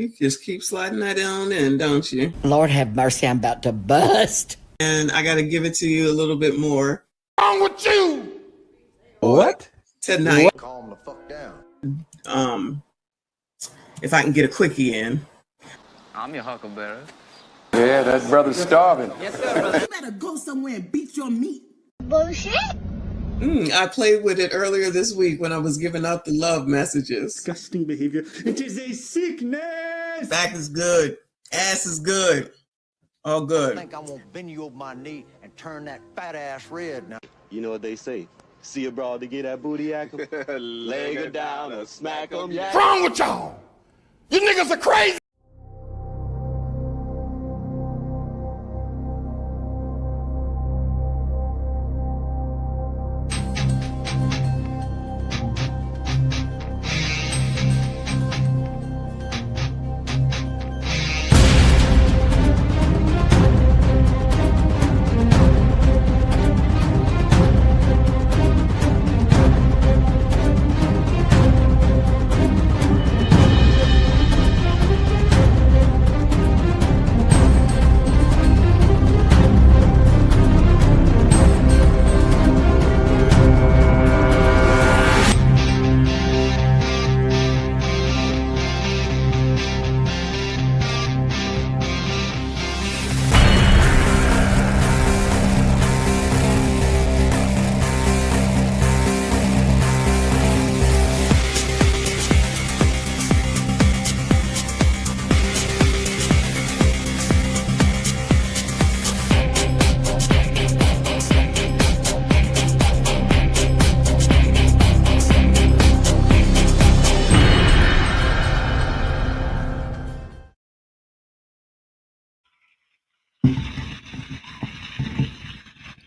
You just keep sliding that on in, don't you? Lord have mercy, I'm about to bust. And I got to give it to you a little bit more. What's wrong with you? What? Tonight. What? Calm the fuck down. If I can get a quickie in. I'm your huckleberry. Yeah, that brother's starving. Yes, sir, brother. You better go somewhere and beat your meat. Bullshit. I played with it earlier this week when I was giving out the love messages. Disgusting behavior. It is a sickness. Back is good. Ass is good. All good. I think I won't bend you over my knee and turn that fat ass red now. You know what they say? See a broad to get that booty act 'em. Leg her down or smack 'em. Yeah. What's wrong with y'all? You niggas are crazy.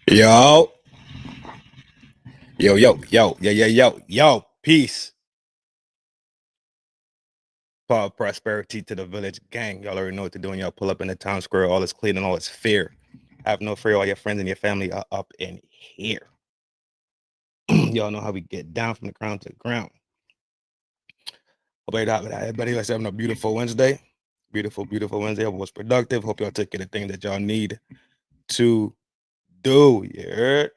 Yo. Yo. Peace. Power, prosperity to the village gang. Y'all already know what to do when y'all pull up in the town square. All is clean and all is fair. Have no fear. All your friends and your family are up in here. Y'all know how we get down from the ground to the ground. Hope everybody was having a beautiful Wednesday. Beautiful Wednesday. Hope it was productive. Hope y'all took care of the thing that y'all need to do. You heard?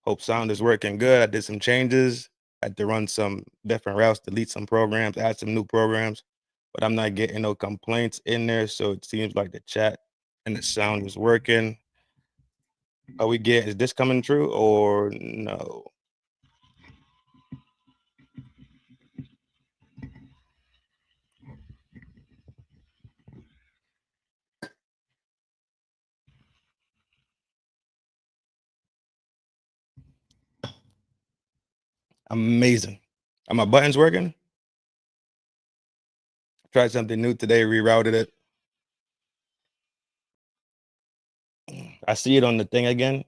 Hope sound is working good. I did some changes. I had to run some different routes, delete some programs, add some new programs, but I'm not getting no complaints in there. So it seems like the chat and the sound is working. Is this coming true or no? Amazing. Are my buttons working? Tried something new today, rerouted it. I see it on the thing again.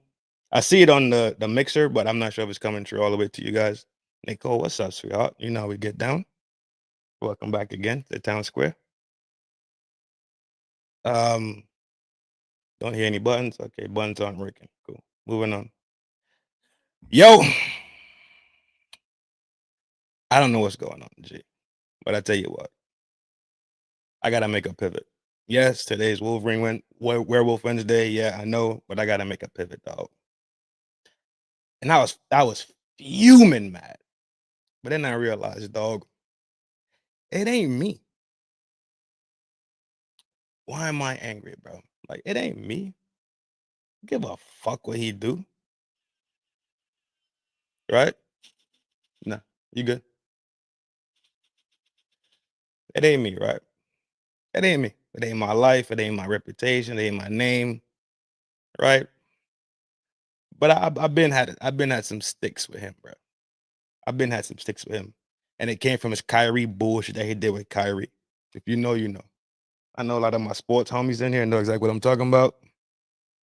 I see it on the mixer, but I'm not sure if it's coming through all the way to you guys. Nicole, what's up, sweetheart? You know how we get down. Welcome back again to the town square. Don't hear any buttons. Okay, buttons aren't working. Cool. Moving on. Yo, I don't know what's going on, G. But I tell you what, I gotta make a pivot. Yes, today's Werewolf Wednesday. Yeah, I know, but I gotta make a pivot, dog. And I was fuming mad, but then I realized, dog, it ain't me. Why am I angry, bro? Like, it ain't me. Give a fuck what he do, right? Nah, you good? It ain't me, right? It ain't me. It ain't my life. It ain't my reputation. It ain't my name, right? But I've been had some sticks with him, bro. I've been had some sticks with him, and it came from his Kyrie bullshit that he did with Kyrie. If you know, you know. I know a lot of my sports homies in here know exactly what I'm talking about.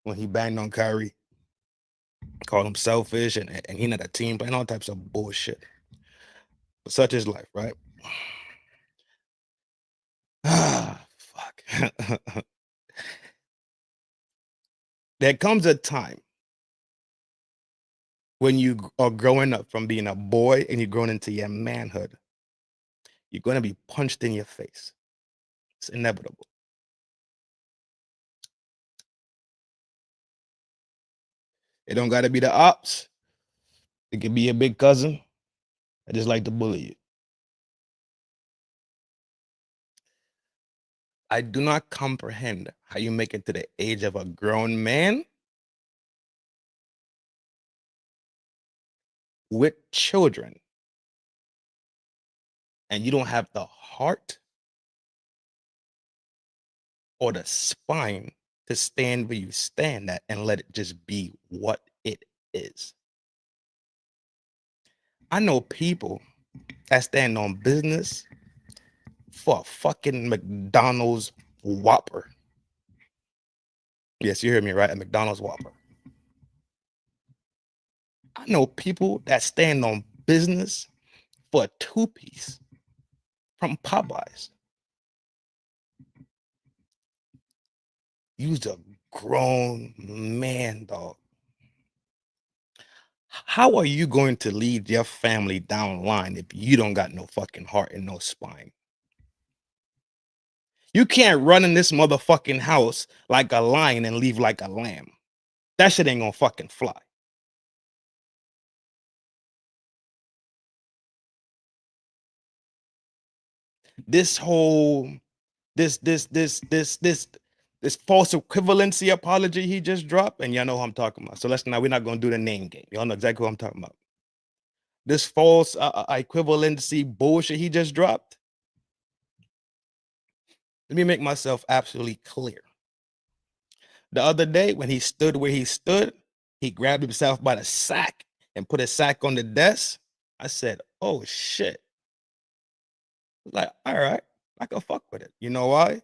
When he banged on Kyrie, called him selfish, and he not a team, and all types of bullshit. But such is life, right? Ah, fuck. There comes a time when you are growing up from being a boy and you're growing into your manhood. You're going to be punched in your face. It's inevitable. It don't got to be the ops. It could be a big cousin. I just like to bully you. I do not comprehend how you make it to the age of a grown man with children and you don't have the heart or the spine to stand where you stand at and let it just be what it is. I know people that stand on business for a fucking McDonald's Whopper. Yes, you heard me right, a McDonald's Whopper. I know people that stand on business for a 2-piece from Popeyes. You's a grown man, dog. How are you going to lead your family down the line if you don't got no fucking heart and no spine? You can't run in this motherfucking house like a lion and leave like a lamb. That shit ain't gonna fucking fly. This whole this false equivalency apology he just dropped, and y'all know who I'm talking about. So we're not gonna do the name game. Y'all know exactly who I'm talking about. This false equivalency bullshit he just dropped. Let me make myself absolutely clear. The other day, when he stood where he stood, he grabbed himself by the sack and put his sack on the desk. I said, oh shit. Like, all right, I can fuck with it. You know why?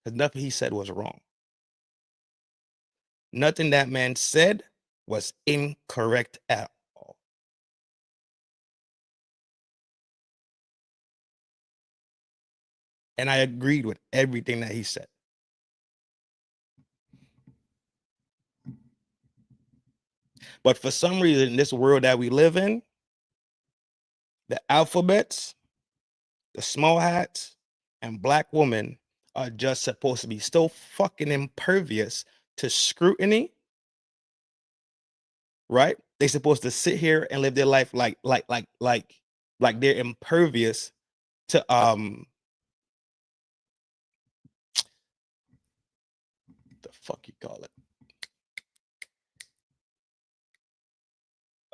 Because nothing he said was wrong. Nothing that man said was incorrect at all. And I agreed with everything that he said. But for some reason, in this world that we live in, the alphabets, the small hats, and black women are just supposed to be so fucking impervious to scrutiny, right? They're supposed to sit here and live their life like they're impervious to the fuck you call it?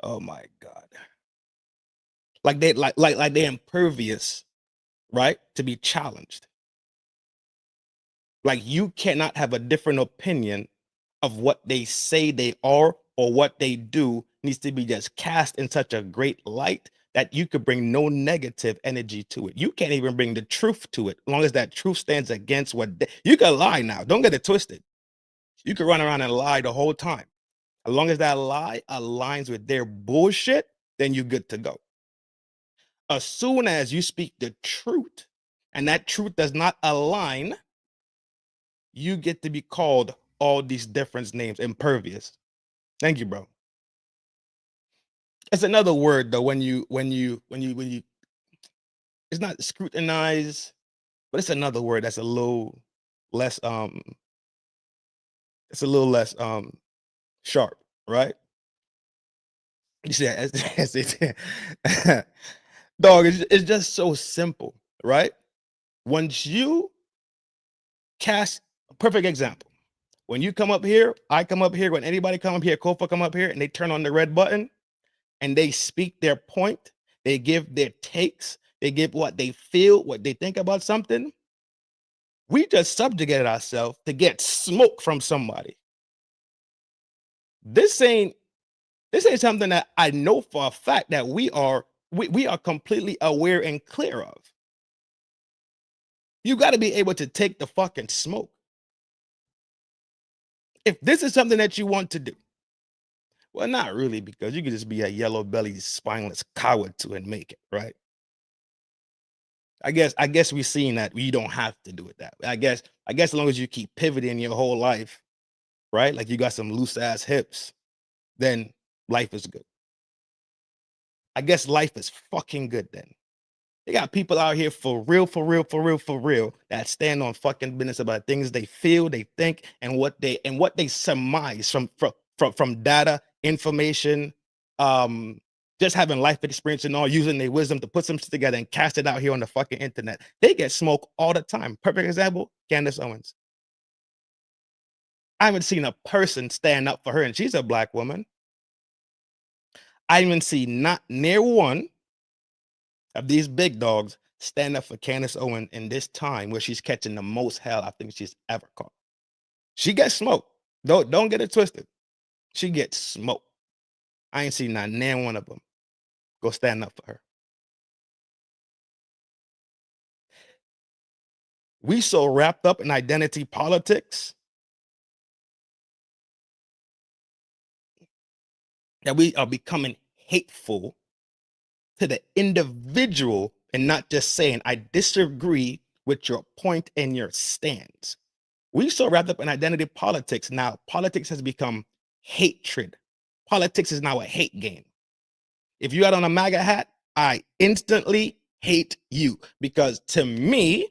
Oh my god! Like they're impervious, right? To be challenged. Like you cannot have a different opinion of what they say they are or what they do needs to be just cast in such a great light that you could bring no negative energy to it. You can't even bring the truth to it, as long as that truth stands against what you can lie now. Don't get it twisted. You can run around and lie the whole time. As long as that lie aligns with their bullshit, then you're good to go. As soon as you speak the truth and that truth does not align, you get to be called all these different names, impervious. Thank you, bro. It's another word though, when you it's not scrutinize, but it's another word that's a little less it's a little less sharp, right? You see that? Dog, it's just so simple, right? Once you cast a perfect example, when you come up here, I come up here, when anybody come up here, Kofa come up here and they turn on the red button and they speak their point, they give their takes, they give what they feel, what they think about something. We just subjugated ourselves to get smoke from somebody. This ain't something that I know for a fact that we are completely aware and clear of. You got to be able to take the fucking smoke. If this is something that you want to do, well, not really, because you could just be a yellow belly, spineless coward to and make it, right? I guess we've seen that you don't have to do it that way. I guess as long as you keep pivoting your whole life, right? Like you got some loose ass hips, then life is good. I guess life is fucking good then. They got people out here for real, that stand on fucking business about things they feel, they think, and what they surmise from data, information, just having life experience and all, using their wisdom to put some shit together and cast it out here on the fucking internet. They get smoked all the time. Perfect example, Candace Owens. I haven't seen a person stand up for her, and she's a black woman. I haven't seen not near one of these big dogs stand up for Candace Owens in this time where she's catching the most hell I think she's ever caught. She gets smoked. Don't get it twisted. She gets smoked. I ain't seen not near one of them go stand up for her. We so wrapped up in identity politics that we are becoming hateful to the individual and not just saying, I disagree with your point and your stance. We so wrapped up in identity politics. Now, politics has become hatred. Politics is now a hate game. If you had on a MAGA hat, I instantly hate you because to me,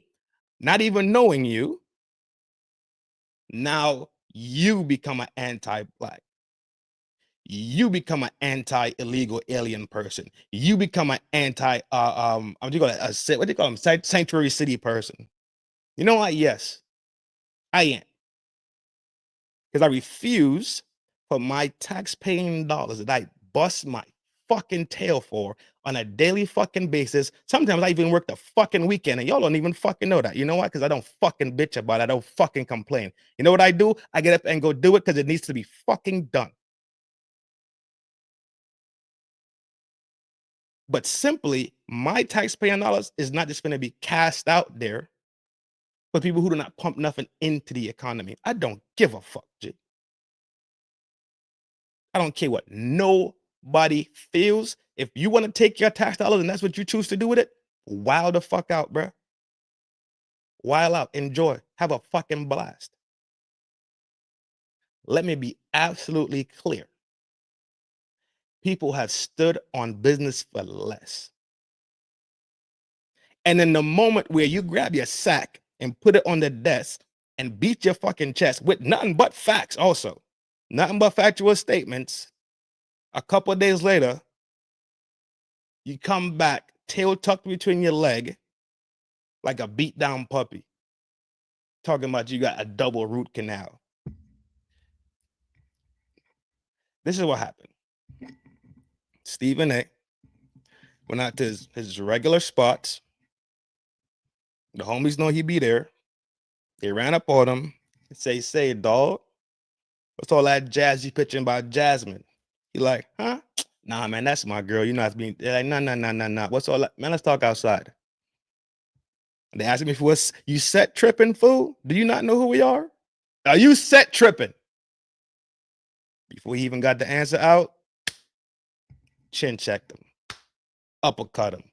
not even knowing you, now you become an anti-black. You become an anti-illegal alien person. You become an anti, what do you call them? Sanctuary city person. You know what? Yes, I am. Because I refuse for my tax-paying dollars that I bust my fucking tail for on a daily fucking basis. Sometimes I even work the fucking weekend, and y'all don't even fucking know that. You know why? Because I don't fucking bitch about it. I don't fucking complain. You know what I do? I get up and go do it because it needs to be fucking done. But simply, my taxpaying dollars is not just going to be cast out there for people who do not pump nothing into the economy. I don't give a fuck, G. I don't care what nobody feels. If you want to take your tax dollars and that's what you choose to do with it, wild the fuck out, bro. Wild out. Enjoy. Have a fucking blast. Let me be absolutely clear. People have stood on business for less. And in the moment where you grab your sack and put it on the desk and beat your fucking chest with nothing but facts also, nothing but factual statements, a couple of days later, you come back, tail tucked between your leg, like a beat down puppy, talking about you got a double root canal. This is what happened. Stephen A. went out to his regular spots. The homies know he be there. They ran up on him and say, dog, what's all that jazz you pitching about Jasmine? He like, huh? Nah, man, that's my girl. You know, it's being, they're like, nah. What's all that? Man, let's talk outside. They asked me if what's you set tripping, fool? Do you not know who we are? Are you set tripping? Before he even got the answer out, chin checked him, uppercut him,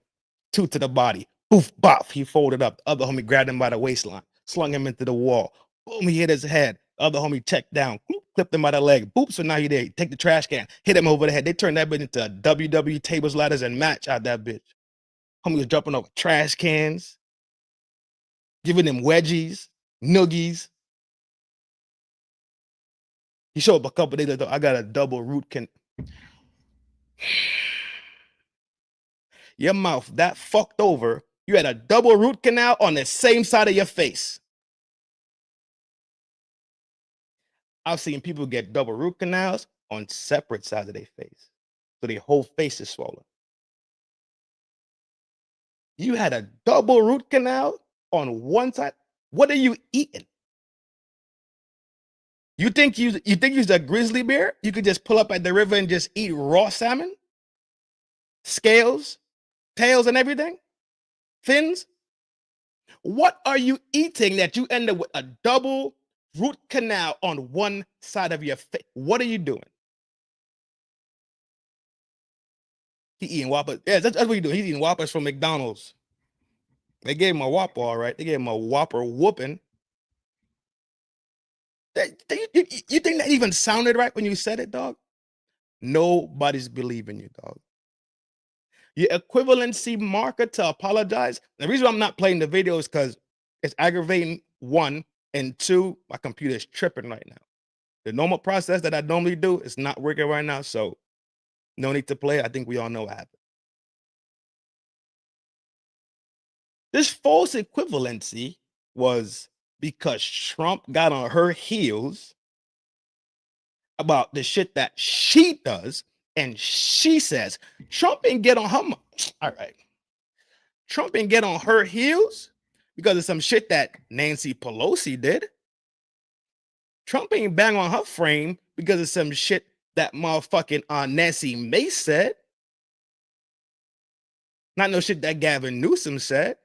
two to the body, boof, bop. He folded up. The other homie grabbed him by the waistline, slung him into the wall. Boom, he hit his head. The other homie checked down, clipped him by the leg. Boop, so now he there. Take the trash can, hit him over the head. They turned that bitch into a WWE tables, ladders, and match out that bitch. Homie was jumping over trash cans, giving them wedgies, noogies. He showed up a couple days later. I got a double root canal. Your mouth that fucked over. You had a double root canal on the same side of your face. I've seen people get double root canals on separate sides of their face. So their whole face is swollen. You had a double root canal on one side. What are you eating? You think you're a grizzly bear? You could just pull up at the river and just eat raw salmon? Scales, tails, and everything? Fins? What are you eating that you end up with a double root canal on one side of your face? What are you doing? He eating Whoppers. Yeah, that's what you do. He's eating Whoppers from McDonald's. They gave him a Whopper, all right. They gave him a Whopper whooping. You think that even sounded right when you said it, dog? Nobody's believing you, dog. Your equivalency marker to apologize. The reason I'm not playing the video is because it's aggravating, one, and two, my computer is tripping right now. The normal process that I normally do is not working right now, so no need to play. I think we all know what happened. This false equivalency was because Trump got on her heels about the shit that she does, and she says Trump ain't get on her. All right, Trump ain't get on her heels because of some shit that Nancy Pelosi did. Trump ain't bang on her frame because of some shit that motherfucking Nancy Mace said. Not no shit that Gavin Newsom said.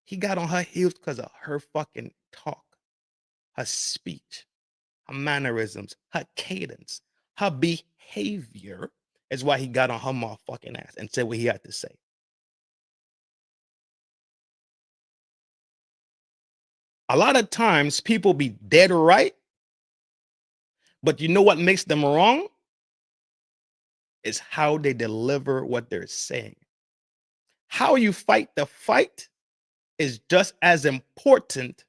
He got on her heels because of her fucking talk, her speech, her mannerisms, her cadence, her behavior is why he got on her motherfucking ass and said what he had to say. A lot of times people be dead right, but you know what makes them wrong? Is how they deliver what they're saying. How you fight the fight is just as important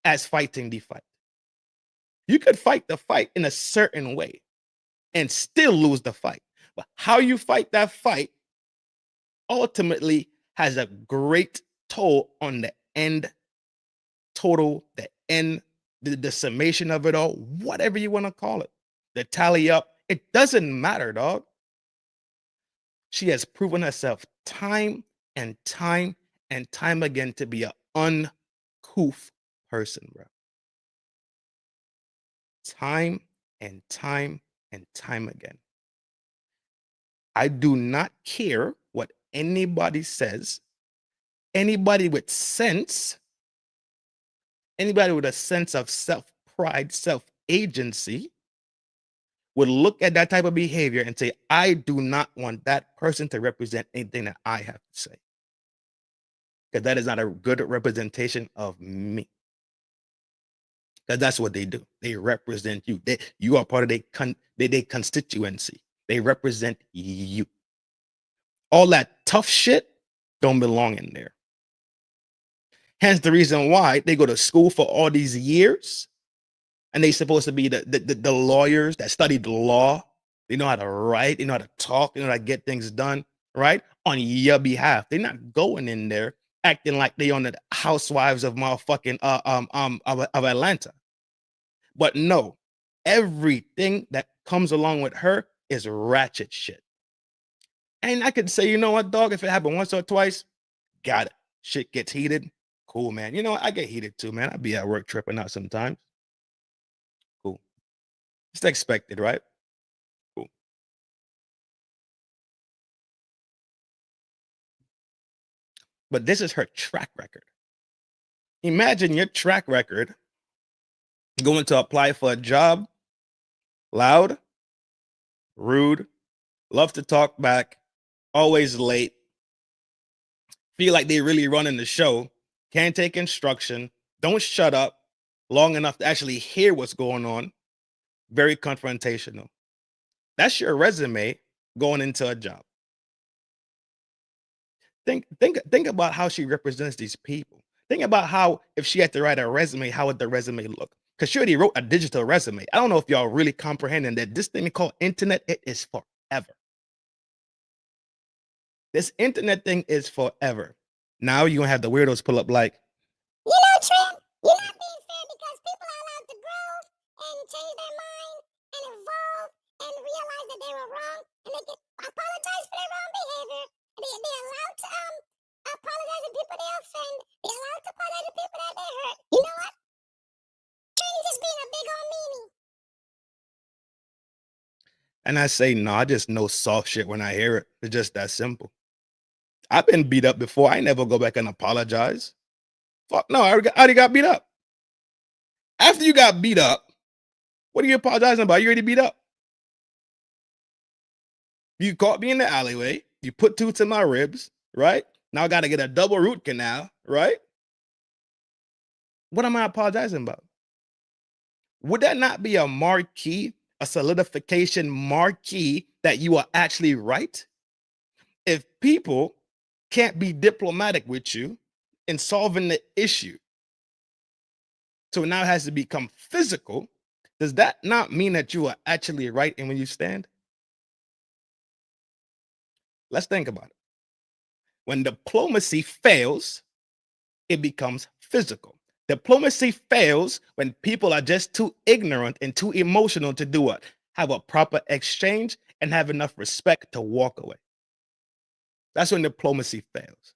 as fighting the fight. You could fight the fight in a certain way and still lose the fight. But how you fight that fight ultimately has a great toll on the end total, the summation of it all, whatever you want to call it, the tally up. It doesn't matter, dog. She has proven herself time and time and time again to be an uncouth person, bro. Time and time and time again. I do not care what anybody says. Anybody with sense, anybody with a sense of self-pride, self-agency would look at that type of behavior and say, I do not want that person to represent anything that I have to say. Because that is not a good representation of me. Because that's what they do. They represent you. You are part of their constituency. They represent you. All that tough shit don't belong in there. Hence the reason why they go to school for all these years and they supposed to be the lawyers that studied the law. They know how to write, they know how to talk, they know how to get things done, right? On your behalf. They're not going in there acting like they on the housewives of motherfucking of Atlanta. But no, everything that comes along with her is ratchet shit. And I could say, you know what, dog, if it happened once or twice, got it. Shit gets heated. Cool, man. You know what? I get heated too, man. I be at work tripping out sometimes. Cool. It's expected, right? Cool. But this is her track record. Imagine your track record going to apply for a job, loud, rude, love to talk back, always late, feel like they really running the show, can't take instruction, don't shut up long enough to actually hear what's going on, very confrontational. That's your resume going into a job. Think about how she represents these people. Think about how, if she had to write a resume, how would the resume look? Because she already wrote a digital resume. I don't know if y'all really comprehending that this thing called internet, it is forever. This internet thing is forever. Now you're gonna have the weirdos pull up like, you know, Trin, you're not being fair because people are allowed to grow and change their mind and evolve and realize that they were wrong and they can apologize for their wrong behavior. They're allowed to apologize to people they offend. They're allowed to apologize to people that they hurt. You know what? Trin, you just being a big old meanie. and I say, no, I just know soft shit when I hear it. It's just that simple. I've been beat up before. I never go back and apologize. Fuck no, I already got beat up. After you got beat up, what are you apologizing about? You already beat up. You caught me in the alleyway. You put two to my ribs, right? Now I got to get a double root canal, right? What am I apologizing about? Would that not be a marquee a solidification marquee that you are actually right. If people can't be diplomatic with you in solving the issue, so now it has to become physical, does that not mean that you are actually right in when you stand? Let's think about it. When diplomacy fails, it becomes physical. Diplomacy fails when people are just too ignorant and too emotional to do what? Have a proper exchange and have enough respect to walk away. That's when diplomacy fails.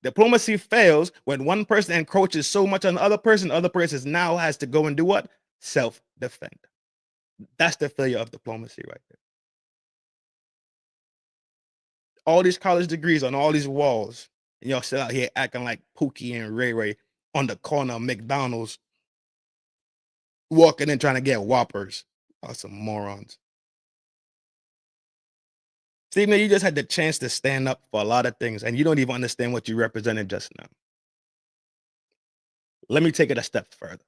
Diplomacy fails when one person encroaches so much on the other person now has to go and do what? Self-defend. That's the failure of diplomacy right there. All these college degrees on all these walls, and y'all sit out here acting like Pookie and Ray Ray on the corner of McDonald's, walking in trying to get Whoppers. Oh, some morons. Stephen, you just had the chance to stand up for a lot of things, and you don't even understand what you represented just now. Let me take it a step further.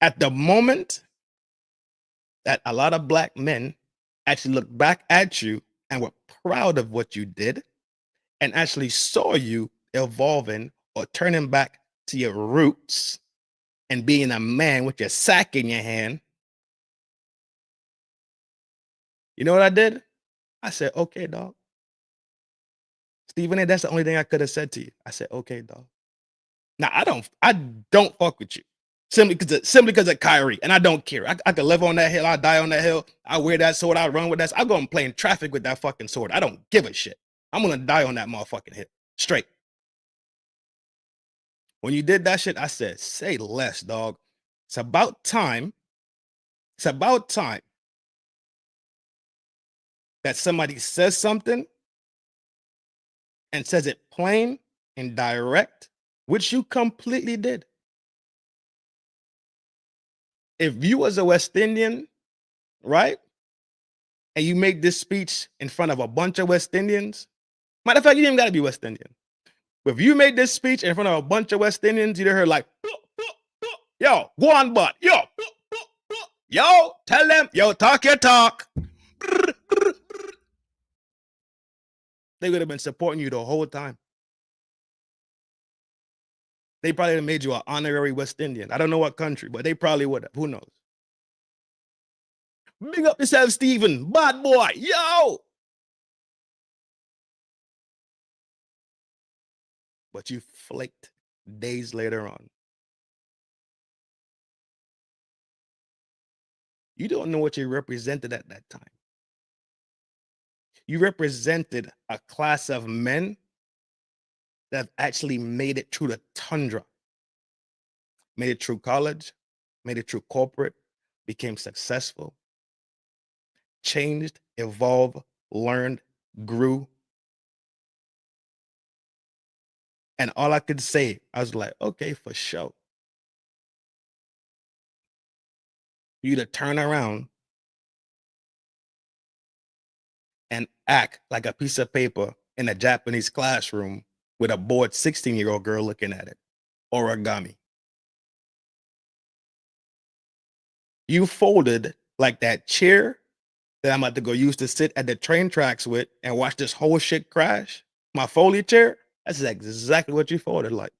At the moment that a lot of Black men actually look back at you and were proud of what you did and actually saw you evolving or turning back to your roots and being a man with your sack in your hand, you know what I did? I said, okay, dog. Stephen A., that's the only thing I could have said to you. I said, okay, dog. Now, I don't fuck with you. Simply because of Kyrie, and I don't care. I could live on that hill. I die on that hill. I wear that sword. I run with that. I go and play in traffic with that fucking sword. I don't give a shit. I'm gonna die on that motherfucking hill. Straight. When you did that shit, I said, say less, dog. It's about time. It's about time that somebody says something and says it plain and direct, which you completely did. If you was a West Indian, right, and you make this speech in front of a bunch of West Indians, matter of fact, you didn't even got to be West Indian. But if you made this speech in front of a bunch of West Indians, you'd have heard like, yo, go on, butt, yo, tell them, yo, talk your talk. They would have been supporting you the whole time. They probably have made you an honorary West Indian. I don't know what country, but they probably would have. Who knows? Big up yourself, Stephen. Bad boy. Yo! But you flaked days later on. You don't know what you represented at that time. You represented a class of men that have actually made it through the tundra, made it through college, made it through corporate, became successful, changed, evolved, learned, grew. And all I could say, I was like, okay, for sure. You to turn around and act like a piece of paper in a Japanese classroom with a bored 16-year-old girl looking at it. Origami. You folded like that chair that I'm about to go use to sit at the train tracks with and watch this whole shit crash. My Foley chair, that's exactly what you folded like.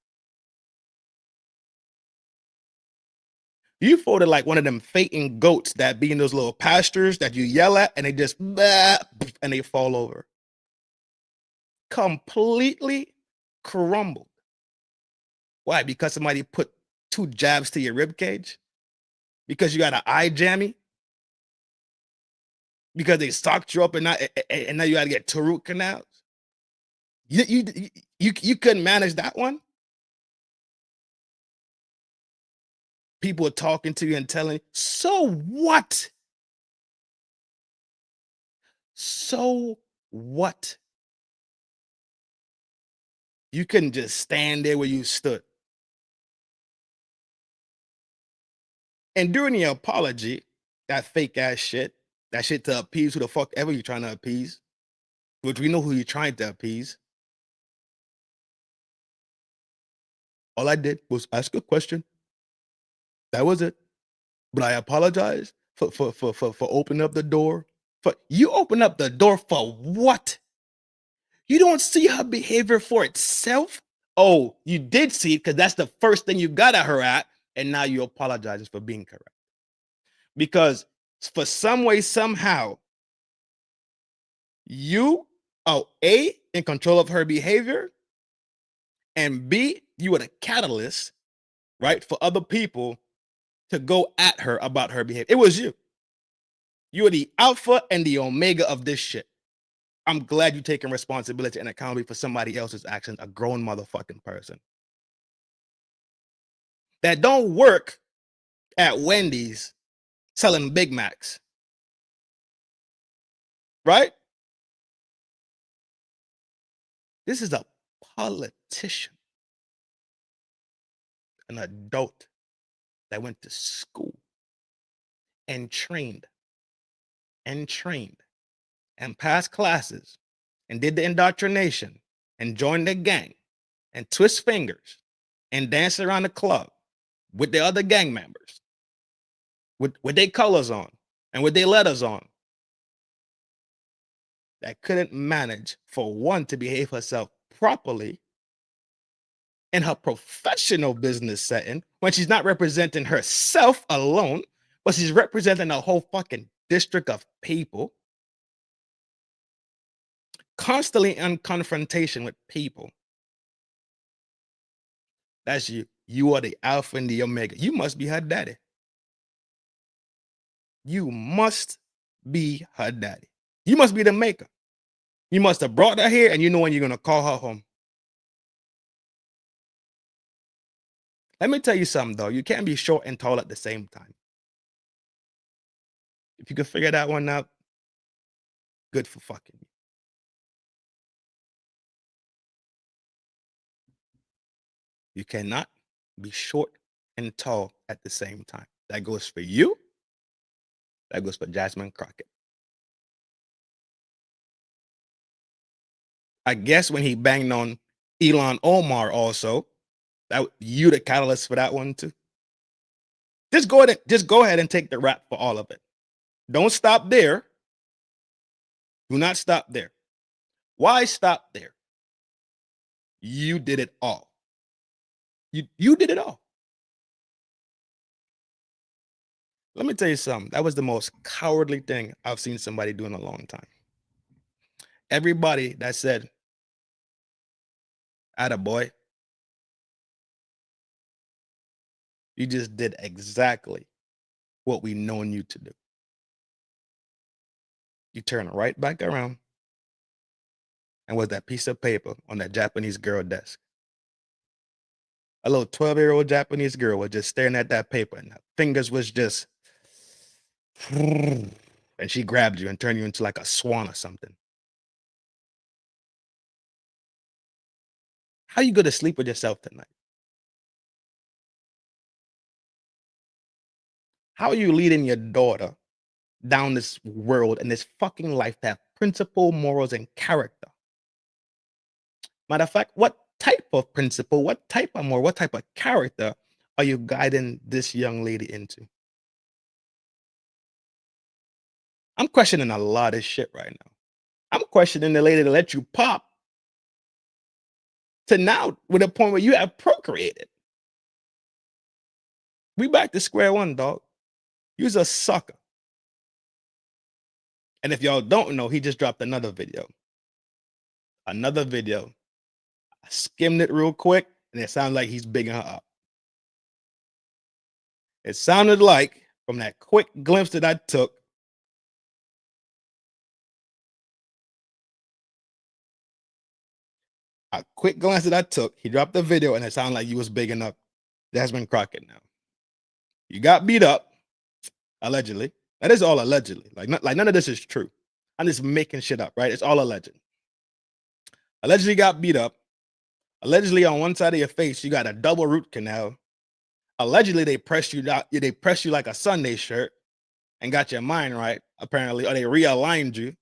You folded like one of them fainting goats that be in those little pastures that you yell at and they just, bah, and they fall over. Completely crumbled. Why? Because somebody put 2 jabs to your rib cage? Because you got an eye jammy? Because they socked you up and now you got to get 2 root canals? You couldn't manage that one? People are talking to you and telling you, so what? So what? You couldn't just stand there where you stood. And during the apology, that fake ass shit, that shit to appease who the fuck ever you're trying to appease, which we know who you're trying to appease. All I did was ask a question That was it. But I apologize for opening up the door. For you open up the door for what? You don't see her behavior for itself? Oh, you did see it because that's the first thing you got at her at, and now you apologizing for being correct. Because for some way, somehow, you are A, in control of her behavior, and B, you were the catalyst, right, for other people to go at her about her behavior. It was you. You are the alpha and the omega of this shit. I'm glad you're taking responsibility and accountability for somebody else's actions, a grown motherfucking person. That don't work at Wendy's selling Big Macs. Right? This is a politician, an adult that went to school and trained and passed classes and did the indoctrination and joined the gang and twist fingers and dance around the club with the other gang members with their colors on and with their letters on, that couldn't manage for one to behave herself properly in her professional business setting when she's not representing herself alone, but she's representing a whole fucking district of people, constantly in confrontation with people. That's you. You are the alpha and the omega. You must be her daddy. You must be her daddy. You must be the maker. You must have brought her here and you know when you're going to call her home. Let me tell you something, though. You can't be short and tall at the same time. If you can figure that one out, good for fucking you. You cannot be short and tall at the same time. That goes for you. That goes for Jasmine Crockett. I guess when he banged on Elon Omar also, that you the catalyst for that one too. Just go ahead and take the rap for all of it. Don't stop there. Do not stop there. Why stop there? You did it all. You did it all. Let me tell you something. That was the most cowardly thing I've seen somebody do in a long time. Everybody that said, "Attaboy," you just did exactly what we known you to do. You turn right back around and was that piece of paper on that Japanese girl desk. A little 12-year-old Japanese girl was just staring at that paper and her fingers was just, and she grabbed you and turned you into like a swan or something. How you go to sleep with yourself tonight? How are you leading your daughter down this world and this fucking life to have principle, morals, and character? Matter of fact, what type of principle, what type of moral, what type of character are you guiding this young lady into? I'm questioning a lot of shit right now. I'm questioning the lady that let you pop to now with a point where you have procreated. We back to square one, dog. You's a sucker. And if y'all don't know, he just dropped another video. I skimmed it real quick, and it sounded like he's bigging her up. It sounded like, from that quick glimpse that I took, he dropped the video, and it sounded like you was bigging up Jasmine Crockett now. You got beat up, allegedly. That is all allegedly. Like none of this is true. I'm just making shit up, right? It's all alleged. Allegedly got beat up. Allegedly on one side of your face, you got a double root canal. Allegedly, they pressed you out. They pressed you like a Sunday shirt and got your mind right, apparently, or they realigned you,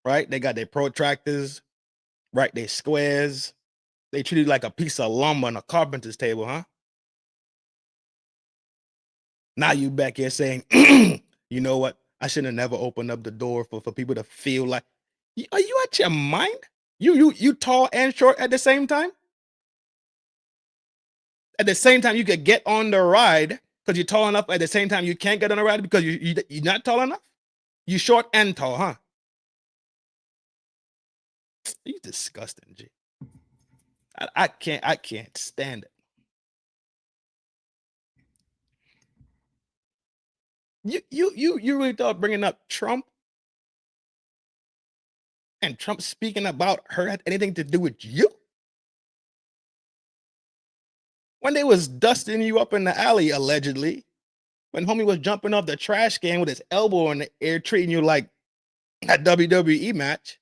right? They got their protractors, right? They squares. They treat you like a piece of lumber on a carpenter's table, huh? Now you back here saying, you know what? I should have never opened up the door for people to feel like, are you at your mind? You tall and short at the same time? At the same time, you could get on the ride because you're tall enough. At the same time, you can't get on the ride because you're not tall enough? You short and tall, huh? You disgusting, G. I can't stand it. You really thought bringing up Trump and Trump speaking about her had anything to do with you? When they was dusting you up in the alley, allegedly, when homie was jumping off the trash can with his elbow in the air, treating you like a WWE match,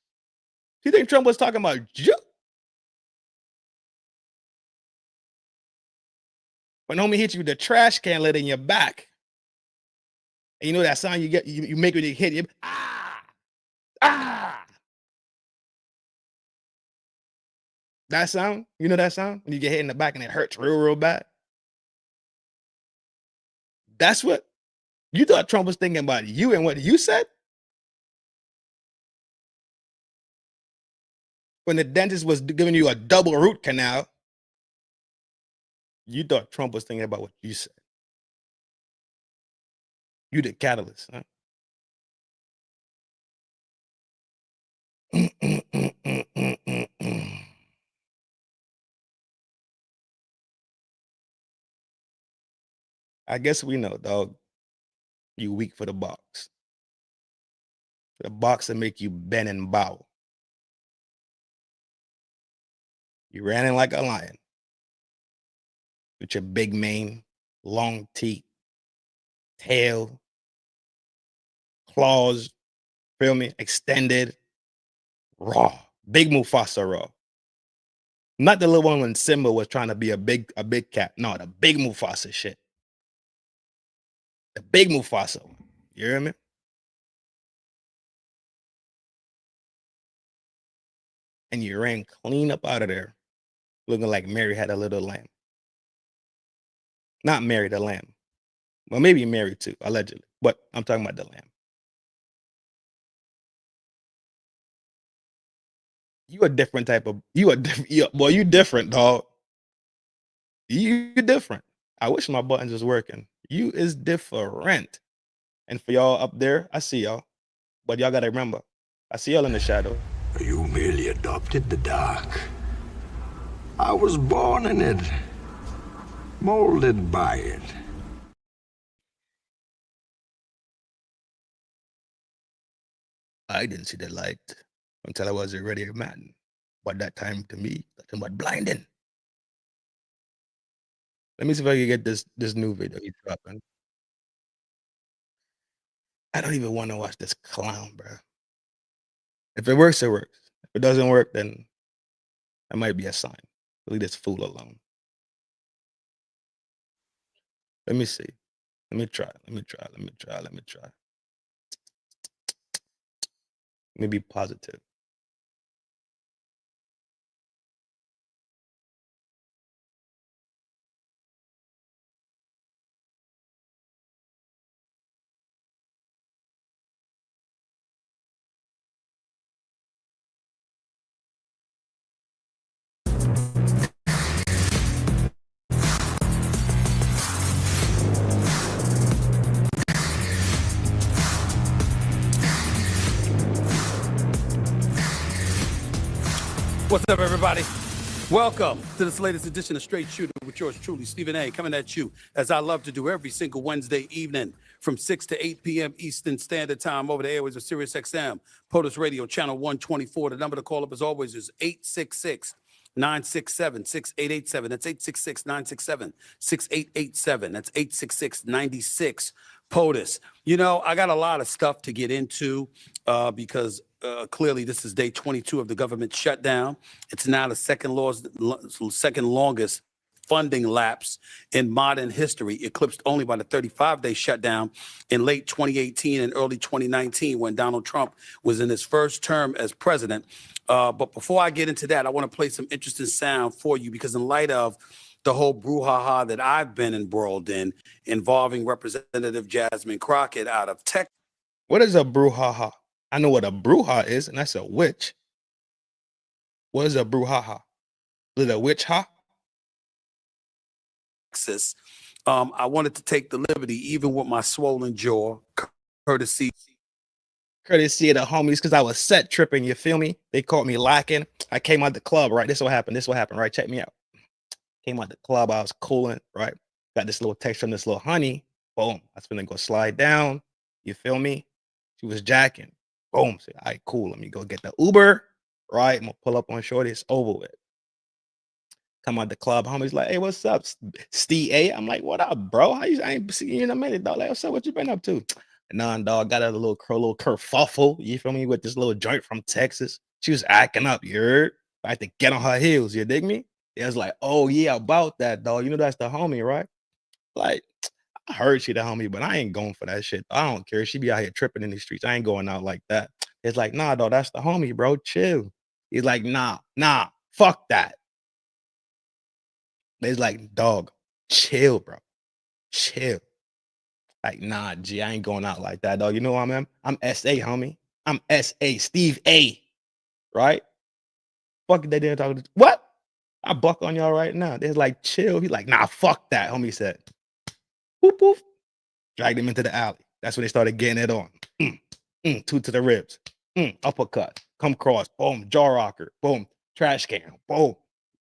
do you think Trump was talking about you? When homie hit you with the trash can lid in your back, and you know that sound you get, you make when you hit you, ah. That sound, you know that sound when you get hit in the back and it hurts real bad. That's what you thought Trump was thinking about you and what you said. When the dentist was giving you a double root canal, you thought Trump was thinking about what you said. You the catalyst, huh? I guess we know, dog. You weak for the box. The box that make you bend and bow. You ran in like a lion with your big mane, long teeth, tail, claws, feel me? Extended, raw, big Mufasa raw. Not the little one when Simba was trying to be a big cat. No, the big Mufasa shit. The big Mufasa. You hear me? And you ran clean up out of there, looking like Mary had a little lamb. Not Mary the lamb. Well, maybe Mary too, allegedly. But I'm talking about the lamb. You a different type of, you different, dog. You different. I wish my buttons was working. You is different. And for y'all up there, I see y'all. But y'all gotta remember, I see y'all in the shadow. You merely adopted the dark. I was born in it, molded by it. I didn't see the light until I was already a man. But that time to me, nothing but blinding. Let me see if I can get this new video he's dropping. I don't even want to watch this clown, bro. If it works, it works. If it doesn't work, then that might be a sign. Leave this fool alone. Let me see. Let me try. Let me be positive. What's up, everybody? Welcome to this latest edition of Straight Shooter with yours truly, Stephen A., coming at you as I love to do every single Wednesday evening from 6 to 8 p.m. Eastern Standard Time over the airways of Sirius XM, POTUS Radio, Channel 124. The number to call up, as always, is 866-967-6887. That's 866-967-6887. That's 866-96 POTUS. You know, I got a lot of stuff to get into because clearly this is day 22 of the government shutdown. It's now the second longest funding lapse in modern history, eclipsed only by the 35-day shutdown in late 2018 and early 2019 when Donald Trump was in his first term as president. But before I get into that, I want to play some interesting sound for you because in light of the whole brouhaha that I've been embroiled in involving Representative Jasmine Crockett out of Texas. What is a brouhaha? I know what a brouhaha is, and that's a witch. What is a brouhaha? Is it a witch ha? I wanted to take the liberty, even with my swollen jaw, courtesy of the homies, because I was set tripping, you feel me? They caught me lacking. I came out the club, right? This what happened, right? Check me out. Came out the club, I was cooling, right? Got this little text from this little honey. Boom. I was finna go slide down. You feel me? She was jacking. Boom. Say, all right, cool. Let me go get the Uber. Right? I'm gonna pull up on shorty. It's over with. Come out the club. Homie's like, hey, what's up, Steve A? I'm like, what up, bro? I ain't seen you in a minute, dog. Like, what's up? What you been up to? Nah, dog. Got a little kerfuffle. You feel me? With this little joint from Texas. She was acting up. You heard? I had to get on her heels. You dig me? It was like, oh yeah, about that, dog. You know that's the homie, right? Like, I heard she the homie, but I ain't going for that shit. I don't care. She be out here tripping in the streets. I ain't going out like that. It's like, nah, dog, that's the homie, bro. Chill. He's like, nah, fuck that. It's like, dog, chill, bro. Chill. Like, nah, G, I ain't going out like that, dog. You know what I mean? I'm SA, homie. I'm SA, Steve A. Right? Fuck they didn't talk to. What? I buck on y'all right now. They're like, chill. He's like, nah, fuck that, homie said. Whoop, whoop. Dragged him into the alley. That's when they started getting it on. Two to the ribs. Uppercut. Come cross. Boom. Jaw rocker. Boom. Trash can. Boom.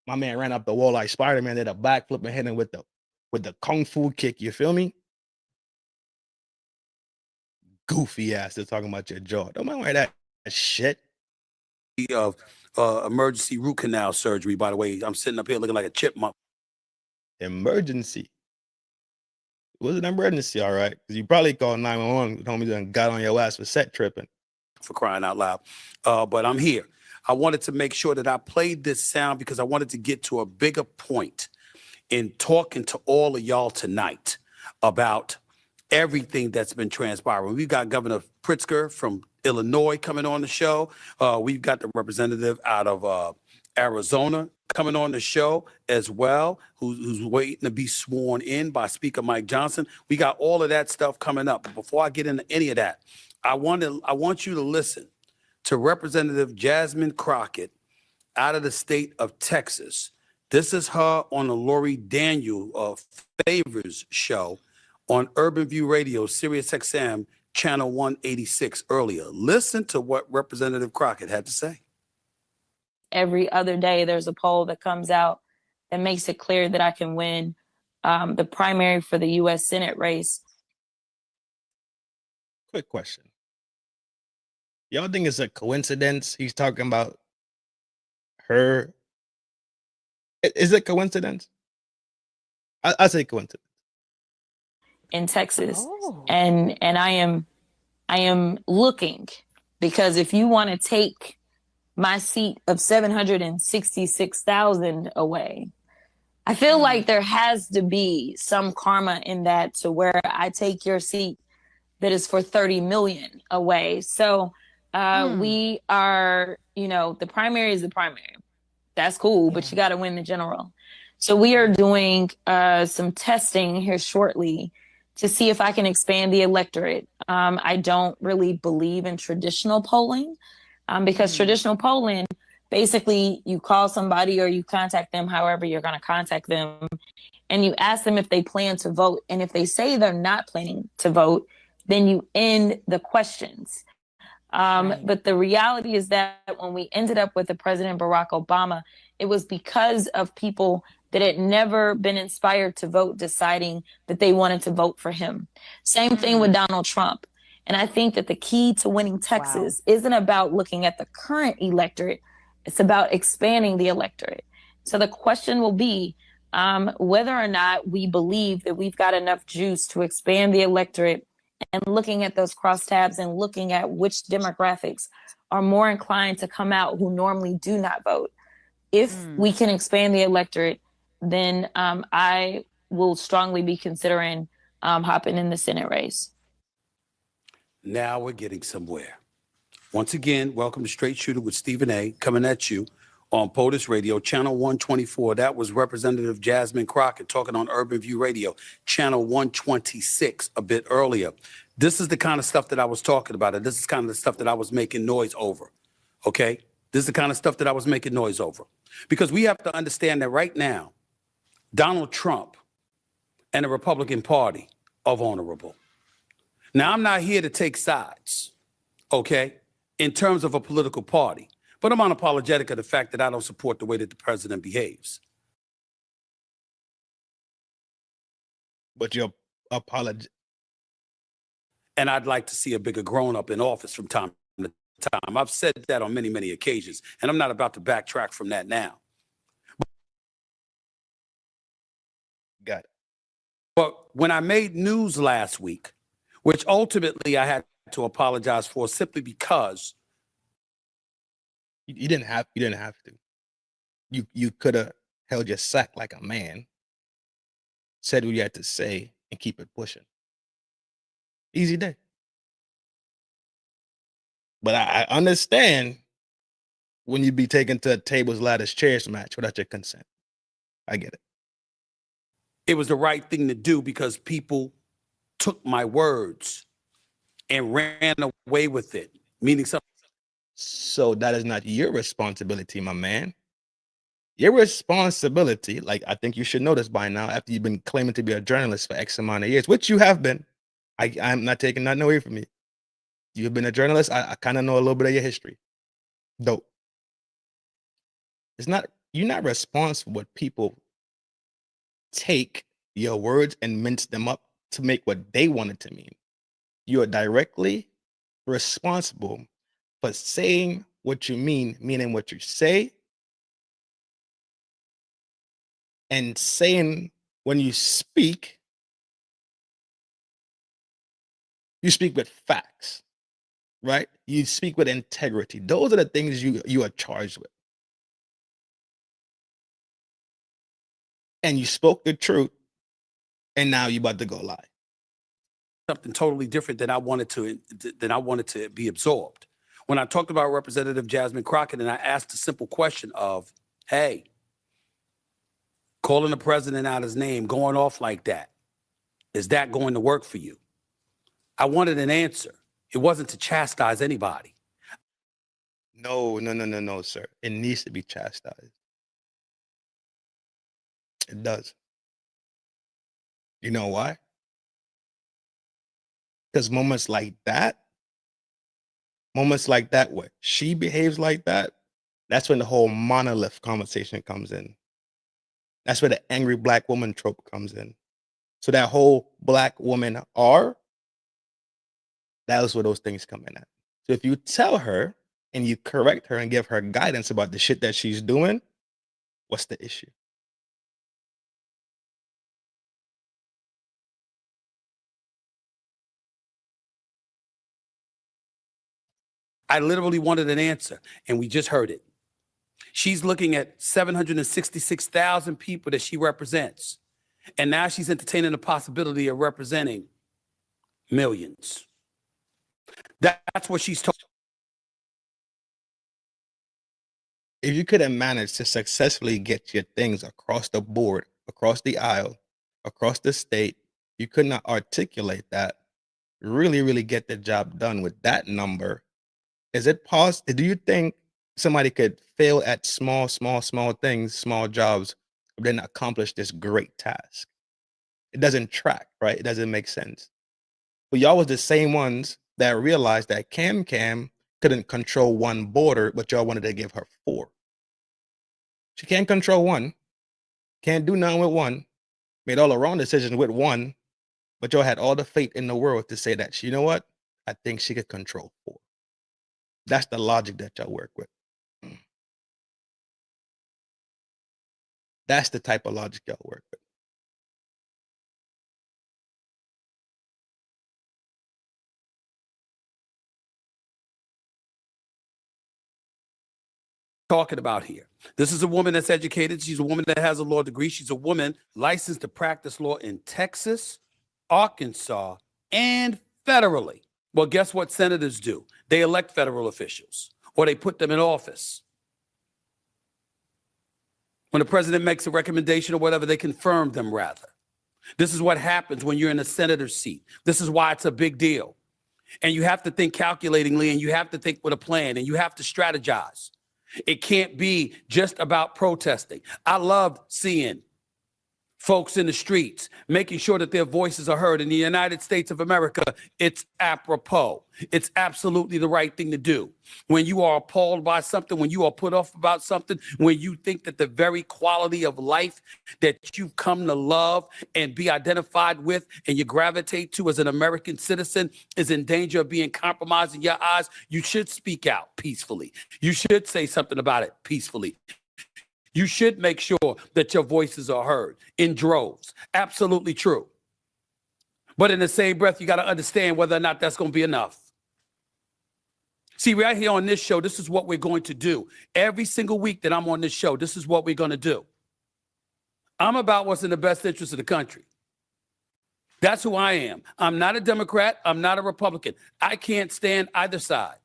My man ran up the wall like Spider-Man, did a backflip and hit him with the kung fu kick. You feel me? Goofy ass. They're talking about your jaw. Don't mind that shit. Of emergency root canal surgery, by the way. I'm sitting up here looking like a chipmunk. Emergency. It was an emergency, all right? Because you probably called 911. Homie done got on your ass for set tripping. For crying out loud. But I'm here. I wanted to make sure that I played this sound because I wanted to get to a bigger point in talking to all of y'all tonight about everything that's been transpiring. We've got Governor Pritzker from Illinois coming on the show. We've got the representative out of Arizona coming on the show as well, who's waiting to be sworn in by Speaker Mike Johnson. We got all of that stuff coming up. But before I get into any of that, I want you to listen to Representative Jasmine Crockett out of the state of Texas. This is her on the Lori Daniel Favors show on Urban View Radio, Sirius XM, channel 186 earlier. Listen to what Representative Crockett had to say. Every other day, there's a poll that comes out that makes it clear that I can win the primary for the U.S. Senate race. Quick question. Y'all think it's a coincidence he's talking about her? Is it coincidence? I say coincidence. In Texas. And I am looking, because if you want to take my seat of 766,000 away, I feel like there has to be some karma in that, to where I take your seat that is for 30 million away. So we are, the primary is the primary. That's cool, but you got to win the general. So we are doing some testing here shortly to see if I can expand the electorate. I don't really believe in traditional polling because traditional polling, basically you call somebody or you contact them, however you're going to contact them, and you ask them if they plan to vote. And if they say they're not planning to vote, then you end the questions. But the reality is that when we ended up with the President Barack Obama, it was because of people that had never been inspired to vote, deciding that they wanted to vote for him. Same thing with Donald Trump. And I think that the key to winning Texas isn't about looking at the current electorate. It's about expanding the electorate. So the question will be whether or not we believe that we've got enough juice to expand the electorate, and looking at those crosstabs and looking at which demographics are more inclined to come out who normally do not vote. If we can expand the electorate, then I will strongly be considering hopping in the Senate race. Now we're getting somewhere. Once again, welcome to Straight Shooter with Stephen A. coming at you on POTUS Radio, channel 124. That was Representative Jasmine Crockett talking on Urban View Radio, channel 126 a bit earlier. This is the kind of stuff that I was talking about, and this is kind of the stuff that I was making noise over, okay? This is the kind of stuff that I was making noise over. Because we have to understand that right now, Donald Trump and the Republican Party are vulnerable. Now, I'm not here to take sides, okay, in terms of a political party, but I'm unapologetic of the fact that I don't support the way that the president behaves. But you're apologetic. And I'd like to see a bigger grown-up in office from time to time. I've said that on many, many occasions, and I'm not about to backtrack from that now. Got it. But when I made news last week, which ultimately I had to apologize for simply because you didn't have to. You could have held your sack like a man, said what you had to say, and keep it pushing. Easy day. But I understand when you be taken to a tables, ladders, chairs match without your consent. I get it. it was the right thing to do because people took my words and ran away with it, meaning something. So that is not your responsibility, my man. Your responsibility, like I think you should know this by now, after you've been claiming to be a journalist for X amount of years, which you have been. I'm not taking nothing away from you. You've been a journalist. I kind of know a little bit of your history. Dope. You're not responsible for what people take your words and mince them up to make what they want it to mean. You are directly responsible for saying what you mean, meaning what you say, and saying when you speak with facts, right? You speak with integrity. Those are the things you are charged with. And you spoke the truth, and now you're about to go lie. Something totally different than I wanted to be absorbed. When I talked about Representative Jasmine Crockett, and I asked a simple question of, hey, calling the president out his name, going off like that, is that going to work for you? I wanted an answer. It wasn't to chastise anybody. No, sir. It needs to be chastised. It does. You know why? Because moments like that where she behaves like that, that's when the whole monolith conversation comes in. That's where the angry black woman trope comes in. So that whole black woman that is where those things come in at. So if you tell her and you correct her and give her guidance about the shit that she's doing, what's the issue? I literally wanted an answer, and we just heard it. She's looking at 766,000 people that she represents, and now she's entertaining the possibility of representing millions. That's what she's talking. If you could have managed to successfully get your things across the board, across the aisle, across the state, you could not articulate that, really get the job done with that number. Is it possible? Do you think somebody could fail at small things, small jobs, but then accomplish this great task? It doesn't track, right? It doesn't make sense. But y'all was the same ones that realized that Cam couldn't control one border, but y'all wanted to give her 4. She can't control one, can't do nothing with one, made all the wrong decisions with one, but y'all had all the faith in the world to say that, you know what? I think she could control 4. That's the logic that y'all work with. That's the type of logic y'all work with. Talking about here. This is a woman that's educated. She's a woman that has a law degree. She's a woman licensed to practice law in Texas, Arkansas, and federally. Well, guess what senators do? They elect federal officials, or they put them in office. When the president makes a recommendation or whatever, they confirm them rather. This is what happens when you're in a senator's seat. This is why it's a big deal. And you have to think calculatingly, and you have to think with a plan, and you have to strategize. It can't be just about protesting. I love seeing folks in the streets, making sure that their voices are heard. In the United States of America, it's apropos. It's absolutely the right thing to do. When you are appalled by something, when you are put off about something, when you think that the very quality of life that you've come to love and be identified with and you gravitate to as an American citizen is in danger of being compromised in your eyes, you should speak out peacefully. You should say something about it peacefully. You should make sure that your voices are heard in droves. Absolutely true. But in the same breath, you got to understand whether or not that's going to be enough. See, right here on this show, this is what we're going to do. Every single week that I'm on this show, this is what we're going to do. I'm about what's in the best interest of the country. That's who I am. I'm not a Democrat. I'm not a Republican. I can't stand either side.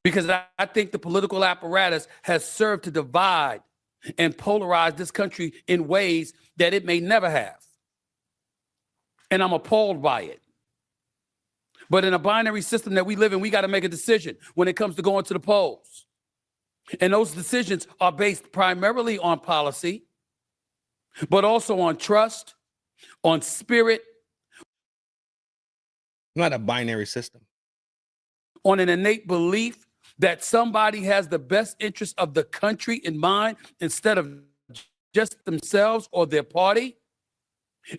Because I think the political apparatus has served to divide and polarize this country in ways that it may never have. And I'm appalled by it. But in a binary system that we live in, we got to make a decision when it comes to going to the polls. And those decisions are based primarily on policy, but also on trust, on spirit. Not a binary system. On an innate belief that somebody has the best interest of the country in mind instead of just themselves or their party.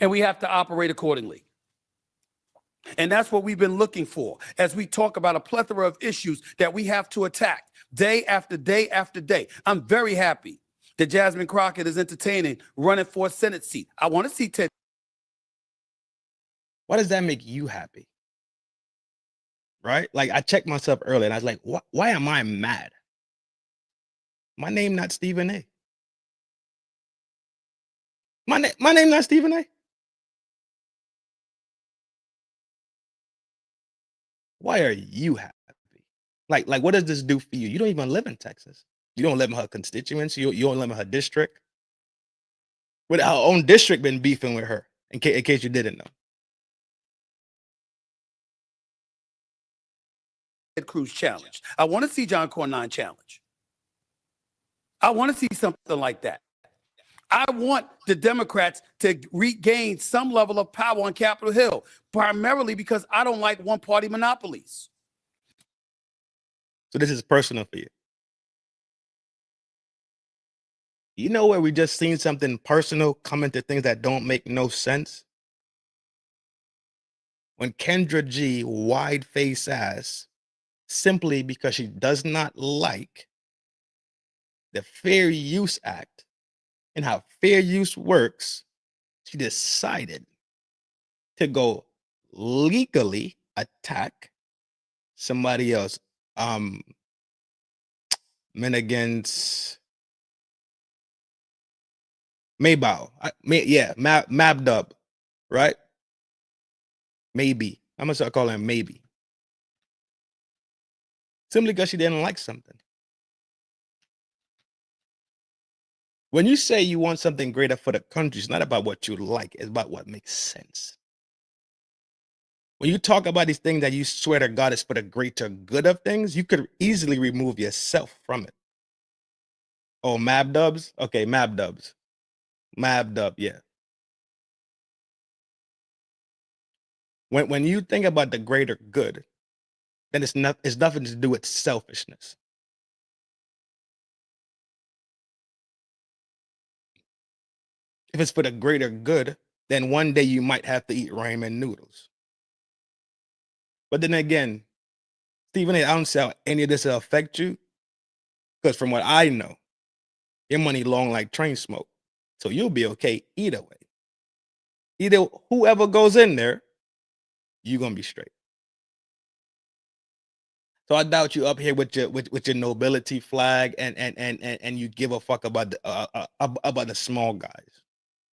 And we have to operate accordingly. And that's what we've been looking for as we talk about a plethora of issues that we have to attack day after day after day. I'm very happy that Jasmine Crockett is entertaining running for a Senate seat. I want to see Ted. Why does that make you happy? Right? Like, I checked myself earlier and I was like, why am I mad? My name not Stephen A. My name not Stephen A. Why are you happy? Like, what does this do for you? You don't even live in Texas. You don't live in her constituency. You don't live in her district. With her own district been beefing with her, in case you didn't know. Cruz challenge. I want to see John Cornyn challenge. I want to see something like that. I want the Democrats to regain some level of power on Capitol Hill, primarily because I don't like one-party monopolies. So this is personal for you. You know where we just seen something personal come into things that don't make no sense? When Kendra G wide-face ass, simply because she does not like the Fair Use Act and how fair use works, she decided to go legally attack somebody else. Minigan's Maybach. Mabdub, right? Maybe. I'm gonna start calling him Maybe. Simply because she didn't like something. When you say you want something greater for the country, it's not about what you like, it's about what makes sense. When you talk about these things that you swear to God is for the greater good of things, you could easily remove yourself from it. Oh, Mabdubs? Okay, Mabdubs. Mabdub, yeah. When you think about the greater good, then it's nothing to do with selfishness. If it's for the greater good, then one day you might have to eat ramen noodles. But then again, Stephen A., I don't see how any of this will affect you, because from what I know, your money long like train smoke. So you'll be okay either way. Either whoever goes in there, you're going to be straight. So I doubt you up here with your nobility flag and you give a fuck about the small guys.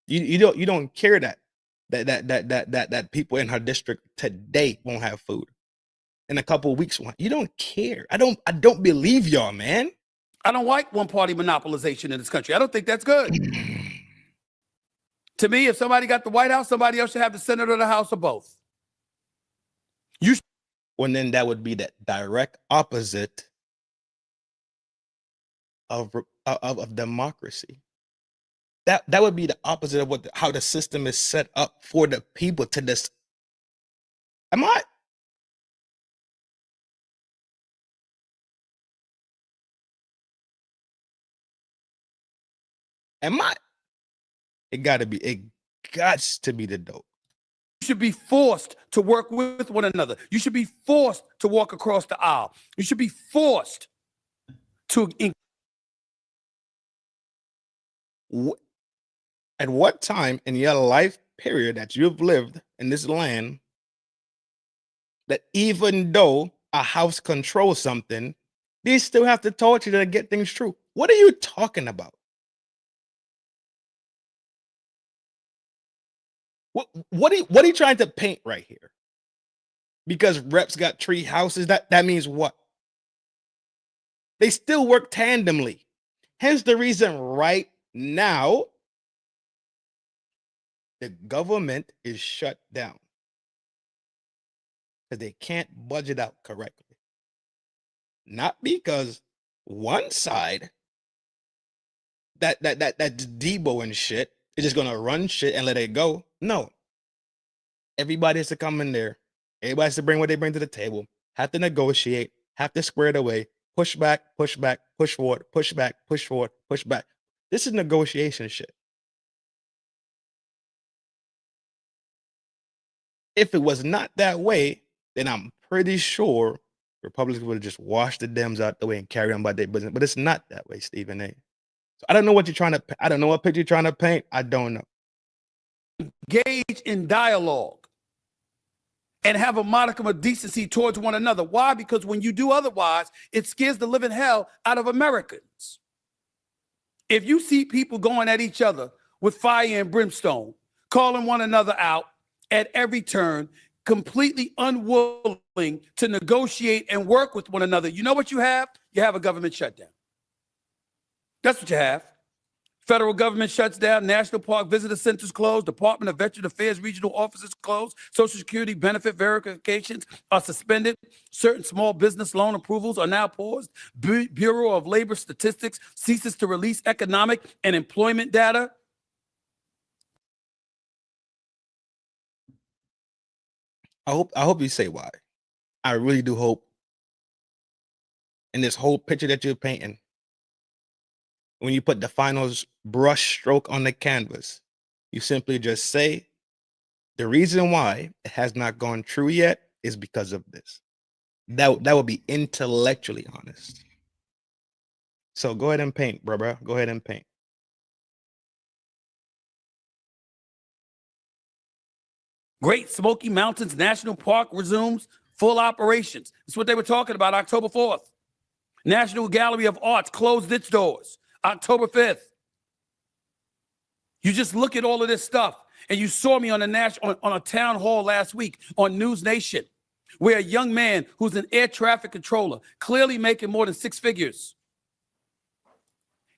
You don't care that people in her district today won't have food. In a couple of weeks, you don't care. I don't believe y'all, man. I don't like one-party monopolization in this country. I don't think that's good. To me, if somebody got the White House, somebody else should have the Senate or the House or both. Well, then that would be the direct opposite of democracy. That would be the opposite of how the system is set up for the people to this. Am I? It gots to be the dope. You should be forced to work with one another. You should be forced to walk across the aisle. You should be forced to. At what time in your life period that you've lived in this land that even though a house controls something, they still have to torture to get things true? What are you talking about? What are you trying to paint right here? Because reps got 3 houses, that means what? They still work tandemly. Hence the reason right now the government is shut down because they can't budget out correctly. Not because one side that Debo and shit is just gonna run shit and let it go. No. Everybody has to come in there. Everybody has to bring what they bring to the table, have to negotiate, have to square it away, push back, push forward, push back, push forward, push back. This is negotiation shit. If it was not that way, then I'm pretty sure Republicans would have just washed the Dems out the way and carry on by their business. But it's not that way, Stephen A. So I don't know what you're trying to. I don't know what picture you're trying to paint. I don't know. Engage in dialogue and have a modicum of decency towards one another. Why? Because when you do otherwise, it scares the living hell out of Americans. If you see people going at each other with fire and brimstone, calling one another out at every turn, completely unwilling to negotiate and work with one another, you know what you have? You have a government shutdown. That's what you have. Federal government shuts down, national park visitor centers closed, Department of Veteran Affairs regional offices closed, Social Security benefit verifications are suspended, certain small business loan approvals are now paused, Bureau of Labor Statistics ceases to release economic and employment data. I hope you say why. I really do hope in this whole picture that you're painting, when you put the final brush stroke on the canvas, you simply just say the reason why it has not gone true yet is because of this. That would be intellectually honest. So go ahead and paint, bro. Go ahead and paint. Great Smoky Mountains National Park resumes full operations. That's what they were talking about October 4th. National Gallery of Arts closed its doors October 5th. You just look at all of this stuff, and you saw me on a town hall last week on News Nation, where a young man who's an air traffic controller, clearly making more than 6 figures,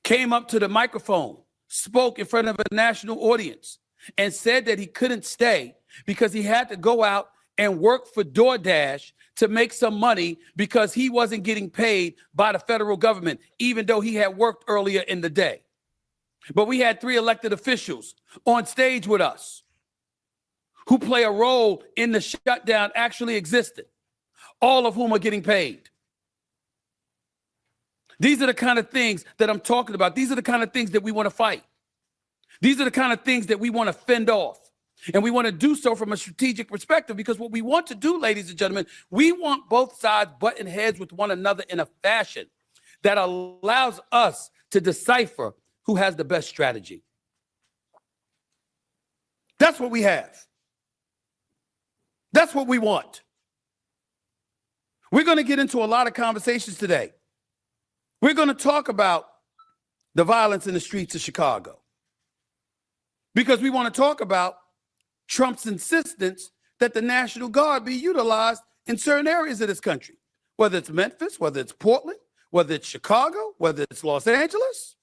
came up to the microphone, spoke in front of a national audience, and said that he couldn't stay because he had to go out and work for DoorDash to make some money because he wasn't getting paid by the federal government, even though he had worked earlier in the day. But we had 3 elected officials on stage with us who play a role in the shutdown actually existing, all of whom are getting paid. These are the kind of things that I'm talking about. These are the kind of things that we want to fight. These are the kind of things that we want to fend off. And we want to do so from a strategic perspective, because what we want to do, ladies and gentlemen, we want both sides butting heads with one another in a fashion that allows us to decipher who has the best strategy. That's what we have. That's what we want. We're going to get into a lot of conversations today. We're going to talk about the violence in the streets of Chicago, because we want to talk about Trump's insistence that the National Guard be utilized in certain areas of this country, whether it's Memphis, whether it's Portland, whether it's Chicago, whether it's Los Angeles,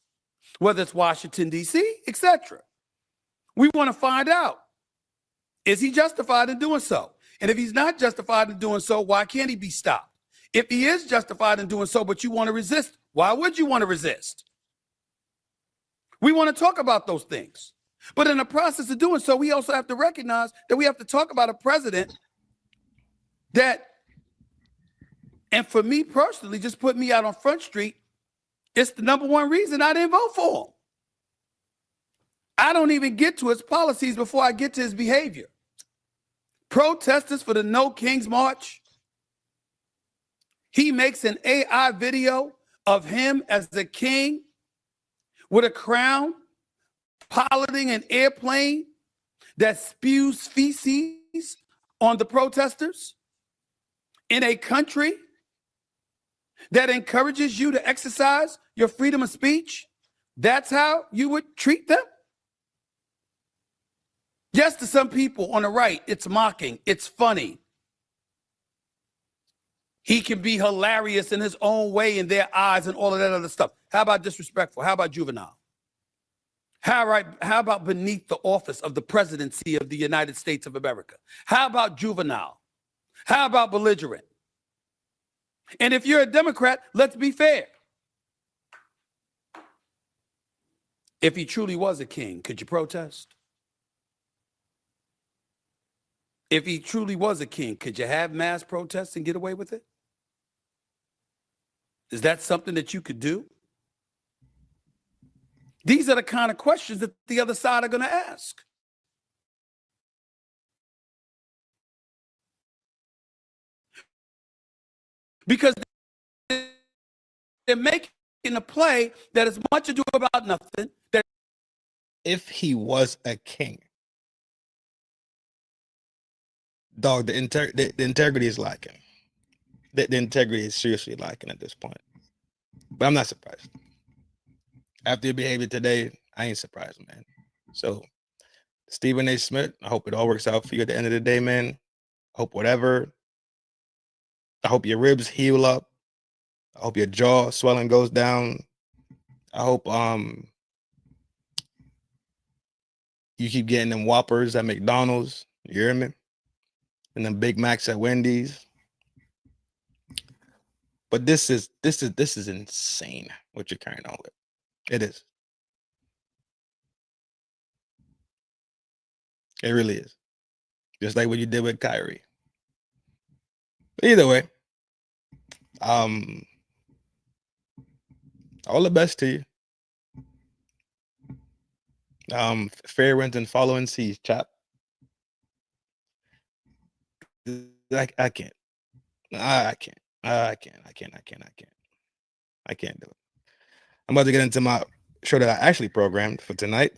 whether it's Washington, D.C., etc. We want to find out, is he justified in doing so? And if he's not justified in doing so, why can't he be stopped? If he is justified in doing so, but you want to resist, why would you want to resist? We want to talk about those things. But in the process of doing so, we also have to recognize that we have to talk about a president that, and for me personally, just put me out on Front Street, it's the number one reason I didn't vote for him. I don't even get to his policies before I get to his behavior. Protesters for the No Kings March. He makes an AI video of him as the king with a crown, piloting an airplane that spews feces on the protesters in a country that encourages you to exercise your freedom of speech. That's how you would treat them? Yes, to some people on the right, it's mocking, it's funny. He can be hilarious in his own way in their eyes and all of that other stuff. How about disrespectful? How about juvenile? How about beneath the office of the presidency of the United States of America? How about juvenile? How about belligerent? And if you're a Democrat, let's be fair. If he truly was a king, could you protest? If he truly was a king, could you have mass protests and get away with it? Is that something that you could do? These are the kind of questions that the other side are going to ask. Because they're making a play that is much ado about nothing. That if he was a king, dog, the integrity is lacking. The integrity is seriously lacking at this point. But I'm not surprised. After your behavior today, I ain't surprised, man. So, Stephen A. Smith, I hope it all works out for you at the end of the day, man. I hope whatever. I hope your ribs heal up. I hope your jaw swelling goes down. I hope you keep getting them Whoppers at McDonald's. You hear me? And them Big Macs at Wendy's. But this is insane what you're carrying on with. It is. It really is. Just like what you did with Kyrie. But either way, all the best to you. Fair winds and following seas, chap. I can't. I can't do it. I'm about to get into my show that I actually programmed for tonight.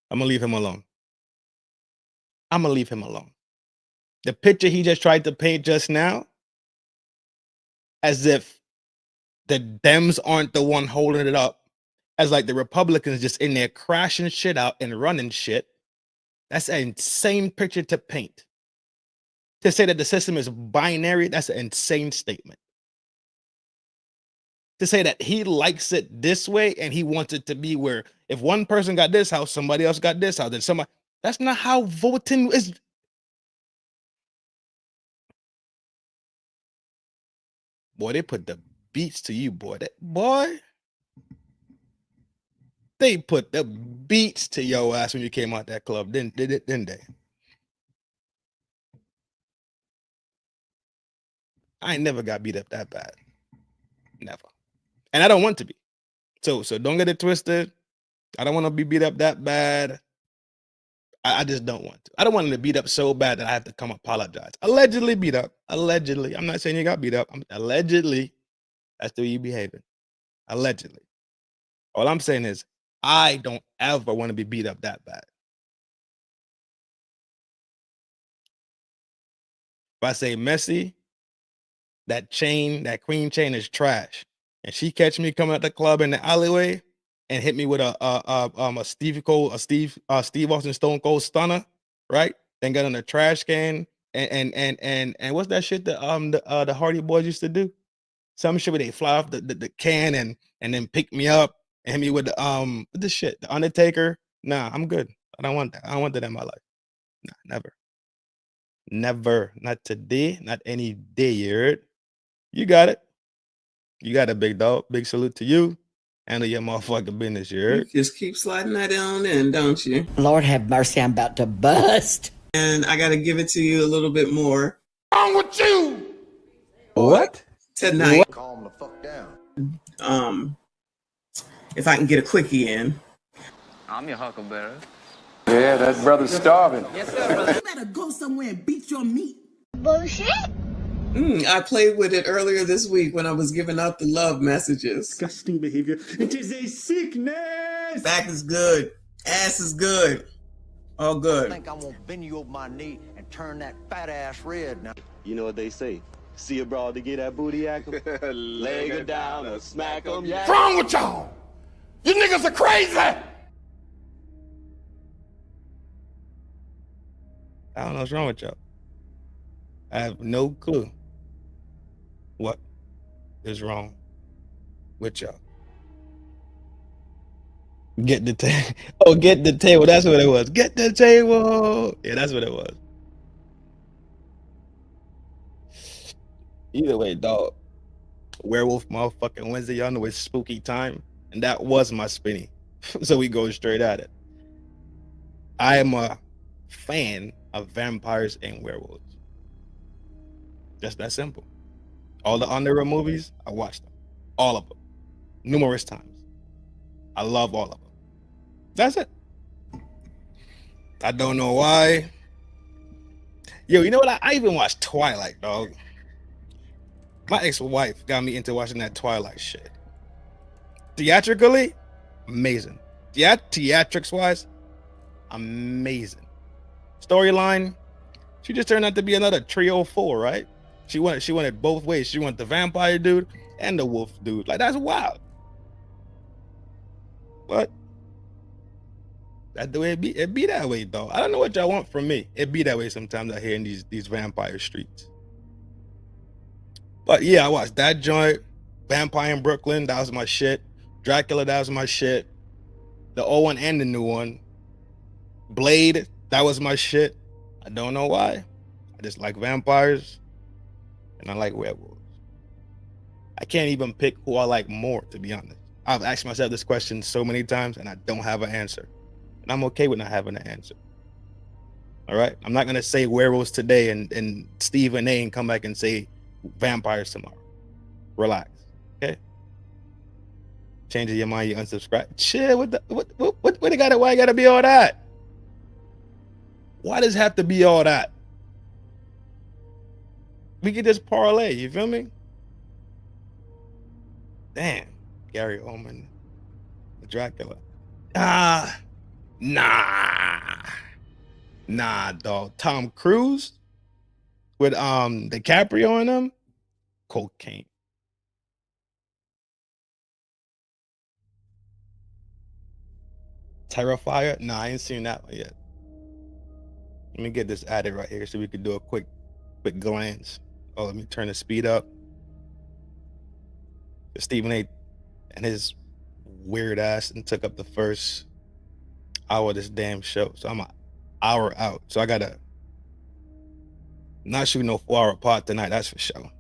I'm gonna leave him alone. The picture he just tried to paint just now, as if the Dems aren't the one holding it up, as like the Republicans just in there crashing shit out and running shit. That's an insane picture to paint. To say that the system is binary, that's an insane statement. To say that he likes it this way and he wants it to be where if one person got this house, somebody else got this house, then somebody. That's not how voting is. Boy, they put the beats to you, boy. They put the beats to your ass when you came out that club, didn't they? I ain't never got beat up that bad. Never. And I don't want to be. So don't get it twisted. I don't want to be beat up that bad. I just don't want to. I don't want to beat up so bad that I have to come apologize. Allegedly beat up. Allegedly. I'm not saying you got beat up. Allegedly. That's the way you behaving. Allegedly. All I'm saying is I don't ever want to be beat up that bad. If I say messy, that chain, that queen chain is trash. And she catch me coming out the club in the alleyway and hit me with a Steve Austin Stone Cold Stunner, right? Then got on the trash can and what's that shit that the Hardy Boys used to do? Some shit where they fly off the can and then pick me up and hit me with the shit, the Undertaker. Nah, I'm good. I don't want that. I don't want that in my life. Nah, never. Never. Not today. Not any day, you heard? You got it. You got it, big dog. Big salute to you. Handle your motherfucking business, you You heard? just keep sliding that on in, don't you? Lord have mercy, I'm about to bust. And I got to give it to you a little bit more Wrong with you? What? tonight. Calm the fuck down. If I can get a quickie in. I'm your huckleberry. Yeah, that brother's starving. You better go somewhere and beat your meat. Bullshit. I played with it earlier this week when I was giving out the love messages. Disgusting behavior. It is a sickness. Back is good. Ass is good. All I good. think I'm gonna bend you over my knee and turn that fat ass red now. You know what they say? See a broad to get that booty act 'em. Leg her down or smack 'em. What's wrong with y'all? You niggas are crazy! I don't know what's wrong with y'all. I have no clue what is wrong with y'all. Get the table. Oh, get the table. That's what it was. Get the table. Yeah, that's what it was. Either way, dog. Werewolf motherfucking Wednesday. Y'all know it's spooky time. And that was my spinny. So we go straight at it. I am a fan of vampires and werewolves. Just that simple. All the underworld movies, I watched them. All of them. Numerous times. I love all of them. That's it. I don't know why. Yo, you know what? I even watched Twilight, dog. My ex-wife got me into watching that Twilight shit. Theatrically, amazing. Theatrics-wise, amazing. Storyline, she just turned out to be another trio 4, right? She wanted both ways. She wanted the vampire dude and the wolf dude. Like, that's wild. But that's the way it be that way, though. I don't know what y'all want from me. It be that way sometimes out here in these vampire streets. But yeah, I watched that joint. Vampire in Brooklyn, that was my shit. Dracula, that was my shit. The old one and the new one. Blade, that was my shit. I don't know why. I just like vampires and I like werewolves. I can't even pick who I like more, to be honest. I've asked myself this question so many times and I don't have an answer. And I'm okay with not having an answer. All right? I'm not going to say werewolves today and Stephen A and come back and say vampires tomorrow. Relax. Okay? Changing your mind, you unsubscribe. Chill. What they got it? Why it gotta be all that? Why does it have to be all that? We could just parlay, you feel me? Damn. Gary Oldman. Dracula. Nah, dog. Tom Cruise with DiCaprio in him. Cocaine. Terrifier? Nah, I ain't seen that one yet. Let me get this added right here so we could do a quick glance. Oh, let me turn the speed up. Stephen A and his weird ass and took up the first hour of this damn show. So I'm an hour out. So I gotta not shooting no 4-hour pod tonight, that's for sure.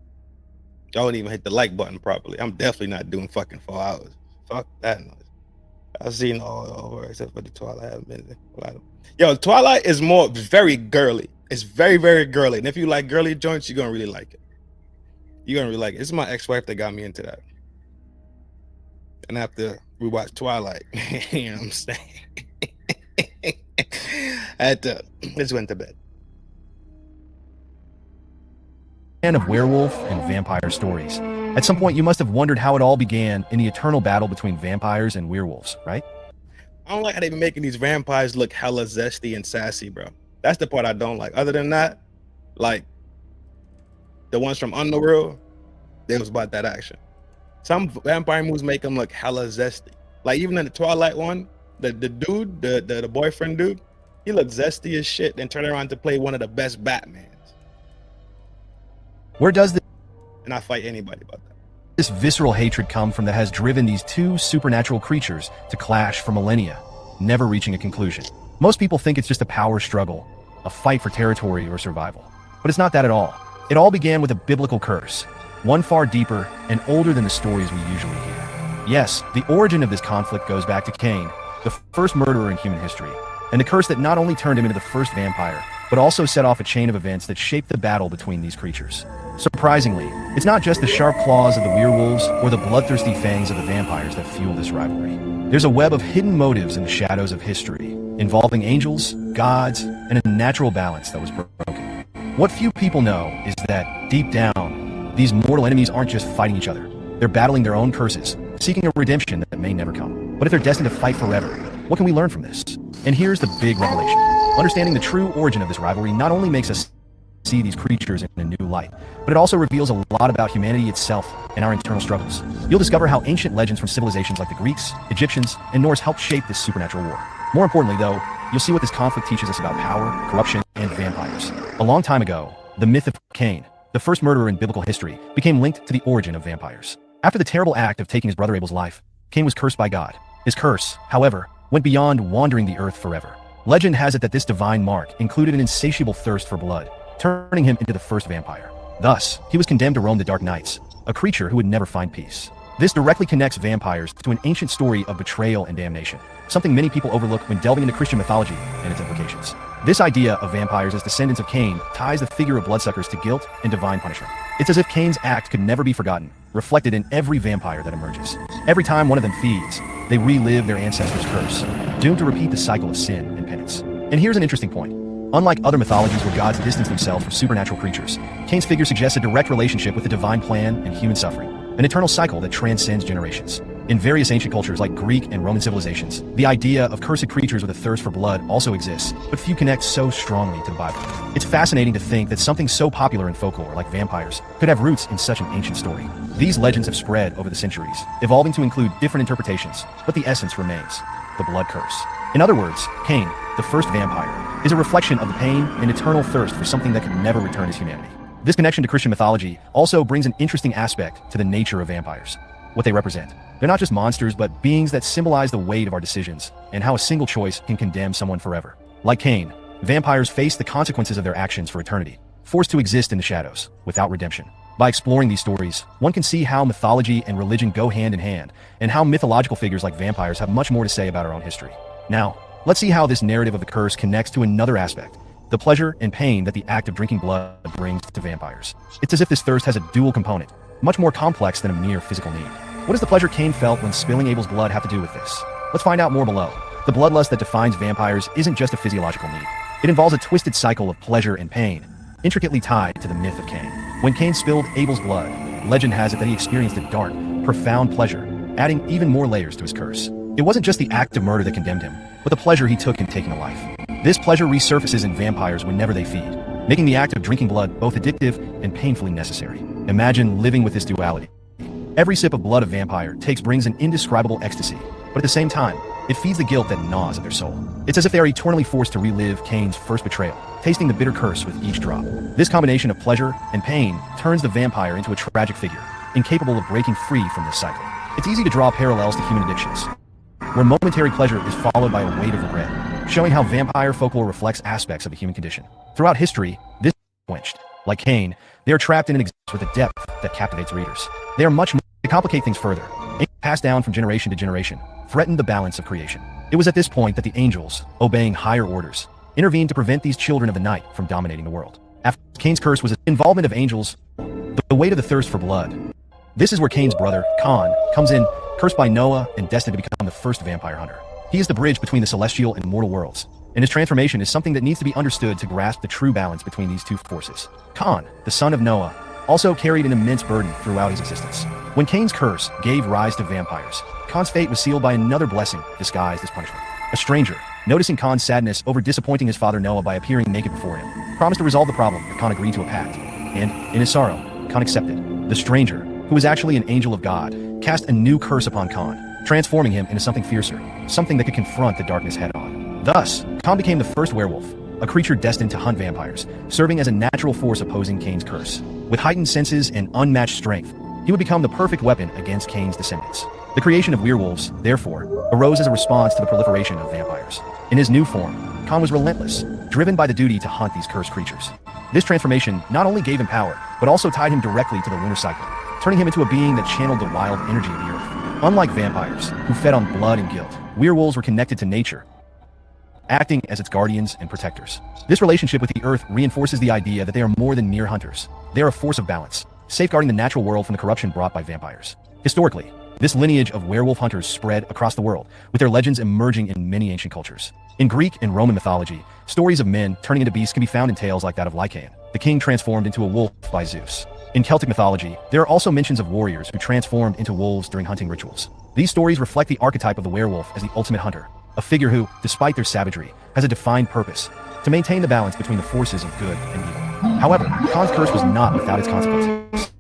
Y'all didn't even hit the like button properly. I'm definitely not doing fucking 4 hours. Fuck that noise. I've seen all over except for the Twilight. I haven't been there. Yo, Twilight is very girly. It's very, very girly. And if you like girly joints, you're gonna really like it. You're gonna really like it. This is my ex-wife that got me into that. And after we watched Twilight, you know what I'm saying? I just went to bed. Fan of werewolf and vampire stories. At some point, you must have wondered how it all began in the eternal battle between vampires and werewolves, right? I don't like how they be making these vampires look hella zesty and sassy, bro. That's the part I don't like. Other than that, like the ones from Underworld, they was about that action. Some vampire movies make them look hella zesty. Like even in the Twilight one, the dude, the boyfriend dude, he looked zesty as shit, then turn around to play one of the best Batmans. Where does the And I fight anybody about that. this visceral hatred come from that has driven these two supernatural creatures to clash for millennia, never reaching a conclusion? Most people think it's just a power struggle, a fight for territory or survival. But it's not that at all. It all began with a biblical curse, one far deeper and older than the stories we usually hear. Yes, the origin of this conflict goes back to Cain, the first murderer in human history, and the curse that not only turned him into the first vampire, but also set off a chain of events that shaped the battle between these creatures. Surprisingly, it's not just the sharp claws of the werewolves or the bloodthirsty fangs of the vampires that fuel this rivalry. There's a web of hidden motives in the shadows of history, involving angels, gods, and a natural balance that was broken. What few people know is that, deep down, these mortal enemies aren't just fighting each other. They're battling their own curses, seeking a redemption that may never come. But if they're destined to fight forever, what can we learn from this? And here's the big revelation. Understanding the true origin of this rivalry not only makes us see these creatures in a new light, but it also reveals a lot about humanity itself and our internal struggles. You'll discover how ancient legends from civilizations like the Greeks, Egyptians, and Norse helped shape this supernatural war. More importantly, though, you'll see what this conflict teaches us about power, corruption, and vampires. A long time ago, the myth of Cain, the first murderer in biblical history, became linked to the origin of vampires. After the terrible act of taking his brother Abel's life, Cain was cursed by God. His curse, however, went beyond wandering the earth forever. Legend has it that this divine mark included an insatiable thirst for blood, turning him into the first vampire. Thus, he was condemned to roam the dark nights, a creature who would never find peace. This directly connects vampires to an ancient story of betrayal and damnation, something many people overlook when delving into Christian mythology and its implications. This idea of vampires as descendants of Cain ties the figure of bloodsuckers to guilt and divine punishment. It's as if Cain's act could never be forgotten, reflected in every vampire that emerges. Every time one of them feeds, they relive their ancestors' curse, doomed to repeat the cycle of sin and penance. And here's an interesting point. Unlike other mythologies where gods distance themselves from supernatural creatures, Cain's figure suggests a direct relationship with the divine plan and human suffering, an eternal cycle that transcends generations. In various ancient cultures like Greek and Roman civilizations, the idea of cursed creatures with a thirst for blood also exists, but few connect so strongly to the Bible. It's fascinating to think that something so popular in folklore like vampires could have roots in such an ancient story. These legends have spread over the centuries, evolving to include different interpretations, but the essence remains: the blood curse. In other words, Cain, the first vampire, is a reflection of the pain and eternal thirst for something that could never return as humanity. This connection to Christian mythology also brings an interesting aspect to the nature of vampires, what they represent. They're not just monsters, but beings that symbolize the weight of our decisions and how a single choice can condemn someone forever. Like Cain, vampires face the consequences of their actions for eternity, forced to exist in the shadows, without redemption. By exploring these stories, one can see how mythology and religion go hand in hand, and how mythological figures like vampires have much more to say about our own history. Now, let's see how this narrative of the curse connects to another aspect: the pleasure and pain that the act of drinking blood brings to vampires. It's as if this thirst has a dual component, much more complex than a mere physical need. What does the pleasure Cain felt when spilling Abel's blood have to do with this? Let's find out more below. The bloodlust that defines vampires isn't just a physiological need. It involves a twisted cycle of pleasure and pain, intricately tied to the myth of Cain. When Cain spilled Abel's blood, legend has it that he experienced a dark, profound pleasure, adding even more layers to his curse. It wasn't just the act of murder that condemned him, but the pleasure he took in taking a life. This pleasure resurfaces in vampires whenever they feed, making the act of drinking blood both addictive and painfully necessary. Imagine living with this duality. Every sip of blood a vampire takes brings an indescribable ecstasy, but at the same time, it feeds the guilt that gnaws at their soul. It's as if they are eternally forced to relive Cain's first betrayal, tasting the bitter curse with each drop. This combination of pleasure and pain turns the vampire into a tragic figure, incapable of breaking free from this cycle. It's easy to draw parallels to human addictions, where momentary pleasure is followed by a weight of regret, showing how vampire folklore reflects aspects of the human condition. Throughout history, this is quenched. Like Cain, they are trapped in an existence with a depth that captivates readers. They are much more to complicate things further. Angels passed down from generation to generation, threatened the balance of creation. It was at this point that the angels, obeying higher orders, intervened to prevent these children of the night from dominating the world. After Cain's curse was the involvement of angels, the weight of the thirst for blood. This is where Cain's brother, Con, comes in, cursed by Noah and destined to become the first vampire hunter. He is the bridge between the celestial and mortal worlds, and his transformation is something that needs to be understood to grasp the true balance between these two forces. Con, the son of Noah, also carried an immense burden throughout his existence. When Cain's curse gave rise to vampires, Con's fate was sealed by another blessing disguised as punishment. A stranger, noticing Con's sadness over disappointing his father Noah by appearing naked before him, promised to resolve the problem if Con agreed to a pact. And, in his sorrow, Con accepted. The stranger, who was actually an angel of God, cast a new curse upon Con, transforming him into something fiercer, something that could confront the darkness head-on. Thus, Con became the first werewolf, a creature destined to hunt vampires, serving as a natural force opposing Cain's curse. With heightened senses and unmatched strength, he would become the perfect weapon against Cain's descendants. The creation of werewolves, therefore, arose as a response to the proliferation of vampires. In his new form, Khan was relentless, driven by the duty to hunt these cursed creatures. This transformation not only gave him power, but also tied him directly to the lunar cycle, turning him into a being that channeled the wild energy of the earth. Unlike vampires, who fed on blood and guilt, werewolves were connected to nature, acting as its guardians and protectors. This relationship with the earth reinforces the idea that they are more than mere hunters. They are a force of balance, safeguarding the natural world from the corruption brought by vampires. Historically, this lineage of werewolf hunters spread across the world, with their legends emerging in many ancient cultures. In Greek and Roman mythology, stories of men turning into beasts can be found in tales like that of Lycaon, the king transformed into a wolf by Zeus. In Celtic mythology, there are also mentions of warriors who transformed into wolves during hunting rituals. These stories reflect the archetype of the werewolf as the ultimate hunter, a figure who, despite their savagery, has a defined purpose: to maintain the balance between the forces of good and evil. However, Khan's curse was not without its consequences.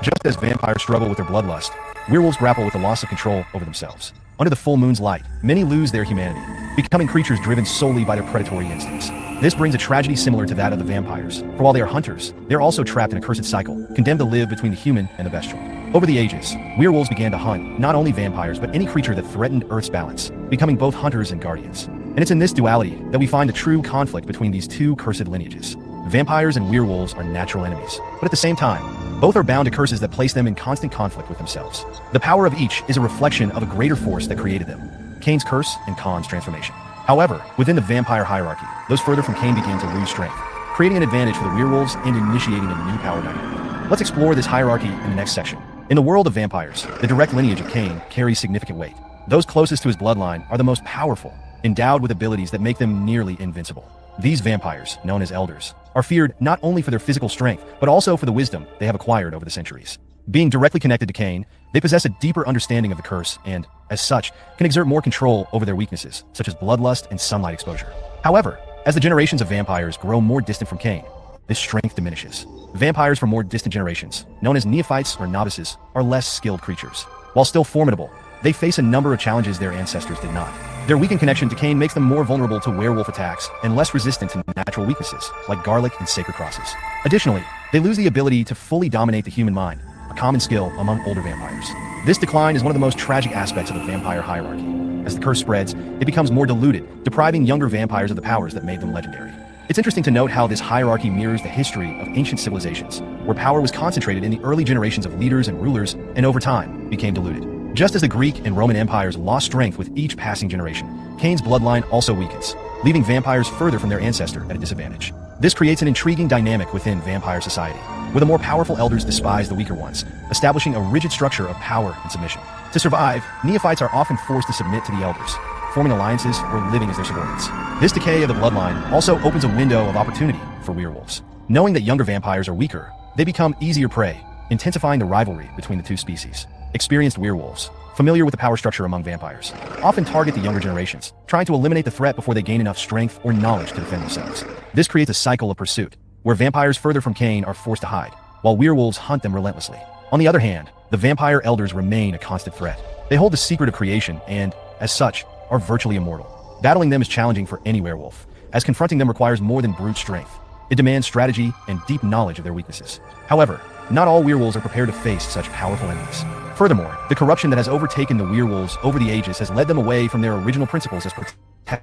Just as vampires struggle with their bloodlust, werewolves grapple with the loss of control over themselves. Under the full moon's light, many lose their humanity, becoming creatures driven solely by their predatory instincts. This brings a tragedy similar to that of the vampires, for while they are hunters, they are also trapped in a cursed cycle, condemned to live between the human and the bestial. Over the ages, werewolves began to hunt not only vampires but any creature that threatened Earth's balance, becoming both hunters and guardians. And it's in this duality that we find the true conflict between these two cursed lineages. Vampires and werewolves are natural enemies, but at the same time, both are bound to curses that place them in constant conflict with themselves. The power of each is a reflection of a greater force that created them: Cain's curse and Khan's transformation. However, within the vampire hierarchy, those further from Cain begin to lose strength, creating an advantage for the werewolves and initiating a new power dynamic. Let's explore this hierarchy in the next section. In the world of vampires, the direct lineage of Cain carries significant weight. Those closest to his bloodline are the most powerful, endowed with abilities that make them nearly invincible. These vampires, known as elders, are feared not only for their physical strength, but also for the wisdom they have acquired over the centuries. Being directly connected to Cain, they possess a deeper understanding of the curse and, as such, can exert more control over their weaknesses, such as bloodlust and sunlight exposure. However, as the generations of vampires grow more distant from Cain, this strength diminishes. Vampires from more distant generations, known as neophytes or novices, are less skilled creatures. While still formidable, they face a number of challenges their ancestors did not. Their weakened connection to Cain makes them more vulnerable to werewolf attacks and less resistant to natural weaknesses, like garlic and sacred crosses. Additionally, they lose the ability to fully dominate the human mind, a common skill among older vampires. This decline is one of the most tragic aspects of the vampire hierarchy. As the curse spreads, it becomes more diluted, depriving younger vampires of the powers that made them legendary. It's interesting to note how this hierarchy mirrors the history of ancient civilizations, where power was concentrated in the early generations of leaders and rulers, and over time, became diluted. Just as the Greek and Roman empires lost strength with each passing generation, Cain's bloodline also weakens, leaving vampires further from their ancestor at a disadvantage. This creates an intriguing dynamic within vampire society, where the more powerful elders despise the weaker ones, establishing a rigid structure of power and submission. To survive, neophytes are often forced to submit to the elders, forming alliances or living as their subordinates. This decay of the bloodline also opens a window of opportunity for werewolves. Knowing that younger vampires are weaker, they become easier prey, intensifying the rivalry between the two species. Experienced werewolves, familiar with the power structure among vampires, often target the younger generations, trying to eliminate the threat before they gain enough strength or knowledge to defend themselves. This creates a cycle of pursuit, where vampires further from Cain are forced to hide, while werewolves hunt them relentlessly. On the other hand, the vampire elders remain a constant threat. They hold the secret of creation and, as such, are virtually immortal. Battling them is challenging for any werewolf, as confronting them requires more than brute strength. It demands strategy and deep knowledge of their weaknesses. However, not all werewolves are prepared to face such powerful enemies. Furthermore, the corruption that has overtaken the werewolves over the ages has led them away from their original principles as protectors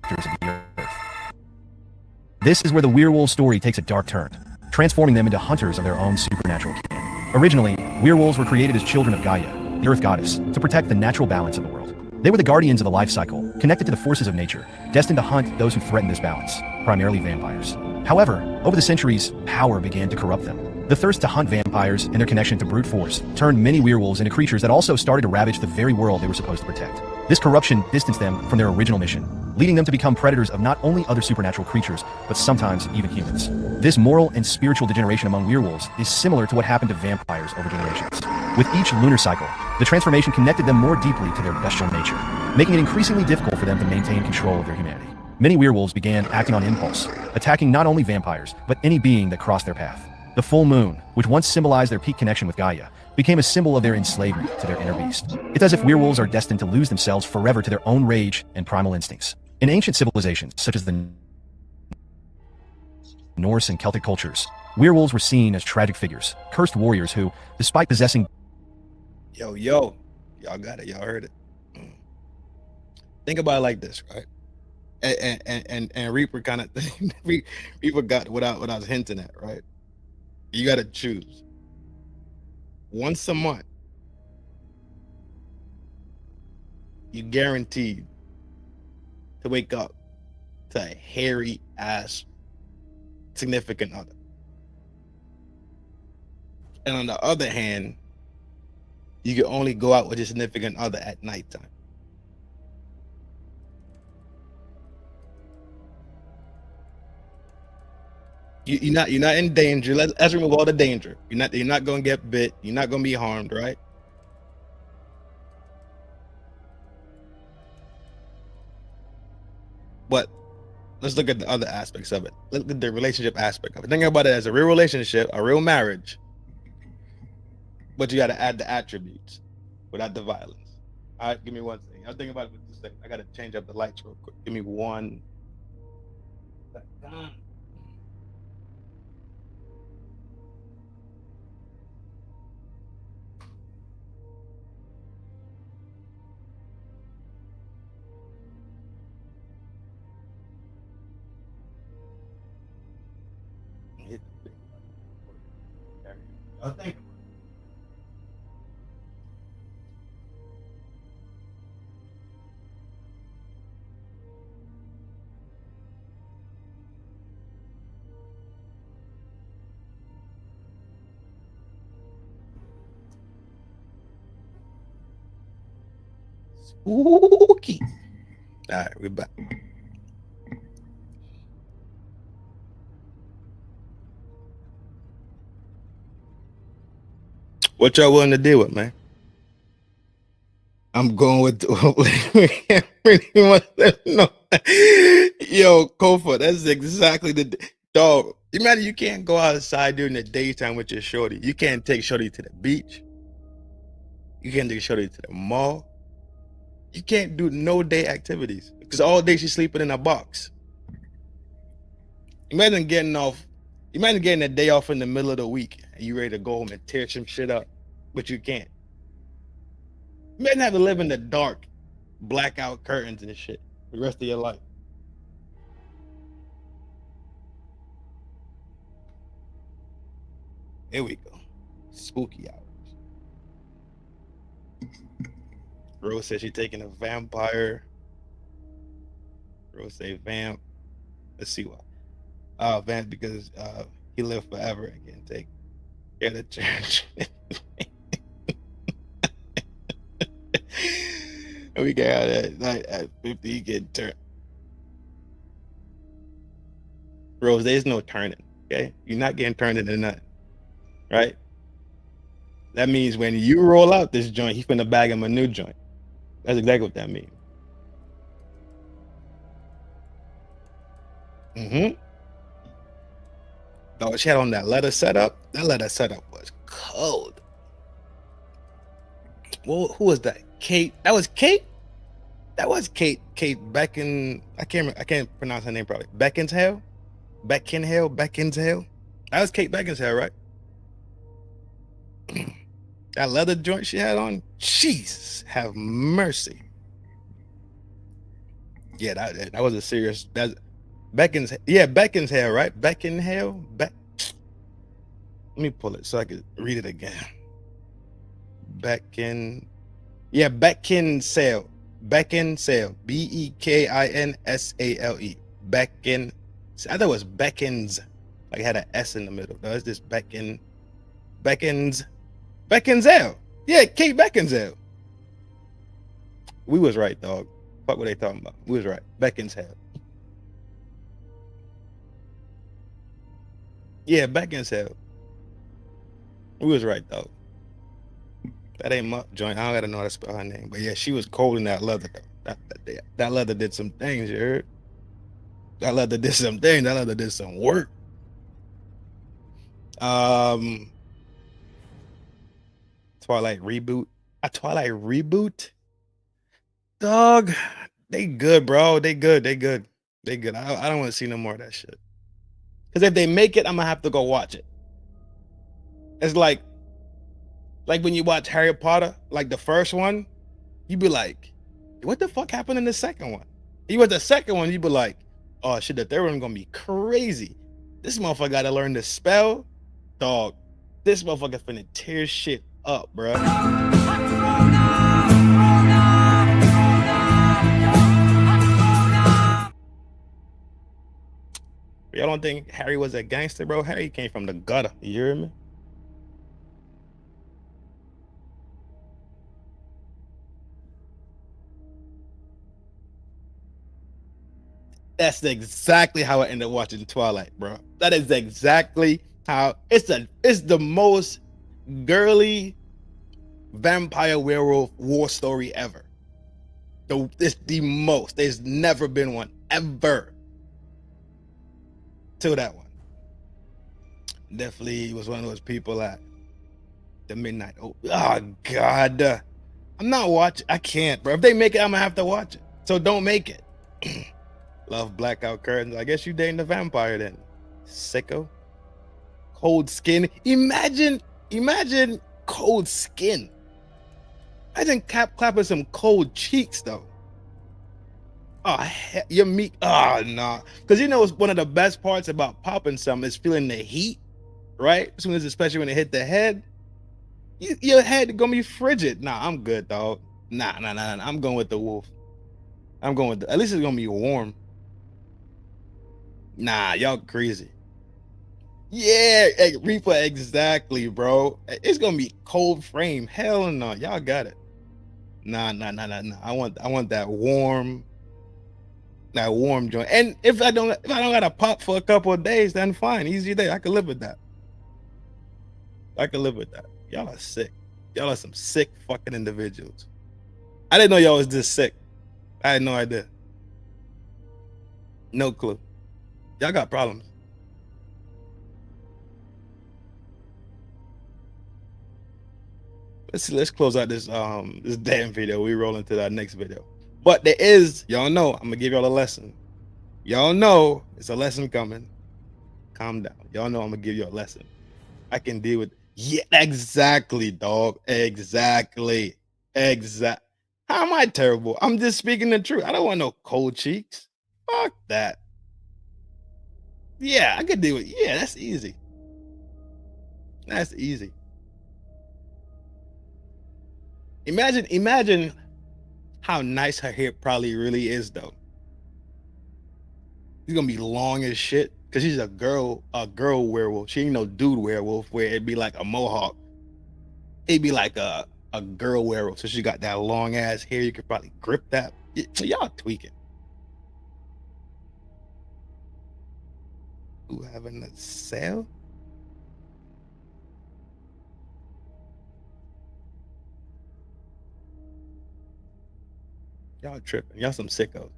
of the earth. This is where the werewolf story takes a dark turn, transforming them into hunters of their own supernatural kin. Originally, werewolves were created as children of Gaia, the earth goddess, to protect the natural balance of the world. They were the guardians of the life cycle, connected to the forces of nature, destined to hunt those who threatened this balance, primarily vampires. However, over the centuries, power began to corrupt them. The thirst to hunt vampires and their connection to brute force turned many werewolves into creatures that also started to ravage the very world they were supposed to protect. This corruption distanced them from their original mission, leading them to become predators of not only other supernatural creatures, but sometimes even humans. This moral and spiritual degeneration among werewolves is similar to what happened to vampires over generations. With each lunar cycle, the transformation connected them more deeply to their bestial nature, making it increasingly difficult for them to maintain control of their humanity. Many werewolves began acting on impulse, attacking not only vampires, but any being that crossed their path. The full moon, which once symbolized their peak connection with Gaia, became a symbol of their enslavement to their inner beast. It's as if werewolves are destined to lose themselves forever to their own rage and primal instincts. In ancient civilizations, such as the Norse and Celtic cultures, Werewolves were seen as tragic figures, cursed warriors who, despite possessing... Yo, y'all got it. Y'all heard it. Think about it like this, right? And Reaper kind of Reaper got what I was hinting at, right? You got to choose once a month. You guaranteed to wake up to a hairy ass significant other. And on the other hand, you can only go out with your significant other at nighttime. You're not in danger. Let's remove all the danger. You're not gonna get bit. You're not gonna be harmed, right? But let's look at the other aspects of it. Look at the relationship aspect of it. Think about it as a real relationship, a real marriage. But you got to add the attributes without the violence. All right, give me one second. I'll think about it for just a second. I got to change up the lights real quick. Give me one second. I think spooky. All right, we're back. What y'all willing to deal with, man? I'm going with pretty much no. Yo, Kofa, that's exactly the dog. Imagine you can't go outside during the daytime with your shorty. You can't take shorty to the beach. You can't take shorty to the mall. You can't do no day activities because all day she's sleeping in a box. Imagine getting a day off in the middle of the week and you ready to go home and tear some shit up, but you can't. Imagine having to live in the dark, blackout curtains and shit the rest of your life. Here we go. Spooky hours. Rose says she's taking a vampire. Rose say vamp. Let's see why. Vamp because he lived forever and can take care of the church. And we got out at 50, he get turned. Rose, there's no turning, okay? You're not getting turned into nothing, right? That means when you roll out this joint, he's finna bag him a new joint. That's exactly what that means. Dog, she had on that leather setup. That leather setup was cold. Well, who was that? Kate. That was Kate. That was Kate. Kate Beckin. I can't pronounce her name probably. Beckinsale. Beckinsale. That was Kate Beckinsale, right? That leather joint she had on. Jesus, have mercy. Yeah, that was a serious. That's Beckinsale. Yeah, Beckinsale, right? Beckinsale. Let me pull it so I can read it again. Beckinsale. Beckinsale. Bekinsale. Beckin. I thought it was Beckins. Like it had an S in the middle. No, it's just Beckinsale. Yeah, Kate Beckinsale. We was right, dog. Fuck what they talking about. We was right. Beckinsale. Yeah, Beckinsale. We was right, dog. That ain't my joint. I don't gotta know how to spell her name. But yeah, she was cold in that leather, though. That leather did some things, you heard? That leather did some things. That leather did some work. Twilight reboot. A Twilight reboot? Dog, they good, bro. They good. I don't want to see no more of that shit. Because if they make it, I'm gonna have to go watch it. It's like when you watch Harry Potter, like the first one, you be like, what the fuck happened in the second one? You watch the second one, you be like, oh shit, the third one gonna be crazy. This motherfucker gotta learn the spell. Dog, this motherfucker finna tear shit up, bro. Y'all don't think Harry was a gangster, bro? Harry came from the gutter. You hear me? That's exactly how I ended up watching Twilight, bro. That is exactly how it's the most girly vampire werewolf war story ever. It's the most. There's never been one ever. Till that one. Definitely was one of those people at the midnight. Oh God. I'm not watching. I can't, bro. If they make it, I'm gonna have to watch it. So don't make it. Love blackout curtains. I guess you dating the vampire then. Sicko. Cold skin. Imagine cold skin. Imagine clapping some cold cheeks though. Oh, your meat. Oh, nah. Because you know, one of the best parts about popping something is feeling the heat, right? As soon as, especially when it hit the head, your head gonna be frigid. Nah, I'm good, dog. Nah. I'm going with the wolf. I'm going with at least it's gonna be warm. Nah, y'all crazy. Yeah, Reaper, exactly, bro. It's gonna be cold frame. Hell no, y'all got it. Nah. I want that warm joint. And if I don't gotta pop for a couple of days, then fine, easy day. I can live with that. Y'all are sick. Y'all are some sick fucking individuals. I didn't know y'all was this sick. I had no idea. No clue. Y'all got problems. Let's close out this damn video. We roll into that next video. But there is, y'all know, I'm gonna give y'all a lesson. Y'all know it's a lesson coming. Calm down. Y'all know I'm gonna give you a lesson. I can deal with, yeah, exactly, dog. Exactly. How am I terrible? I'm just speaking the truth. I don't want no cold cheeks. Fuck that. Yeah, I could deal with, yeah, that's easy. That's easy. Imagine how nice her hair probably really is though. She's gonna be long as shit because she's a girl werewolf. She ain't no dude werewolf where it'd be like a mohawk. It'd be like a girl werewolf. So she got that long ass hair. You could probably grip that. So y'all tweaking. Who having a sale? Y'all tripping. Y'all some sickos.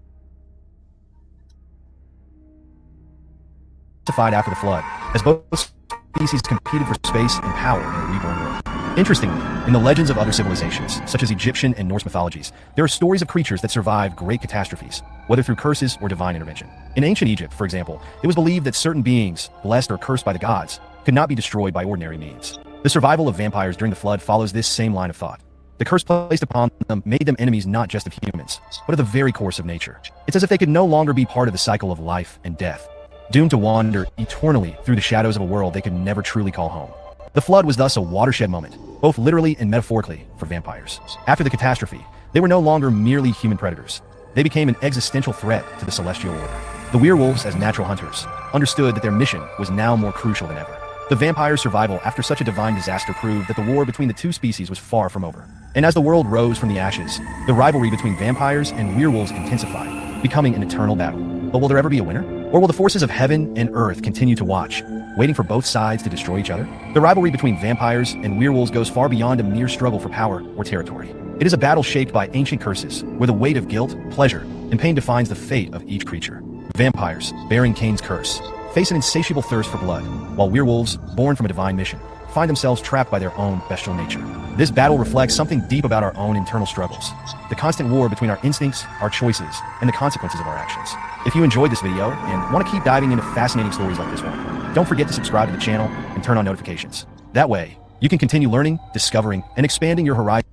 After the flood, as both species competed for space and power in a reborn world. Interestingly, in the legends of other civilizations, such as Egyptian and Norse mythologies, there are stories of creatures that survived great catastrophes, whether through curses or divine intervention. In ancient Egypt, for example, it was believed that certain beings, blessed or cursed by the gods, could not be destroyed by ordinary means. The survival of vampires during the flood follows this same line of thought. The curse placed upon them made them enemies not just of humans, but of the very course of nature. It's as if they could no longer be part of the cycle of life and death, doomed to wander eternally through the shadows of a world they could never truly call home. The flood was thus a watershed moment, both literally and metaphorically, for vampires. After the catastrophe, they were no longer merely human predators. They became an existential threat to the celestial order. The werewolves, as natural hunters, understood that their mission was now more crucial than ever. The vampire's survival after such a divine disaster proved that the war between the two species was far from over. And as the world rose from the ashes, the rivalry between vampires and werewolves intensified, becoming an eternal battle. But will there ever be a winner? Or will the forces of heaven and earth continue to watch, waiting for both sides to destroy each other? The rivalry between vampires and werewolves goes far beyond a mere struggle for power or territory. It is a battle shaped by ancient curses, where the weight of guilt, pleasure, and pain defines the fate of each creature. Vampires, bearing Cain's curse, face an insatiable thirst for blood, while werewolves, born from a divine mission, find themselves trapped by their own bestial nature. This battle reflects something deep about our own internal struggles, the constant war between our instincts, our choices, and the consequences of our actions. If you enjoyed this video and want to keep diving into fascinating stories like this one, don't forget to subscribe to the channel and turn on notifications. That way, you can continue learning, discovering, and expanding your horizon.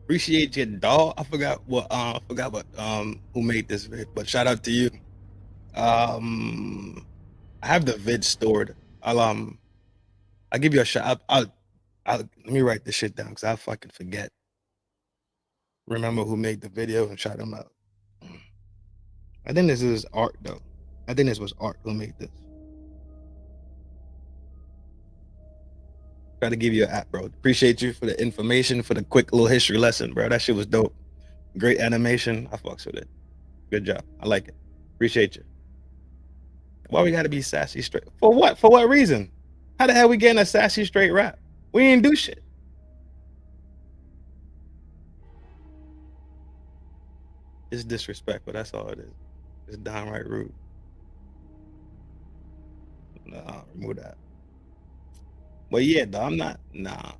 Appreciate your dog. I forgot what who made this vid, but shout out to you. I have the vid stored. I'll give you a shout. I'll let me write this shit down because I'll fucking forget. Remember who made the video and shout them out. I think this is Art though. I think this was Art who made this. Try to give you an app, bro. Appreciate you for the information, for the quick little history lesson, bro. That shit was dope. Great animation. I fucks with it. Good job. I like it. Appreciate you. Why we gotta be sassy straight? For what? For what reason? How the hell we getting a sassy straight rap? We ain't do shit. It's disrespectful. That's all it is. It's downright rude. Nah, remove that. But yeah, though, I'm not. Nah.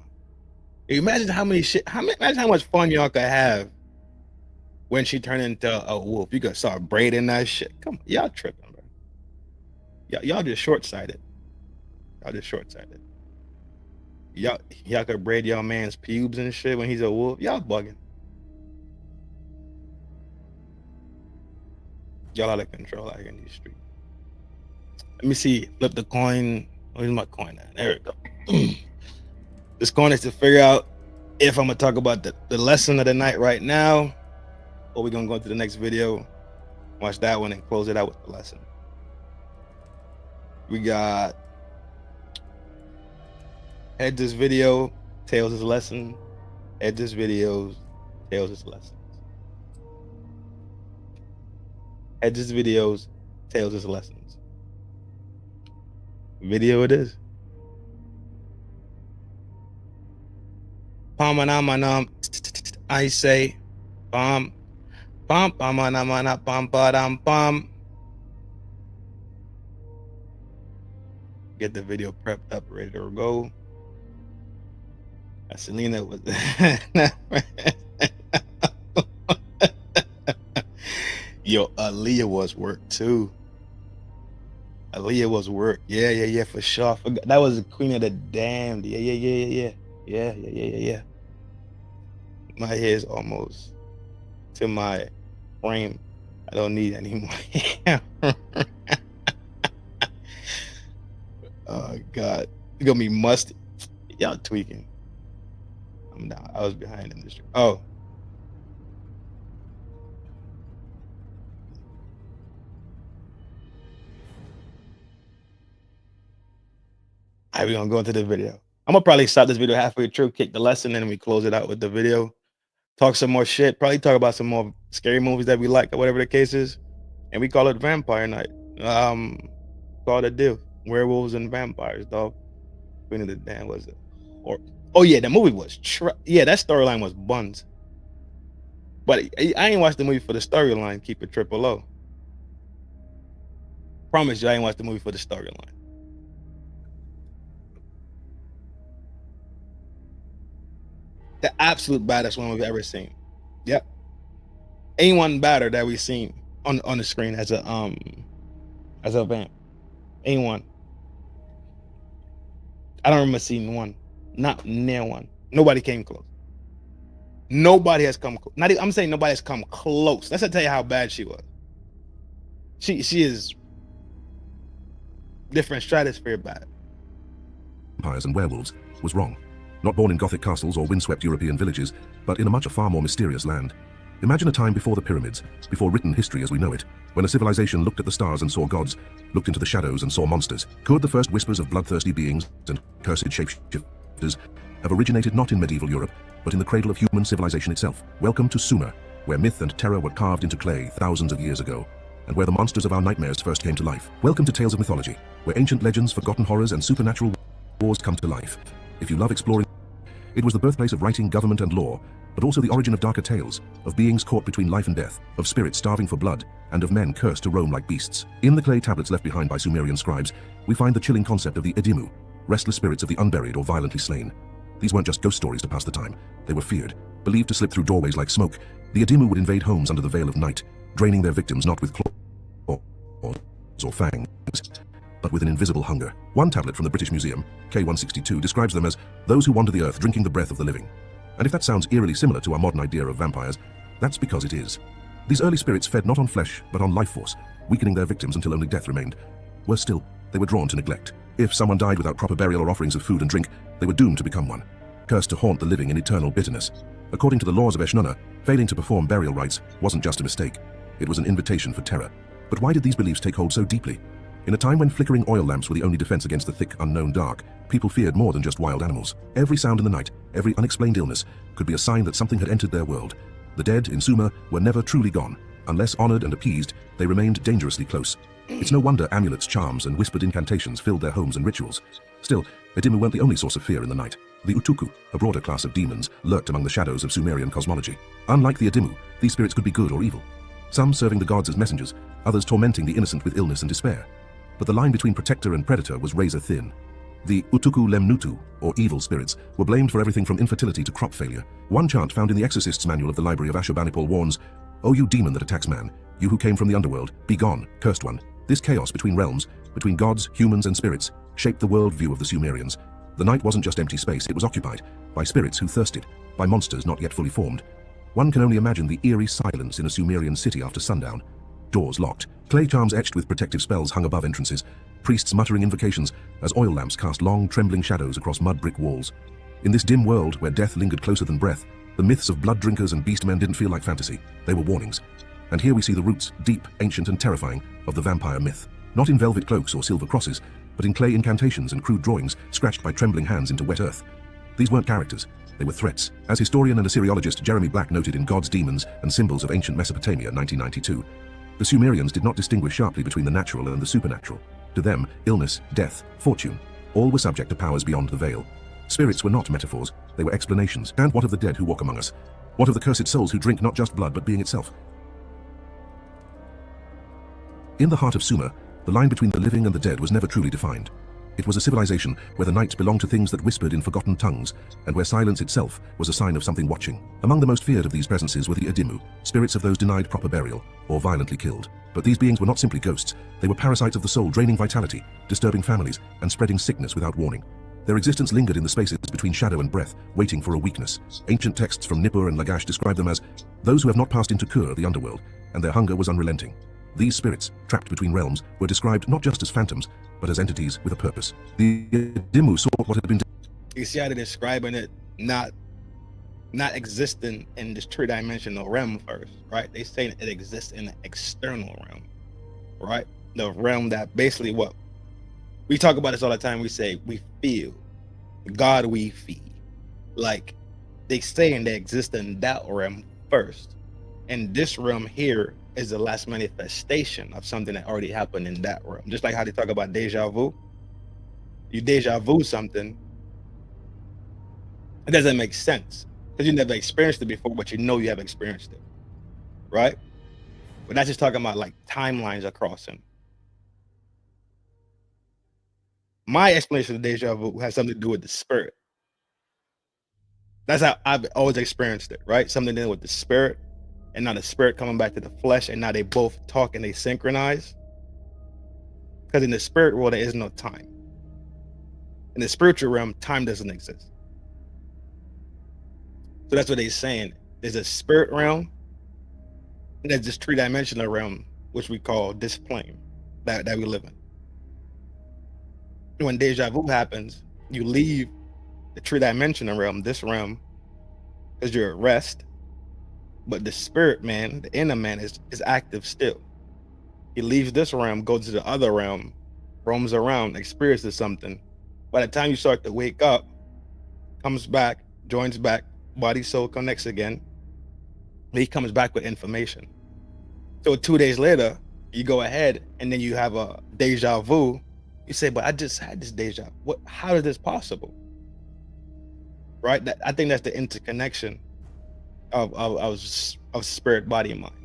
Imagine how many shit. Imagine how much fun y'all could have when she turned into a wolf. You could start braiding that shit. Come on, y'all tripping, bro. Y'all just short-sighted. Y'all just short-sighted. Y'all could braid y'all man's pubes and shit when he's a wolf. Y'all bugging. Y'all out of control out here in these streets. Let me see. Flip the coin. Where's my coin at? There we go. This coin is to figure out if I'm gonna talk about the lesson of the night right now, or we're gonna go to the next video, watch that one, and close it out with the lesson. We got head this video, tails this lesson. Head this videos, tails this lessons. Head this videos, tails this lessons. Video it is. Pamanam, I say, pam, pam, pamanamana, pam, padam, pam. Get the video prepped up, ready to go. Selena was. Yo, Aaliyah was work too. Aaliyah was work. Yeah, for sure. That was the queen of the damned. Yeah. My hair is almost to my frame. I don't need any more hair. Oh God, it's gonna be musty. Y'all tweaking. I'm down. I was behind in this. Oh. All right, we're gonna go into the video. I'm gonna probably stop this video halfway through, kick the lesson, and then we close it out with the video. Talk some more shit. Probably talk about some more scary movies that we like, or whatever the case is. And we call it Vampire Night. Call it a deal. Werewolves and vampires, dog. Queen of the Damned was it? Or oh yeah, the movie was that storyline was buns. But I ain't watched the movie for the storyline. Keep it triple O. Promise you, I ain't watched the movie for the storyline. The absolute baddest one we've ever seen. Yep. Ain't one better that we've seen on the screen as a vamp. Ain't one. I don't remember seeing one. Not near one. Nobody came close. Nobody has come close. Not even, I'm saying nobody has come close. That's to tell you how bad she was. She is different stratosphere bad. Vampires and werewolves was wrong. Not born in Gothic castles or windswept European villages, but in a much far more mysterious land. Imagine a time before the pyramids, before written history as we know it, when a civilization looked at the stars and saw gods, looked into the shadows and saw monsters. Could the first whispers of bloodthirsty beings and cursed shapeshifters have originated not in medieval Europe, but in the cradle of human civilization itself? Welcome to Sumer, where myth and terror were carved into clay thousands of years ago, and where the monsters of our nightmares first came to life. Welcome to Tales of Mythology, where ancient legends, forgotten horrors, and supernatural wars come to life. If you love exploring, it was the birthplace of writing, government, and law, but also the origin of darker tales, of beings caught between life and death, of spirits starving for blood, and of men cursed to roam like beasts. In the clay tablets left behind by Sumerian scribes, we find the chilling concept of the Edimu, restless spirits of the unburied or violently slain. These weren't just ghost stories to pass the time. They were feared. Believed to slip through doorways like smoke, the Edimu would invade homes under the veil of night, draining their victims not with or fangs, but with an invisible hunger. One tablet from the British Museum, K162, describes them as those who wander the earth drinking the breath of the living. And if that sounds eerily similar to our modern idea of vampires, that's because it is. These early spirits fed not on flesh, but on life force, weakening their victims until only death remained. Worse still, they were drawn to neglect. If someone died without proper burial or offerings of food and drink, they were doomed to become one, cursed to haunt the living in eternal bitterness. According to the laws of Eshnunna, failing to perform burial rites wasn't just a mistake. It was an invitation for terror. But why did these beliefs take hold so deeply? In a time when flickering oil lamps were the only defense against the thick, unknown dark, people feared more than just wild animals. Every sound in the night, every unexplained illness, could be a sign that something had entered their world. The dead in Sumer were never truly gone. Unless honored and appeased, they remained dangerously close. It's no wonder amulets, charms, and whispered incantations filled their homes and rituals. Still, Edimu weren't the only source of fear in the night. The Utuku, a broader class of demons, lurked among the shadows of Sumerian cosmology. Unlike the Edimu, these spirits could be good or evil. Some serving the gods as messengers, others tormenting the innocent with illness and despair. But the line between protector and predator was razor thin. The Utuku Lemnutu, or evil spirits, were blamed for everything from infertility to crop failure. One chant found in the Exorcist's manual of the Library of Ashurbanipal warns, "O you demon that attacks man, you who came from the underworld, be gone, cursed one." This chaos between realms, between gods, humans, and spirits, shaped the worldview of the Sumerians. The night wasn't just empty space, it was occupied by spirits who thirsted, by monsters not yet fully formed. One can only imagine the eerie silence in a Sumerian city after sundown. Doors locked, clay charms etched with protective spells hung above entrances, priests muttering invocations as oil lamps cast long, trembling shadows across mud brick walls. In this dim world where death lingered closer than breath, the myths of blood drinkers and beastmen didn't feel like fantasy, they were warnings. And here we see the roots, deep, ancient, and terrifying, of the vampire myth. Not in velvet cloaks or silver crosses, but in clay incantations and crude drawings scratched by trembling hands into wet earth. These weren't characters, they were threats. As historian and Assyriologist Jeremy Black noted in Gods, Demons, and Symbols of Ancient Mesopotamia, 1992, the Sumerians did not distinguish sharply between the natural and the supernatural. To them, illness, death, fortune, all were subject to powers beyond the veil. Spirits were not metaphors, they were explanations. And what of the dead who walk among us? What of the cursed souls who drink not just blood but being itself? In the heart of Sumer, the line between the living and the dead was never truly defined. It was a civilization where the night belonged to things that whispered in forgotten tongues, and where silence itself was a sign of something watching. Among the most feared of these presences were the Edimu, spirits of those denied proper burial, or violently killed. But these beings were not simply ghosts, they were parasites of the soul, draining vitality, disturbing families, and spreading sickness without warning. Their existence lingered in the spaces between shadow and breath, waiting for a weakness. Ancient texts from Nippur and Lagash describe them as those who have not passed into Kur, the underworld, and their hunger was unrelenting. These spirits, trapped between realms, were described not just as phantoms, but as entities with a purpose. The Edimu sought what had been... You see how they're describing it not existing in this three-dimensional realm first, right? They saying it exists in the external realm, right? The realm that basically what we talk about this all the time. We say we feel, God we feed. Like they saying they exist in that realm first, and this realm here is the last manifestation of something that already happened in that realm. Just like how they talk about deja vu. You deja vu something, it doesn't make sense because you never experienced it before, but you know you have experienced it, right? But that's just talking about like timelines are crossing. My explanation of deja vu has something to do with the spirit. That's how I've always experienced it, right? Something to do with the spirit, and now the spirit coming back to the flesh, and now they both talk and they synchronize. Because in the spirit world, there is no time. In the spiritual realm, time doesn't exist. So that's what they're saying. There's a spirit realm, and there's this three-dimensional realm, which we call this plane that we live in. When deja vu happens, you leave the three-dimensional realm, this realm, because you're at rest. But the spirit man, the inner man, is active still. He leaves this realm, goes to the other realm, roams around, experiences something. By the time you start to wake up, comes back, joins back, body, soul connects again. He comes back with information. So 2 days later, you go ahead and then you have a deja vu. You say, but I just had this deja. How is this possible? Right? I think that's the interconnection of spirit, body, and mind.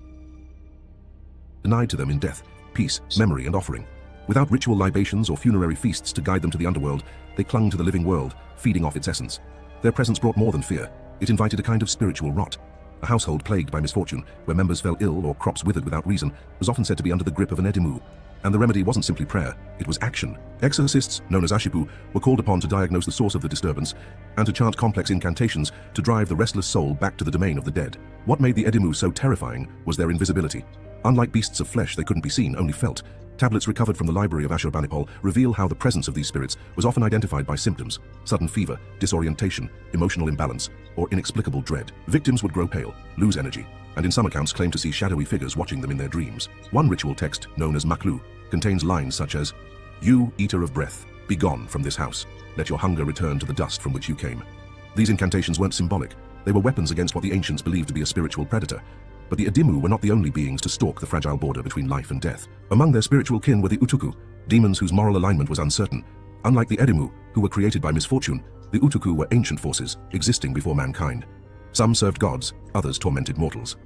Denied to them in death, peace, memory, and offering. Without ritual libations or funerary feasts to guide them to the underworld, they clung to the living world, feeding off its essence. Their presence brought more than fear. It invited a kind of spiritual rot. A household plagued by misfortune, where members fell ill or crops withered without reason, was often said to be under the grip of an Edimu. And the remedy wasn't simply prayer, it was action. Exorcists, known as ashipu, were called upon to diagnose the source of the disturbance and to chant complex incantations to drive the restless soul back to the domain of the dead. What made the Edimu so terrifying was their invisibility. Unlike beasts of flesh, they couldn't be seen, only felt. Tablets recovered from the library of Ashurbanipal reveal how the presence of these spirits was often identified by symptoms: sudden fever, disorientation, emotional imbalance, or inexplicable dread. Victims would grow pale, lose energy, and in some accounts claim to see shadowy figures watching them in their dreams. One ritual text, known as Maklu, contains lines such as, "You, eater of breath, be gone from this house. Let your hunger return to the dust from which you came." These incantations weren't symbolic. They were weapons against what the ancients believed to be a spiritual predator. But the Edimu were not the only beings to stalk the fragile border between life and death. Among their spiritual kin were the Utuku, demons whose moral alignment was uncertain. Unlike the Edimu, who were created by misfortune, the Utuku were ancient forces, existing before mankind. Some served gods, others tormented mortals.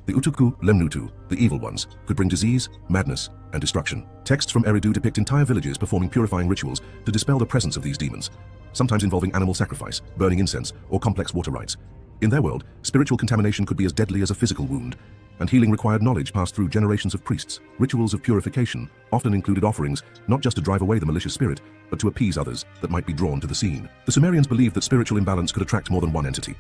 The Utuku, Lemnutu, the evil ones, could bring disease, madness, and destruction. Texts from Eridu depict entire villages performing purifying rituals to dispel the presence of these demons, sometimes involving animal sacrifice, burning incense, or complex water rites. In their world, spiritual contamination could be as deadly as a physical wound, and healing required knowledge passed through generations of priests. Rituals of purification often included offerings, not just to drive away the malicious spirit, but to appease others that might be drawn to the scene. The Sumerians believed that spiritual imbalance could attract more than one entity.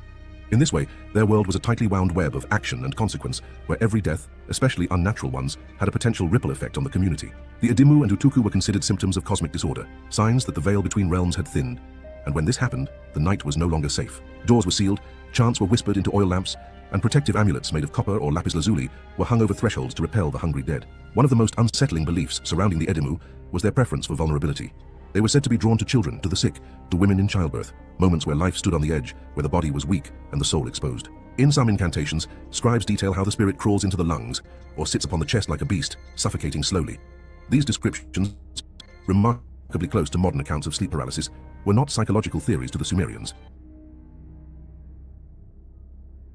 In this way, their world was a tightly wound web of action and consequence, where every death, especially unnatural ones, had a potential ripple effect on the community. The Edimu and Utuku were considered symptoms of cosmic disorder, signs that the veil between realms had thinned. And when this happened, the night was no longer safe. Doors were sealed, chants were whispered into oil lamps, and protective amulets made of copper or lapis lazuli were hung over thresholds to repel the hungry dead. One of the most unsettling beliefs surrounding the Edimu was their preference for vulnerability. They were said to be drawn to children, to the sick, to women in childbirth, moments where life stood on the edge, where the body was weak and the soul exposed. In some incantations, scribes detail how the spirit crawls into the lungs or sits upon the chest like a beast, suffocating slowly. These descriptions, remarkably close to modern accounts of sleep paralysis, were not psychological theories to the Sumerians.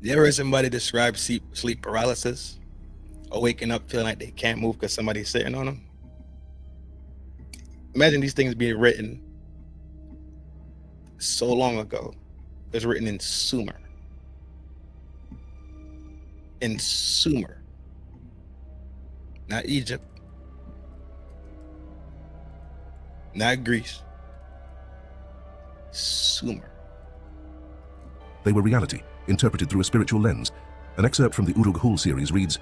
You ever heard somebody describe sleep paralysis or waking up feeling like they can't move because somebody's sitting on them? Imagine these things being written so long ago. It was written in Sumer. In Sumer. Not Egypt. Not Greece. Sumer. They were reality, interpreted through a spiritual lens. An excerpt from the Uruk-Hul series reads,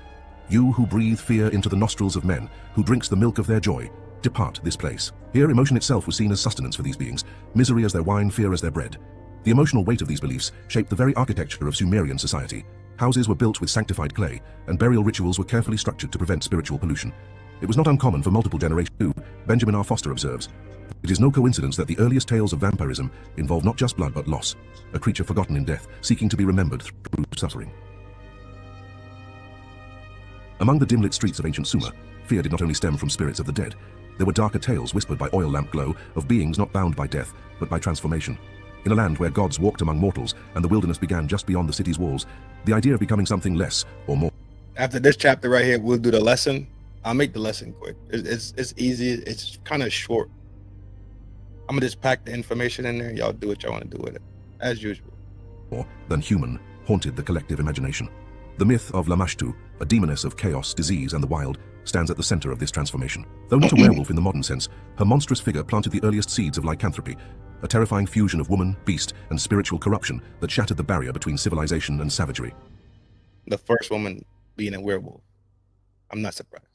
"You who breathe fear into the nostrils of men, who drinks the milk of their joy, depart this place." Here, emotion itself was seen as sustenance for these beings, misery as their wine, fear as their bread. The emotional weight of these beliefs shaped the very architecture of Sumerian society. Houses were built with sanctified clay, and burial rituals were carefully structured to prevent spiritual pollution. It was not uncommon for multiple generations too, Benjamin R. Foster observes. It is no coincidence that the earliest tales of vampirism involve not just blood but loss, a creature forgotten in death, seeking to be remembered through suffering. Among the dim-lit streets of ancient Sumer, fear did not only stem from spirits of the dead. There were darker tales whispered by oil lamp glow of beings not bound by death, but by transformation. In a land where gods walked among mortals and the wilderness began just beyond the city's walls, the idea of becoming something less or more. After this chapter right here, we'll do the lesson. I'll make the lesson quick. It's easy. It's kind of short. I'm gonna just pack the information in there. Y'all do what y'all want to do with it, as usual. More than human haunted the collective imagination. The myth of Lamashtu, a demoness of chaos, disease, and the wild, stands at the center of this transformation. Though not a werewolf in the modern sense, her monstrous figure planted the earliest seeds of lycanthropy, a terrifying fusion of woman, beast, and spiritual corruption that shattered the barrier between civilization and savagery. The first woman being a werewolf. I'm not surprised.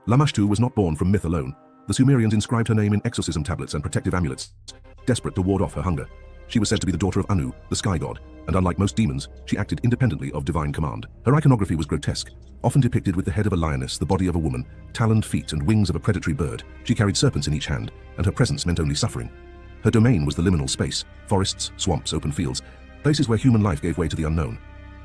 Lamashtu was not born from myth alone. The Sumerians inscribed her name in exorcism tablets and protective amulets, desperate to ward off her hunger. She was said to be the daughter of Anu, the sky god, and unlike most demons, she acted independently of divine command. Her iconography was grotesque, often depicted with the head of a lioness, the body of a woman, taloned feet and wings of a predatory bird. She carried serpents in each hand, and her presence meant only suffering. Her domain was the liminal space, forests, swamps, open fields, places where human life gave way to the unknown.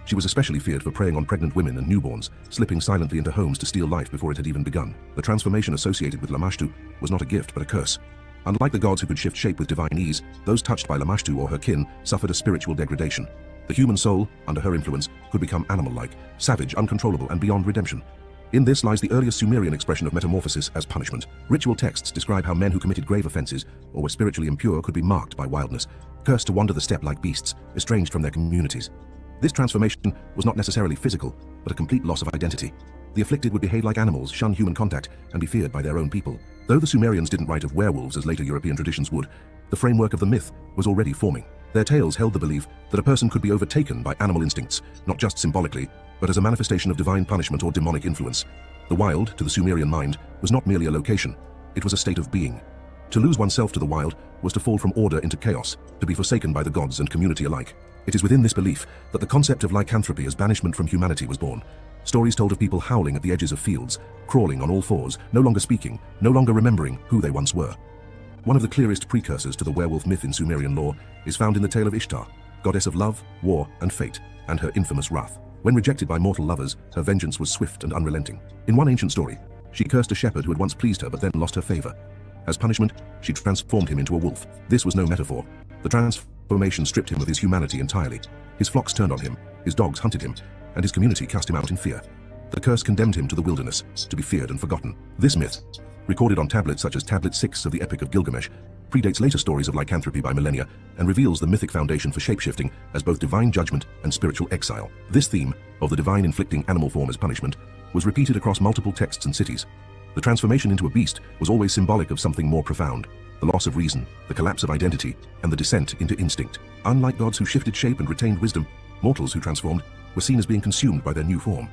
She was especially feared for preying on pregnant women and newborns, slipping silently into homes to steal life before it had even begun. The transformation associated with Lamashtu was not a gift but a curse. Unlike the gods who could shift shape with divine ease, those touched by Lamashtu or her kin suffered a spiritual degradation. The human soul, under her influence, could become animal-like, savage, uncontrollable, and beyond redemption. In this lies the earliest Sumerian expression of metamorphosis as punishment. Ritual texts describe how men who committed grave offenses or were spiritually impure could be marked by wildness, cursed to wander the steppe like beasts, estranged from their communities. This transformation was not necessarily physical, but a complete loss of identity. The afflicted would behave like animals, shun human contact, and be feared by their own people. Though the Sumerians didn't write of werewolves as later European traditions would, the framework of the myth was already forming. Their tales held the belief that a person could be overtaken by animal instincts, not just symbolically, but as a manifestation of divine punishment or demonic influence. The wild, to the Sumerian mind, was not merely a location, it was a state of being. To lose oneself to the wild was to fall from order into chaos, to be forsaken by the gods and community alike. It is within this belief that the concept of lycanthropy as banishment from humanity was born. Stories told of people howling at the edges of fields, crawling on all fours, no longer speaking, no longer remembering who they once were. One of the clearest precursors to the werewolf myth in Sumerian lore is found in the tale of Ishtar, goddess of love, war, and fate, and her infamous wrath. When rejected by mortal lovers, her vengeance was swift and unrelenting. In one ancient story, she cursed a shepherd who had once pleased her but then lost her favor. As punishment, she transformed him into a wolf. This was no metaphor. The transformation stripped him of his humanity entirely. His flocks turned on him, his dogs hunted him, and his community cast him out in fear. The curse condemned him to the wilderness, to be feared and forgotten. This myth, recorded on tablets such as Tablet 6 of the Epic of Gilgamesh, predates later stories of lycanthropy by millennia and reveals the mythic foundation for shapeshifting as both divine judgment and spiritual exile. This theme, of the divine inflicting animal form as punishment, was repeated across multiple texts and cities. The transformation into a beast was always symbolic of something more profound, the loss of reason, the collapse of identity, and the descent into instinct. Unlike gods who shifted shape and retained wisdom, mortals who transformed were seen as being consumed by their new form.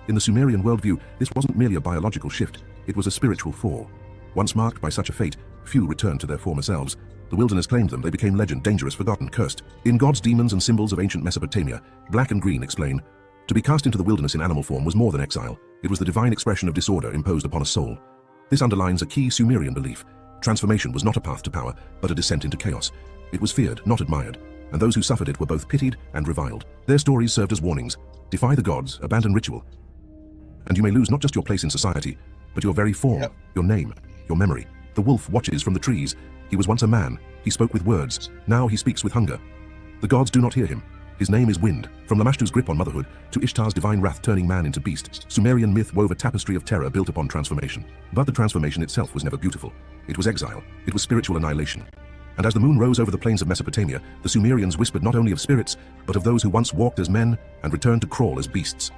In the Sumerian worldview, this wasn't merely a biological shift, it was a spiritual fall. Once marked by such a fate, few returned to their former selves. The wilderness claimed them, they became legend, dangerous, forgotten, cursed. In gods, demons, and symbols of ancient Mesopotamia, Black and Green explain, to be cast into the wilderness in animal form was more than exile, it was the divine expression of disorder imposed upon a soul. This underlines a key Sumerian belief. Transformation was not a path to power, but a descent into chaos. It was feared, not admired, and those who suffered it were both pitied and reviled. Their stories served as warnings. Defy the gods, abandon ritual, and you may lose not just your place in society, but your very form, your name, your memory. The wolf watches from the trees. He was once a man. He spoke with words. Now he speaks with hunger. The gods do not hear him. His name is Wind. From Lamashtu's grip on motherhood to Ishtar's divine wrath turning man into beast, Sumerian myth wove a tapestry of terror built upon transformation. But the transformation itself was never beautiful. It was exile. It was spiritual annihilation. And as the moon rose over the plains of Mesopotamia, the Sumerians whispered not only of spirits, but of those who once walked as men and returned to crawl as beasts.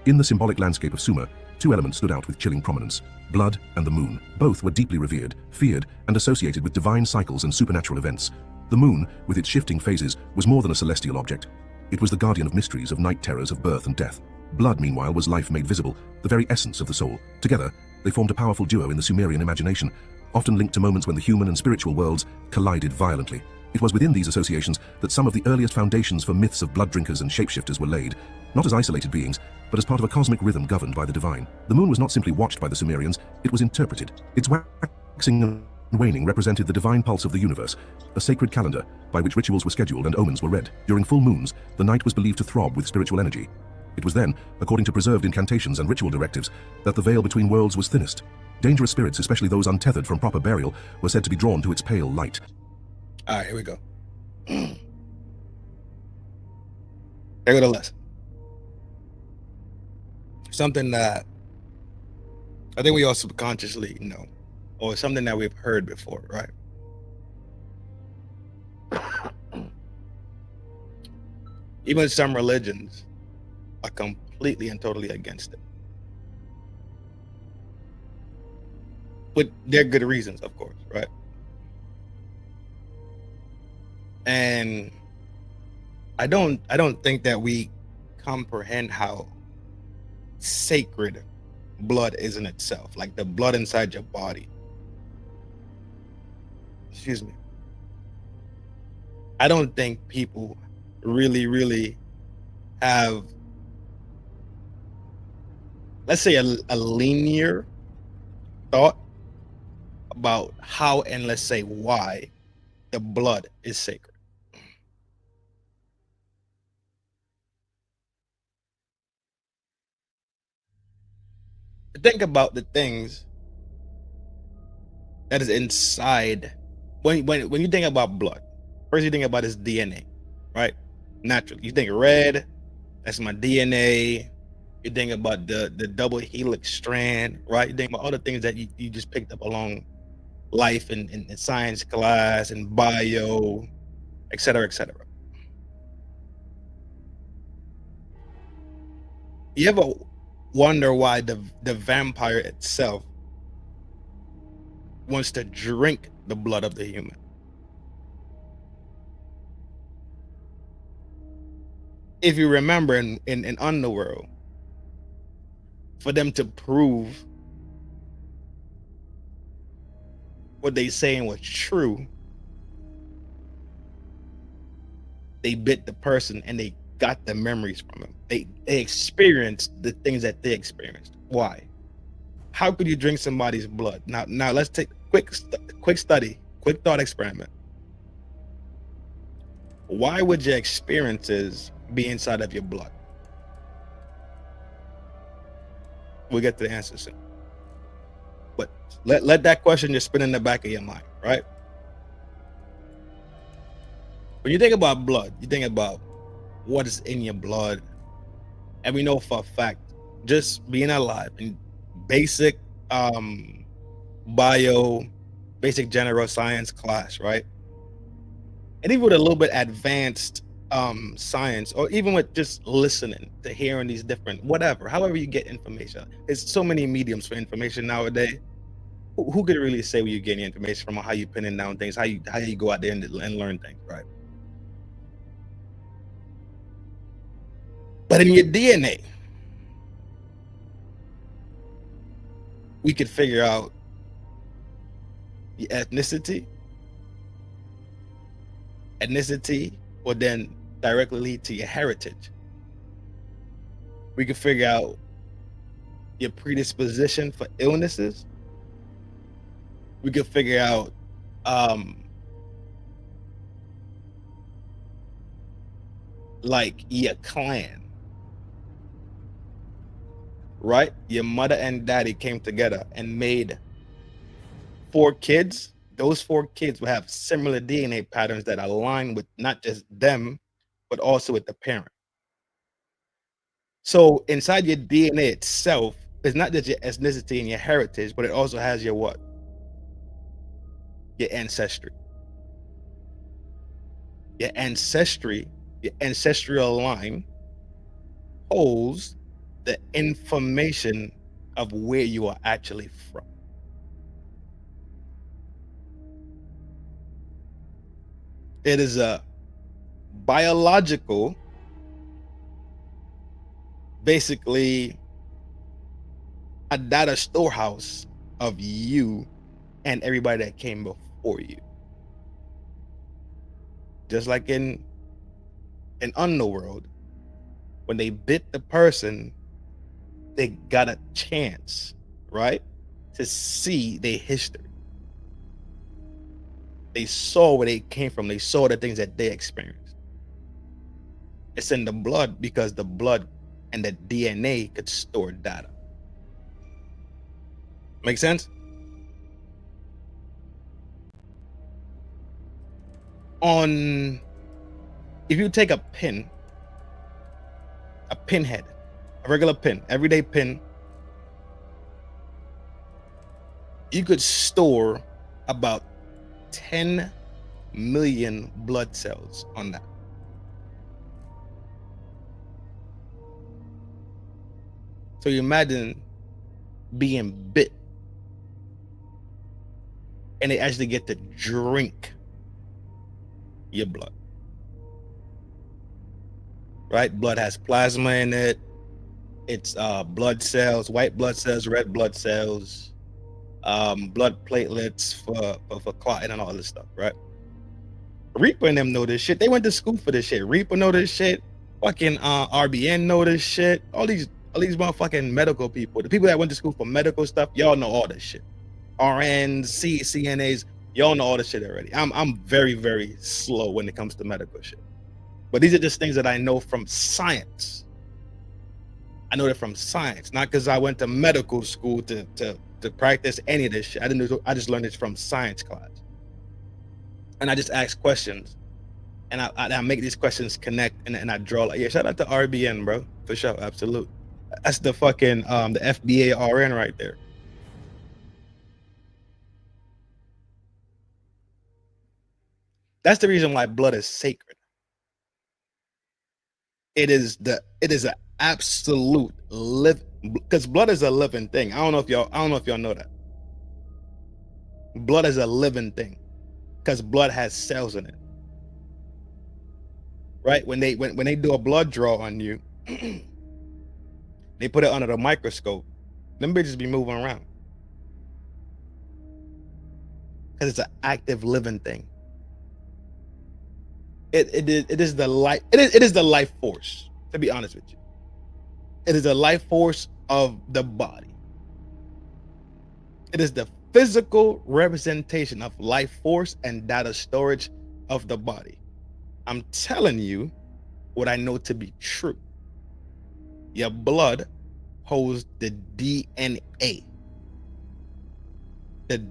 In the symbolic landscape of Sumer, two elements stood out with chilling prominence: blood and the moon. Both were deeply revered, feared, and associated with divine cycles and supernatural events. The moon, with its shifting phases, was more than a celestial object. It was the guardian of mysteries, of night terrors, of birth and death. Blood, meanwhile, was life made visible, the very essence of the soul. Together, they formed a powerful duo in the Sumerian imagination, often linked to moments when the human and spiritual worlds collided violently. It was within these associations that some of the earliest foundations for myths of blood drinkers and shapeshifters were laid, not as isolated beings, but as part of a cosmic rhythm governed by the divine. The moon was not simply watched by the Sumerians, it was interpreted. Its waxing and waning represented the divine pulse of the universe, a sacred calendar by which rituals were scheduled and omens were read. During full moons, the night was believed to throb with spiritual energy. It was then, according to preserved incantations and ritual directives, that the veil between worlds was thinnest. Dangerous spirits, especially those untethered from proper burial, were said to be drawn to its pale light. All right, here we go. Here go the lesson. Something that I think we all subconsciously know, or something that we've heard before, right? Even some religions are completely and totally against it, with their good reasons, of course, right? And I don't think that we comprehend how sacred blood is in itself, like the blood inside your body. Excuse me. I don't think people really have, let's say, a linear thought about how and let's say why the blood is sacred. Think about the things that is inside. When you think about blood, first you think about is DNA, right? Naturally, you think red, that's my DNA. You think about the double helix strand, right? You think about all the things that you just picked up along life in science class and bio, etc., etc. You ever wonder why the vampire itself wants to drink the blood of the human? If you remember in Underworld, for them to prove what they saying was true, they bit the person and they got the memories from him. They experienced the things that they experienced. Why? How could you drink somebody's blood? Now let's take quick study, quick thought experiment. Why would your experiences be inside of your blood? We'll get to the answer soon. But let that question just spin in the back of your mind, right? When you think about blood, you think about what is in your blood. And we know for a fact, just being alive in basic basic general science class, right? And even with a little bit advanced science, or even with just listening to hearing these different, whatever, however you get information. There's so many mediums for information nowadays. Who could really say where you get your information from, or how you pinning down things, how you go out there and learn things, right? But in your DNA, we could figure out your ethnicity. Ethnicity will then directly lead to your heritage. We could figure out your predisposition for illnesses. We could figure out like your clan, right? Your mother and daddy came together and made 4 kids. Those 4 kids will have similar DNA patterns that align with not just them, but also with the parent. So inside your DNA itself, it's not just your ethnicity and your heritage, but it also has your what? Your ancestry. Your ancestry, your ancestral line holds the information of where you are actually from. It is a biological, basically a data storehouse of you and everybody that came before you. Just like in Underworld, when they bit the person, they got a chance, right, to see their history. They saw where they came from. They saw the things that they experienced. It's in the blood because the blood and the DNA could store data. Make sense? If you take a pinhead, a regular pin, everyday pin, you could store about 10 million blood cells on that. So you imagine being bit and they actually get to drink your blood. Right? Blood has plasma in it. It's blood cells, white blood cells, red blood cells, blood platelets for clotting and all this stuff, right? Reaper and them know this shit. They went to school for this shit. Reaper know this shit. Fucking RBN know this shit. All these motherfucking medical people, the people that went to school for medical stuff, y'all know all this shit. RNs, CNAs, y'all know all this shit already. I'm very, very slow when it comes to medical shit. But these are just things that I know from science. I know that from science, not because I went to medical school to practice any of this shit. I just learned this from science class. And I just ask questions, and I make these questions connect, and I draw. Like, yeah, shout out to RBN, bro, for sure, absolute. That's the fucking the FBA RN right there. That's the reason why blood is sacred. It is an absolute live, because blood is a living thing. I don't know if y'all know that. Blood is a living thing because blood has cells in it. Right? When they do a blood draw on you, they put it under the microscope. Them bitches be moving around. Because it's an active living thing. It is the life. It is the life force, to be honest with you. It is the life force of the body. It is the physical representation of life force and data storage of the body. I'm telling you what I know to be true. Your blood holds the DNA. Let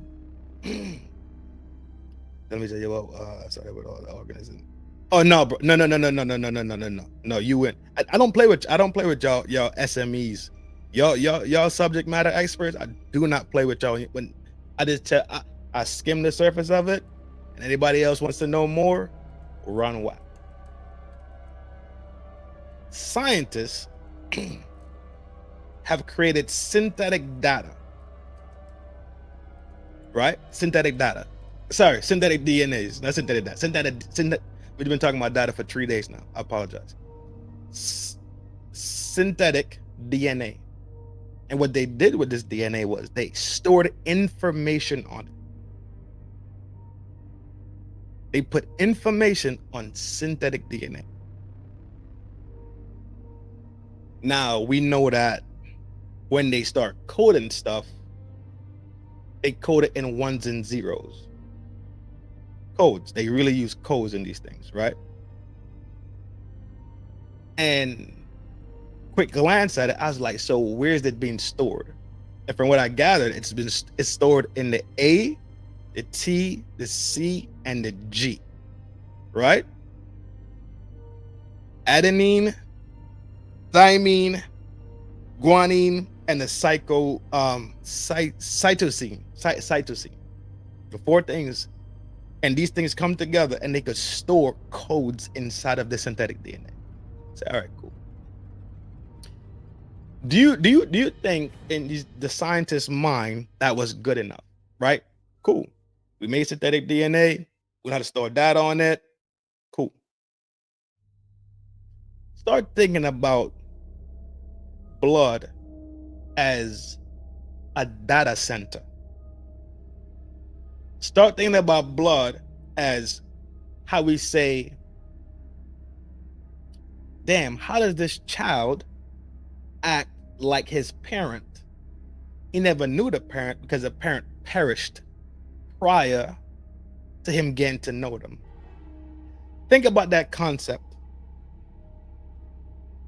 me tell you what. Sorry with all the organisms. Oh no, bro. No. You win. I don't play with y'all SMEs. Y'all subject matter experts. I do not play with y'all. When I just tell, I skim the surface of it, and anybody else wants to know more, run wild. Scientists have created synthetic data. Right? Synthetic data. Sorry, synthetic DNAs, not synthetic data. We've been talking about data for 3 days now. I apologize. Synthetic DNA. And what they did with this DNA was they stored information on it. They put information on synthetic DNA. Now, we know that when they start coding stuff, they code it in ones and zeros. Codes. They really use codes in these things, right? And quick glance at it, I was like, so where's it being stored? And from what I gathered, it's stored in the A, the T, the C, and the G, right? Adenine, thymine, guanine, and the cytosine. The four things. And these things come together and they could store codes inside of the synthetic DNA. So, all right, cool. Do you think in the scientist's mind that was good enough? Right? Cool. We made synthetic DNA. We know how to store data on it. Cool. Start thinking about blood as a data center. Start thinking about blood as how we say, damn, how does this child act like his parent? He never knew the parent because the parent perished prior to him getting to know them. Think about that concept.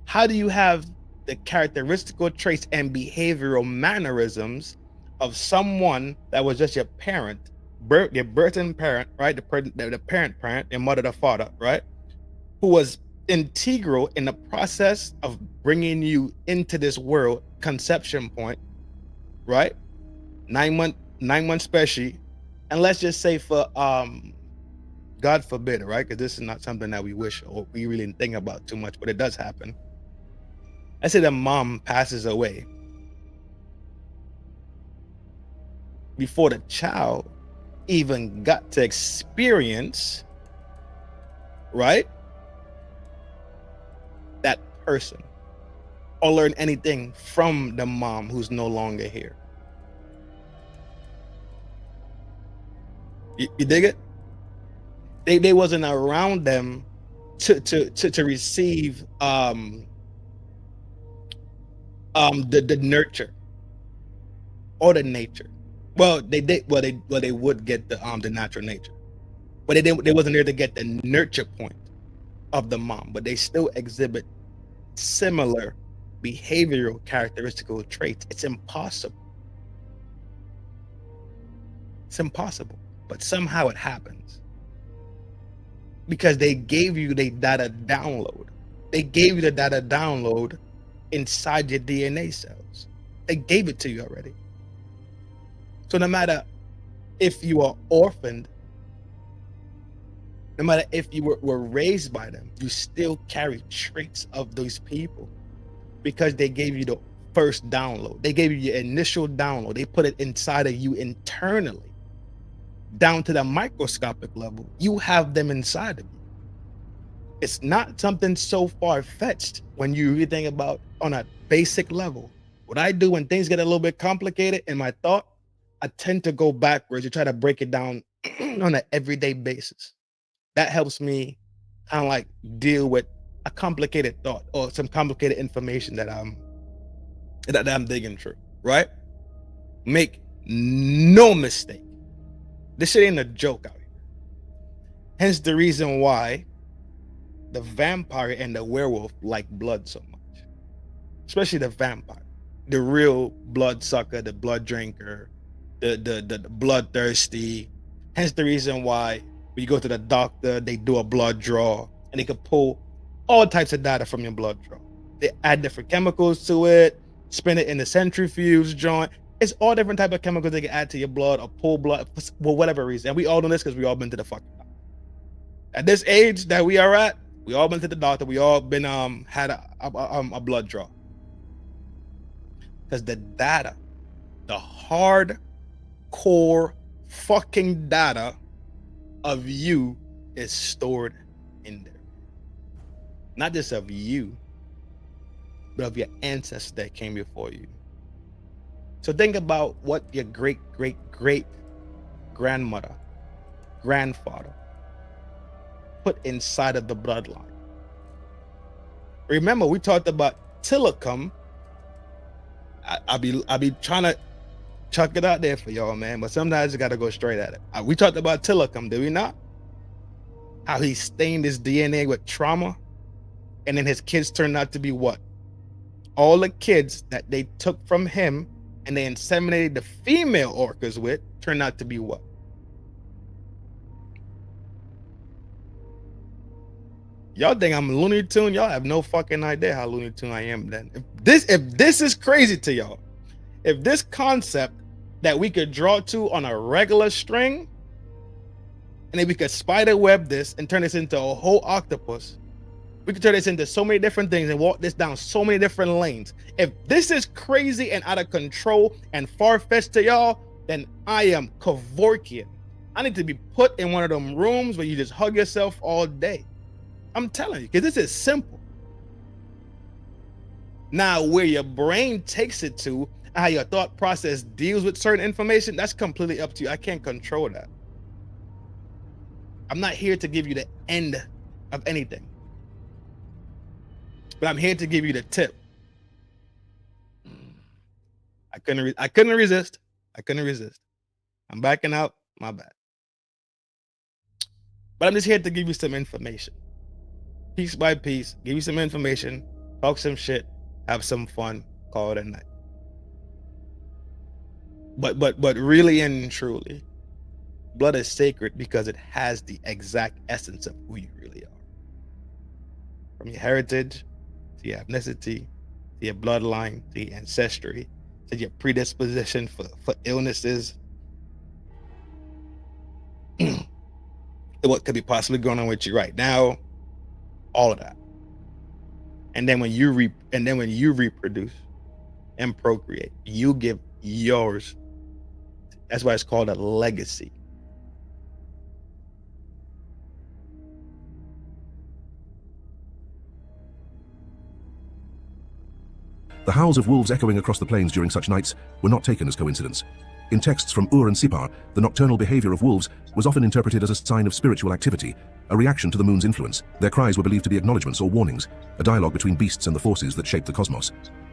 How do you have the characteristical traits and behavioral mannerisms of someone that was just your parent, your birthing parent, right? The parent, your mother, the father, right? Who was integral in the process of bringing you into this world, conception point, right? 9 months special, and let's just say for God forbid, right? Because this is not something that we wish or we really think about too much, but it does happen. Let's say the mom passes away before the child even got to experience, right, that person or learn anything from the mom who's no longer here. You dig it? They wasn't around them to receive the nurture or the nature. Well, they would get the natural nature, but they wasn't there to get the nurture point of the mom. But they still exhibit similar behavioral characteristical traits. It's impossible. It's impossible, but somehow it happens because they gave you the data download. They gave you the data download inside your DNA cells. They gave it to you already. So no matter if you are orphaned, no matter if you were raised by them, you still carry traits of those people. because they gave you the first download. They gave you your initial download. They put it inside of you internally, down to the microscopic level. You have them inside of you. It's not something so far-fetched when you really think about on a basic level. What I do when things get a little bit complicated in my thought, I tend to go backwards to try to break it down on an everyday basis. That helps me kind of like deal with a complicated thought or some complicated information that I'm digging through, right? Make no mistake. This shit ain't a joke out here. Hence the reason why the vampire and the werewolf like blood so much. Especially the vampire. The real blood sucker, the blood drinker, the bloodthirsty. Hence the reason why when you go to the doctor, they do a blood draw and they can pull all types of data from your blood draw. They add different chemicals to it, spin it in the centrifuge joint. It's all different type of chemicals they can add to your blood or pull blood for whatever reason. And we all know this because we all been to the fucking doctor. At this age that we are at, we all been to the doctor. We all been had a blood draw. Because the data, the hardcore fucking data of you is stored in there. Not just of you, but of your ancestors that came before you. So think about what your great grandmother, grandfather put inside of the bloodline. Remember, we talked about telecom. I'll be trying to chuck it out there for y'all, man, but sometimes you got to go straight at it. We talked about telecom, did we not? How he stained his DNA with trauma, and then his kids turned out to be what? All the kids that they took from him and they inseminated the female orcas with turned out to be what? Y'all think I'm Looney Tune? Y'all have no fucking idea how Looney Tune I am then. If this is crazy to y'all, if this concept that we could draw to on a regular string, and then we could spider web this and turn this into a whole octopus, we could turn this into so many different things and walk this down so many different lanes. If this is crazy and out of control and far-fetched to y'all, then I am Kevorkian. I need to be put in one of them rooms where you just hug yourself all day. I'm telling you, because this is simple. Now, where your brain takes it to, how your thought process deals with certain information, that's completely up to you. I can't control that. I'm not here to give you the end of anything, but I'm here to give you the tip. I couldn't resist. I'm backing out. My bad. But I'm just here to give you some information. Piece by piece, give you some information, talk some shit, have some fun, call it a night. But really and truly, blood is sacred because it has the exact essence of who you really are. From your heritage, to your ethnicity, to your bloodline, to your ancestry, to your predisposition for illnesses, what could be possibly going on with you right now, all of that. And then when you reproduce and procreate, you give yours. That's why it's called a legacy. The howls of wolves echoing across the plains during such nights were not taken as coincidence. In texts from Ur and Sipar, the nocturnal behavior of wolves was often interpreted as a sign of spiritual activity, a reaction to the moon's influence. Their cries were believed to be acknowledgements or warnings, a dialogue between beasts and the forces that shaped the cosmos.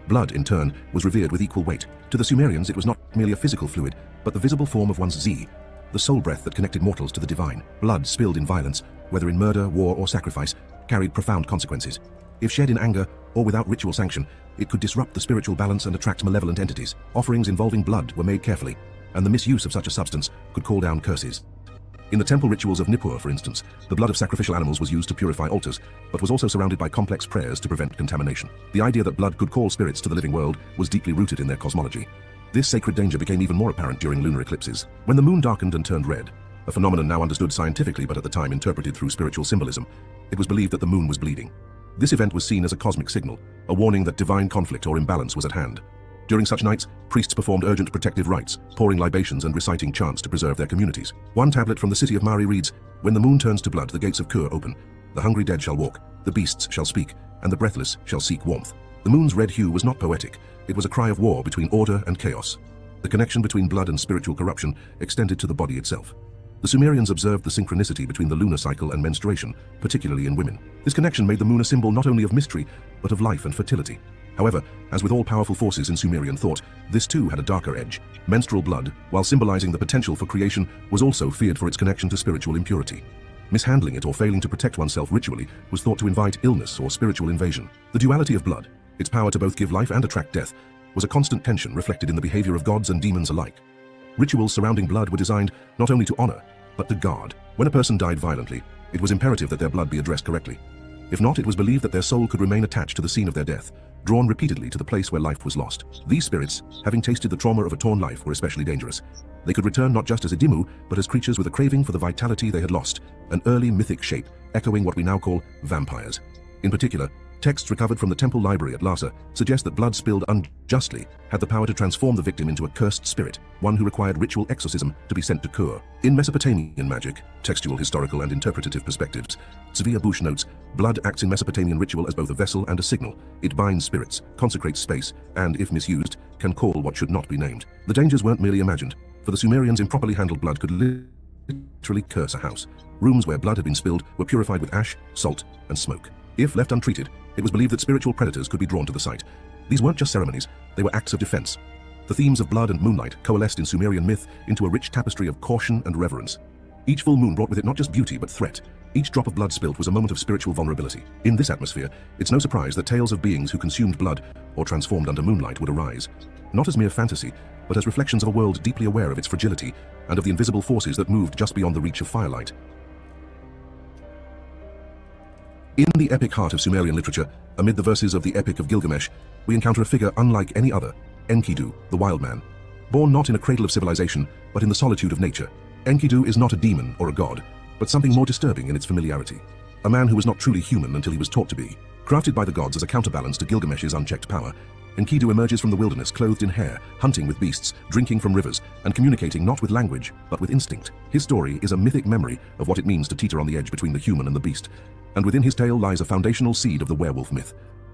Blood, in turn, was revered with equal weight. To the Sumerians, it was not merely a physical fluid, but the visible form of one's Zi, the soul breath that connected mortals to the divine. Blood spilled in violence, whether in murder, war, or sacrifice, carried profound consequences. If shed in anger or without ritual sanction, it could disrupt the spiritual balance and attract malevolent entities. Offerings involving blood were made carefully, and the misuse of such a substance could call down curses. In the temple rituals of Nippur, for instance, the blood of sacrificial animals was used to purify altars, but was also surrounded by complex prayers to prevent contamination. The idea that blood could call spirits to the living world was deeply rooted in their cosmology. This sacred danger became even more apparent during lunar eclipses. When the moon darkened and turned red, a phenomenon now understood scientifically but at the time interpreted through spiritual symbolism, it was believed that the moon was bleeding. This event was seen as a cosmic signal, a warning that divine conflict or imbalance was at hand. During such nights, priests performed urgent protective rites, pouring libations and reciting chants to preserve their communities. One tablet from the city of Mari reads, "When the moon turns to blood, the gates of Kur open. The hungry dead shall walk, the beasts shall speak, and the breathless shall seek warmth." The moon's red hue was not poetic. It was a cry of war between order and chaos. The connection between blood and spiritual corruption extended to the body itself. The Sumerians observed the synchronicity between the lunar cycle and menstruation, particularly in women. This connection made the moon a symbol not only of mystery, but of life and fertility. However, as with all powerful forces in Sumerian thought, this too had a darker edge. Menstrual blood, while symbolizing the potential for creation, was also feared for its connection to spiritual impurity. Mishandling it or failing to protect oneself ritually was thought to invite illness or spiritual invasion. The duality of blood, its power to both give life and attract death, was a constant tension reflected in the behavior of gods and demons alike. Rituals surrounding blood were designed not only to honor, but to guard. When a person died violently, it was imperative that their blood be addressed correctly. If not, it was believed that their soul could remain attached to the scene of their death, drawn repeatedly to the place where life was lost. These spirits, having tasted the trauma of a torn life, were especially dangerous. They could return not just as Idimu, but as creatures with a craving for the vitality they had lost, an early mythic shape, echoing what we now call vampires. In particular, texts recovered from the temple library at Lhasa suggest that blood spilled unjustly had the power to transform the victim into a cursed spirit, one who required ritual exorcism to be sent to Kur. In Mesopotamian magic, textual, historical, and interpretative perspectives, Zvia Bush notes, blood acts in Mesopotamian ritual as both a vessel and a signal. It binds spirits, consecrates space, and, if misused, can call what should not be named. The dangers weren't merely imagined, for the Sumerians, improperly handled blood could literally curse a house. Rooms where blood had been spilled were purified with ash, salt, and smoke. If left untreated, it was believed that spiritual predators could be drawn to the site. These weren't just ceremonies, they were acts of defense. The themes of blood and moonlight coalesced in Sumerian myth into a rich tapestry of caution and reverence. Each full moon brought with it not just beauty but threat. Each drop of blood spilt was a moment of spiritual vulnerability. In this atmosphere, it's no surprise that tales of beings who consumed blood or transformed under moonlight would arise. Not as mere fantasy, but as reflections of a world deeply aware of its fragility and of the invisible forces that moved just beyond the reach of firelight. In the epic heart of Sumerian literature, amid the verses of the Epic of Gilgamesh, we encounter a figure unlike any other, Enkidu, the wild man. Born not in a cradle of civilization, but in the solitude of nature, Enkidu is not a demon or a god, but something more disturbing in its familiarity. A man who was not truly human until he was taught to be. Crafted by the gods as a counterbalance to Gilgamesh's unchecked power, Enkidu emerges from the wilderness clothed in hair, hunting with beasts, drinking from rivers, and communicating not with language, but with instinct. His story is a mythic memory of what it means to teeter on the edge between the human and the beast, and within his tale lies a foundational seed of the werewolf myth.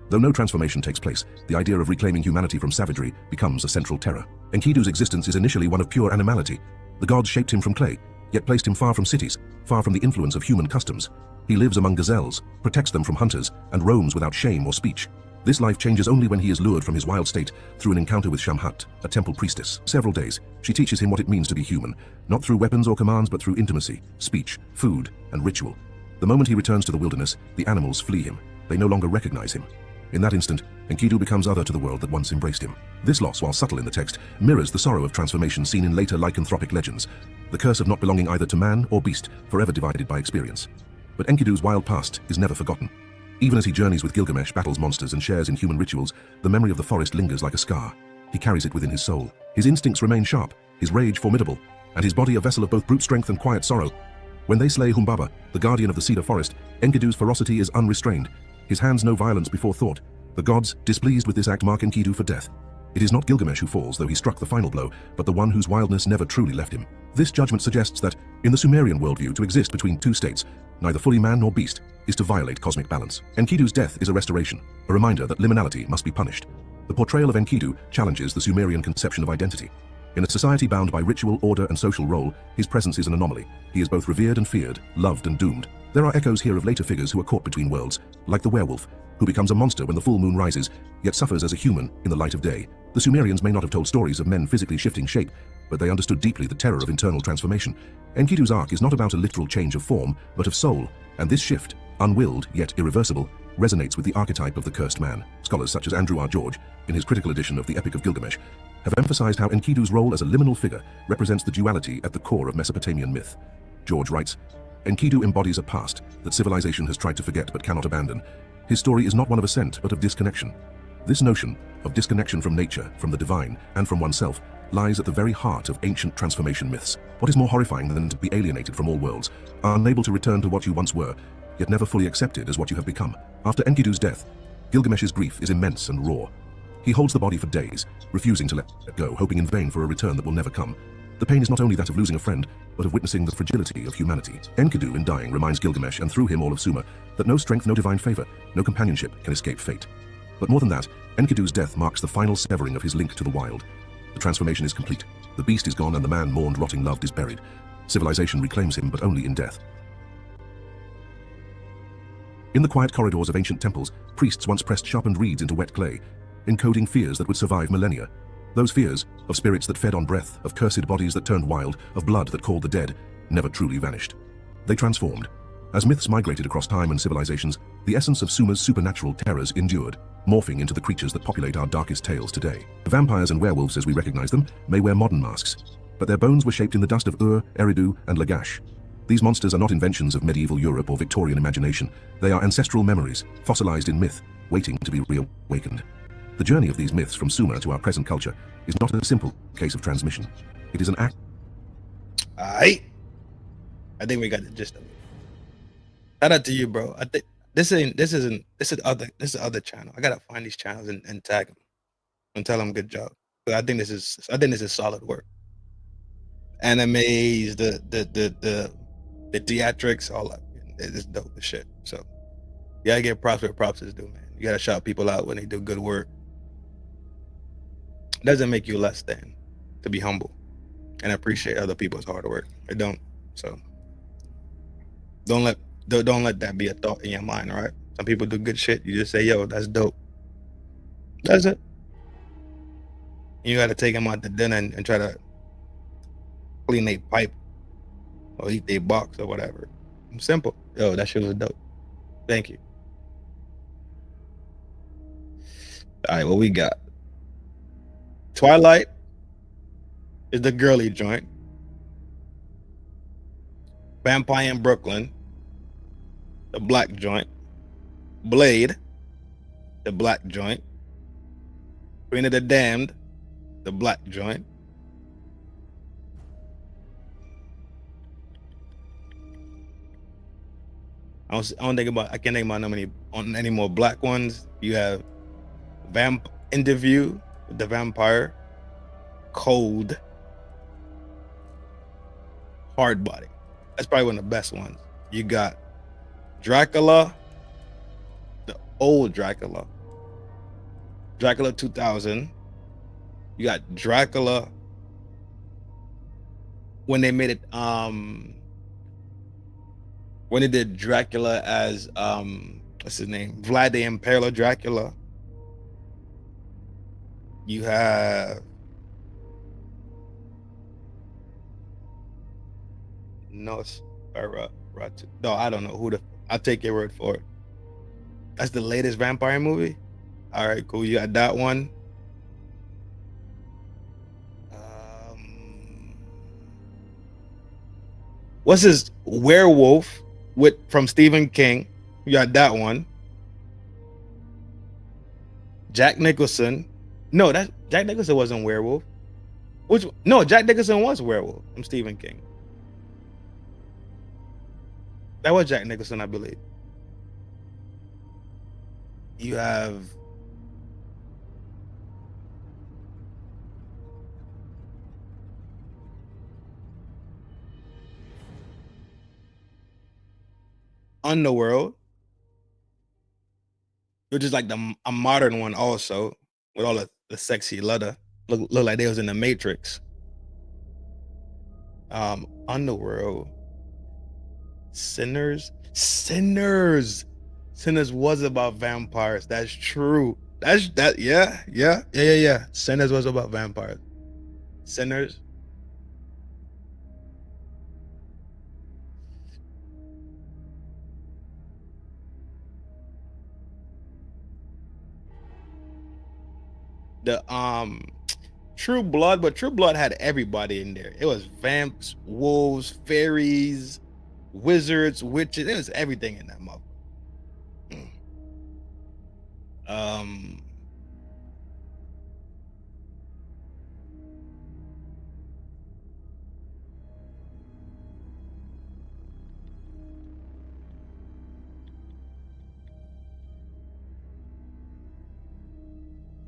Though no transformation takes place, the idea of reclaiming humanity from savagery becomes a central terror. Enkidu's existence is initially one of pure animality. The gods shaped him from clay, yet placed him far from cities, far from the influence of human customs. He lives among gazelles, protects them from hunters, and roams without shame or speech. This life changes only when he is lured from his wild state through an encounter with Shamhat, a temple priestess. Several days, she teaches him what it means to be human, not through weapons or commands but through intimacy, speech, food, and ritual. The moment he returns to the wilderness, the animals flee him. They no longer recognize him. In that instant, Enkidu becomes other to the world that once embraced him. This loss, while subtle in the text, mirrors the sorrow of transformation seen in later lycanthropic legends, the curse of not belonging either to man or beast, forever divided by experience. But Enkidu's wild past is never forgotten. Even as he journeys with Gilgamesh, battles monsters, and shares in human rituals, the memory of the forest lingers like a scar. He carries it within his soul. His instincts remain sharp, his rage formidable, and his body a vessel of both brute strength and quiet sorrow. When they slay Humbaba, the guardian of the cedar forest, Enkidu's ferocity is unrestrained. His hands know violence before thought. The gods, displeased with this act, mark Enkidu for death. It is not Gilgamesh who falls, though he struck the final blow, but the one whose wildness never truly left him. This judgment suggests that, in the Sumerian worldview, to exist between two states, neither fully man nor beast, is to violate cosmic balance. Enkidu's death is a restoration, a reminder that liminality must be punished. The portrayal of Enkidu challenges the Sumerian conception of identity. In a society bound by ritual, order, and social role, his presence is an anomaly. He is both revered and feared, loved and doomed. There are echoes here of later figures who are caught between worlds, like the werewolf, who becomes a monster when the full moon rises, yet suffers as a human in the light of day. The Sumerians may not have told stories of men physically shifting shape, but they understood deeply the terror of internal transformation. Enkidu's arc is not about a literal change of form, but of soul, and this shift, unwilled yet irreversible, resonates with the archetype of the cursed man. Scholars such as Andrew R. George, in his critical edition of the Epic of Gilgamesh, have emphasized how Enkidu's role as a liminal figure represents the duality at the core of Mesopotamian myth. George writes, Enkidu embodies a past that civilization has tried to forget but cannot abandon. His story is not one of ascent, but of disconnection. This notion of disconnection from nature, from the divine, and from oneself lies at the very heart of ancient transformation myths. What is more horrifying than to be alienated from all worlds, unable to return to what you once were, yet never fully accepted as what you have become? After Enkidu's death, Gilgamesh's grief is immense and raw. He holds the body for days, refusing to let it go, hoping in vain for a return that will never come. The pain is not only that of losing a friend, but of witnessing the fragility of humanity. Enkidu, in dying, reminds Gilgamesh, and through him all of Sumer, that no strength, no divine favor, no companionship can escape fate. But more than that, Enkidu's death marks the final severing of his link to the wild. The transformation is complete. The beast is gone and the man mourned, rotting, loved is buried. Civilization reclaims him, but only in death. In the quiet corridors of ancient temples, priests once pressed sharpened reeds into wet clay, encoding fears that would survive millennia. Those fears, of spirits that fed on breath, of cursed bodies that turned wild, of blood that called the dead, never truly vanished. They transformed. As myths migrated across time and civilizations, the essence of Sumer's supernatural terrors endured, morphing into the creatures that populate our darkest tales today. The vampires and werewolves as we recognize them may wear modern masks, but their bones were shaped in the dust of Ur, Eridu, and Lagash. These monsters are not inventions of medieval Europe or Victorian imagination. They are ancestral memories, fossilized in myth, waiting to be reawakened. The journey of these myths from Sumer to our present culture is not a simple case of transmission. It is an act. I think we got the gist of it. Shout out to you, bro. I think this is other channel. I gotta find these channels and tag them and tell them good job. But I think this is solid work. Animes, the theatrics, all that. It's dope as shit. So you gotta give props where props is due, man. You gotta shout people out when they do good work. It doesn't make you less than to be humble and appreciate other people's hard work. It don't. So don't let that be a thought in your mind, all right? Some people do good shit. You just say, yo, that's dope. That's it. You got to take them out to dinner and try to clean their pipe or eat their box or whatever. Simple. Yo, that shit was dope. Thank you. All right, what we got? Twilight is the girly joint. Vampire in Brooklyn, the black joint. Blade, the black joint. Queen of the Damned, the black joint. I can't think about any more black ones. You have Interview with the Vampire, Cold, Hardbody. That's probably one of the best ones. You got Dracula, the old Dracula, Dracula 2000. You got Dracula when they made it, when they did Dracula as, what's his name? Vlad the Impaler Dracula. You have no, I don't know I'll take your word for it. That's the latest vampire movie. All right, cool. You got that one. What's his Werewolf from Stephen King? You got that one. Jack Nicholson. No, Jack Nicholson wasn't Werewolf. Jack Nicholson was Werewolf from Stephen King. That was Jack Nicholson, I believe. You have Underworld, which is like a modern one also, with all the sexy leather. Look like they was in the Matrix. Underworld. Sinners was about vampires. That's true. Yeah. Sinners was about vampires. Sinners. The True Blood, but True Blood had everybody in there. It was vamps, wolves, fairies, wizards, witches. It was everything in that mother.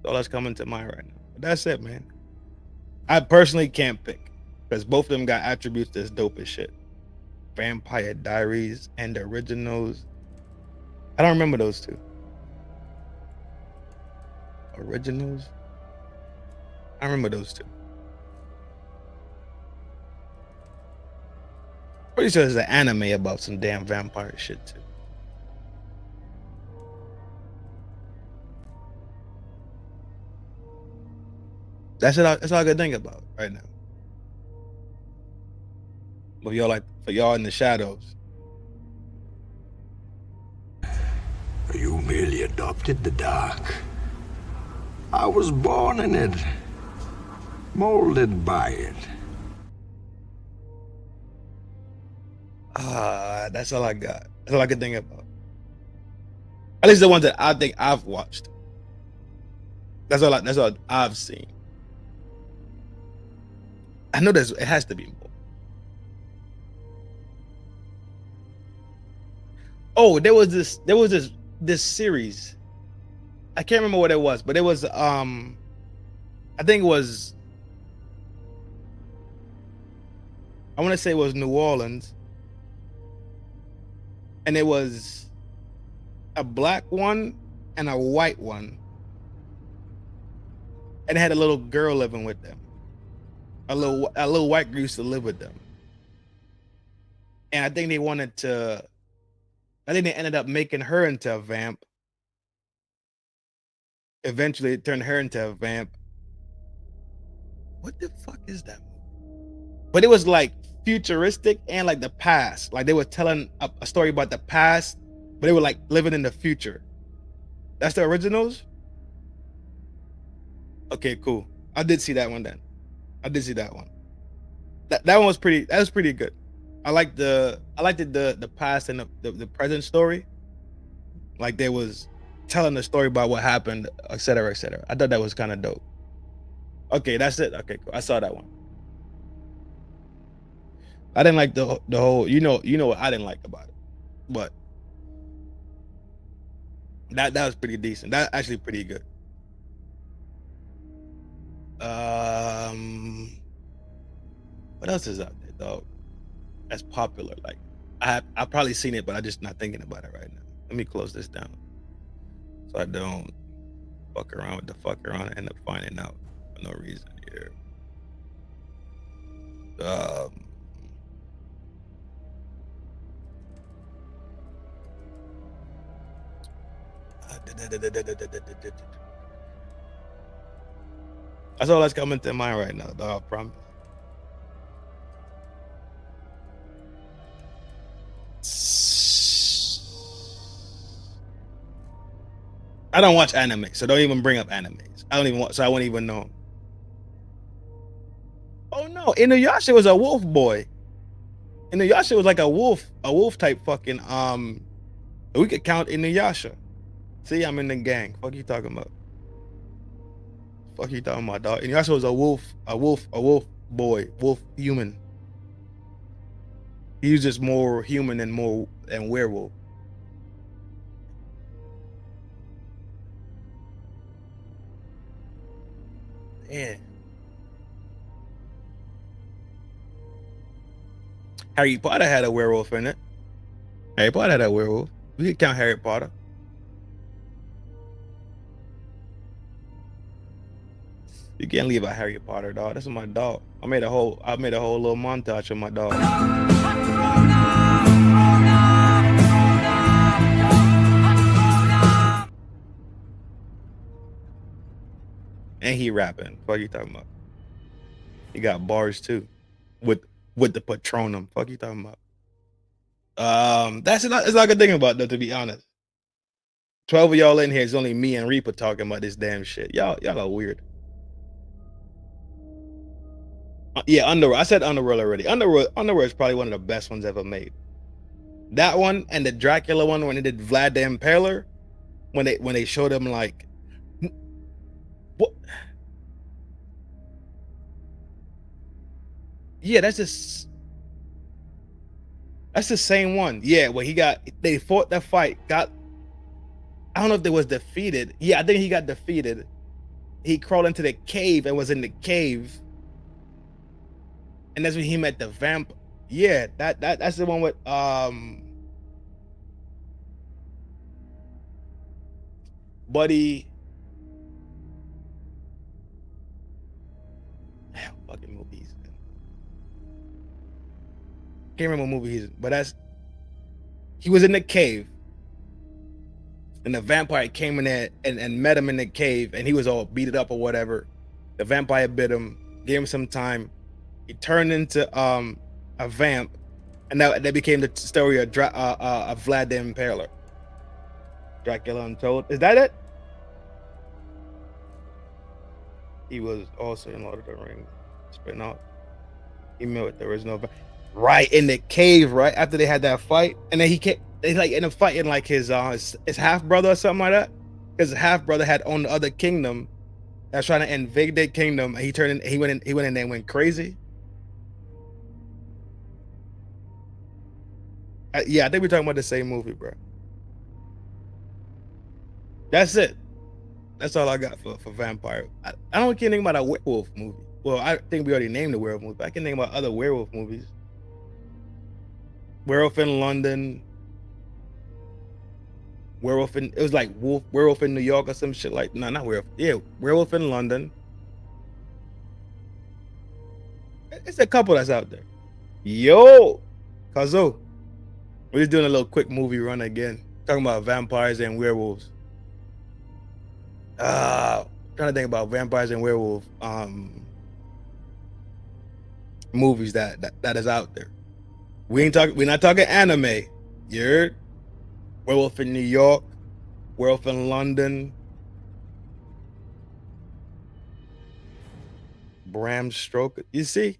All that's coming to mind right now. But that's it, man. I personally can't pick because both of them got attributes that's dope as shit. Vampire Diaries and the Originals. I don't remember those two. Originals? I remember those two. Pretty sure there's an anime about some damn vampire shit too. That's it. That's all I can think about right now. But y'all like for y'all in the shadows. You merely adopted the dark. I was born in it, molded by it. That's all I got. That's all I can think about. At least the ones that I think I've watched. That's all I've seen. I know it has to be more. Oh, there was this series. I can't remember what it was, but it was I think it was, I want to say it was New Orleans. And it was a black one and a white one. And it had a little girl living with them. A little white girl used to live with them. And I think they ended up making her into a vamp. Eventually it turned her into a vamp. What the fuck is that movie? But it was like futuristic and like the past. Like they were telling a story about the past, but they were like living in the future. That's the Originals? Okay, cool. I did see that one then. I did see that one. That one was pretty good. I liked the past and the present story. Like they was telling the story about what happened, etc., etc. I thought that was kind of dope. Okay, that's it. Okay, cool. I saw that one. I didn't like the whole, you know what I didn't like about it, but that was pretty decent. That actually pretty good. What else is out there, dog? That's popular. Like I've probably seen it, but I'm just not thinking about it right now. Let me close this down so I don't fuck around with the fuck around and end up finding out for no reason here. That's all that's coming to mind right now, dog. I promise. I don't watch anime, so don't even bring up animes. I don't even watch, so I won't even know. Oh no, Inuyasha was a wolf boy. Inuyasha was like a wolf type fucking we could count Inuyasha. See, I'm in the gang. Fuck you talking about? Fuck you talking about, dog? Inuyasha was a wolf boy, wolf human. He was just more human and werewolf. Yeah. Harry Potter had a werewolf in it. Harry Potter had a werewolf. We could count Harry Potter. You can't leave out Harry Potter, dog. That's my dog. I made a whole little montage of my dog. And he rapping. Fuck you talking about? He got bars too, with the Patronum. Fuck you talking about? That's all I can think about though. To be honest, 12 of y'all in here. It's only me and Reaper talking about this damn shit. Y'all are weird. Yeah, Underworld. I said Underworld already. Underworld is probably one of the best ones ever made. That one and the Dracula one when they did Vlad the Impaler, when they showed him like what? Yeah, that's the same one. Yeah, where they fought that fight. I don't know if they was defeated. Yeah, I think he got defeated. he crawled into the cave and was in the cave, and that's when he met the vamp. Yeah, that's the one with Buddy. Fucking movies. Can't remember what movie he's in, but he was in the cave, and the vampire came in there and met him in the cave, and he was all beat up or whatever. The vampire bit him, gave him some time. He turned into a vamp, and that became the story of Vlad the Impaler. Dracula Untold. Is that it? He was also in Lord of the Rings spin-off. He met the original, right in the cave, right after they had that fight, and then they like in a fight in like his half brother or something like that. His half brother had owned the other kingdom. That was trying to invade their kingdom, and he went in there and went crazy. Yeah, I think we're talking about the same movie, bro. That's it. That's all I got for vampire. I don't care anything about a werewolf movie. Well, I think we already named the werewolf movie, but I can think about other werewolf movies. Werewolf in London. It was like Werewolf in New York or some shit like, no, not Werewolf. Yeah, Werewolf in London. It's a couple that's out there. Yo, Kazo. We're just doing a little quick movie run again. Talking about vampires and werewolves. Trying to think about vampires and werewolf movies that is out there. We're not talking anime. You heard? Werewolf in New York, Werewolf in London, Bram Stoker. You see,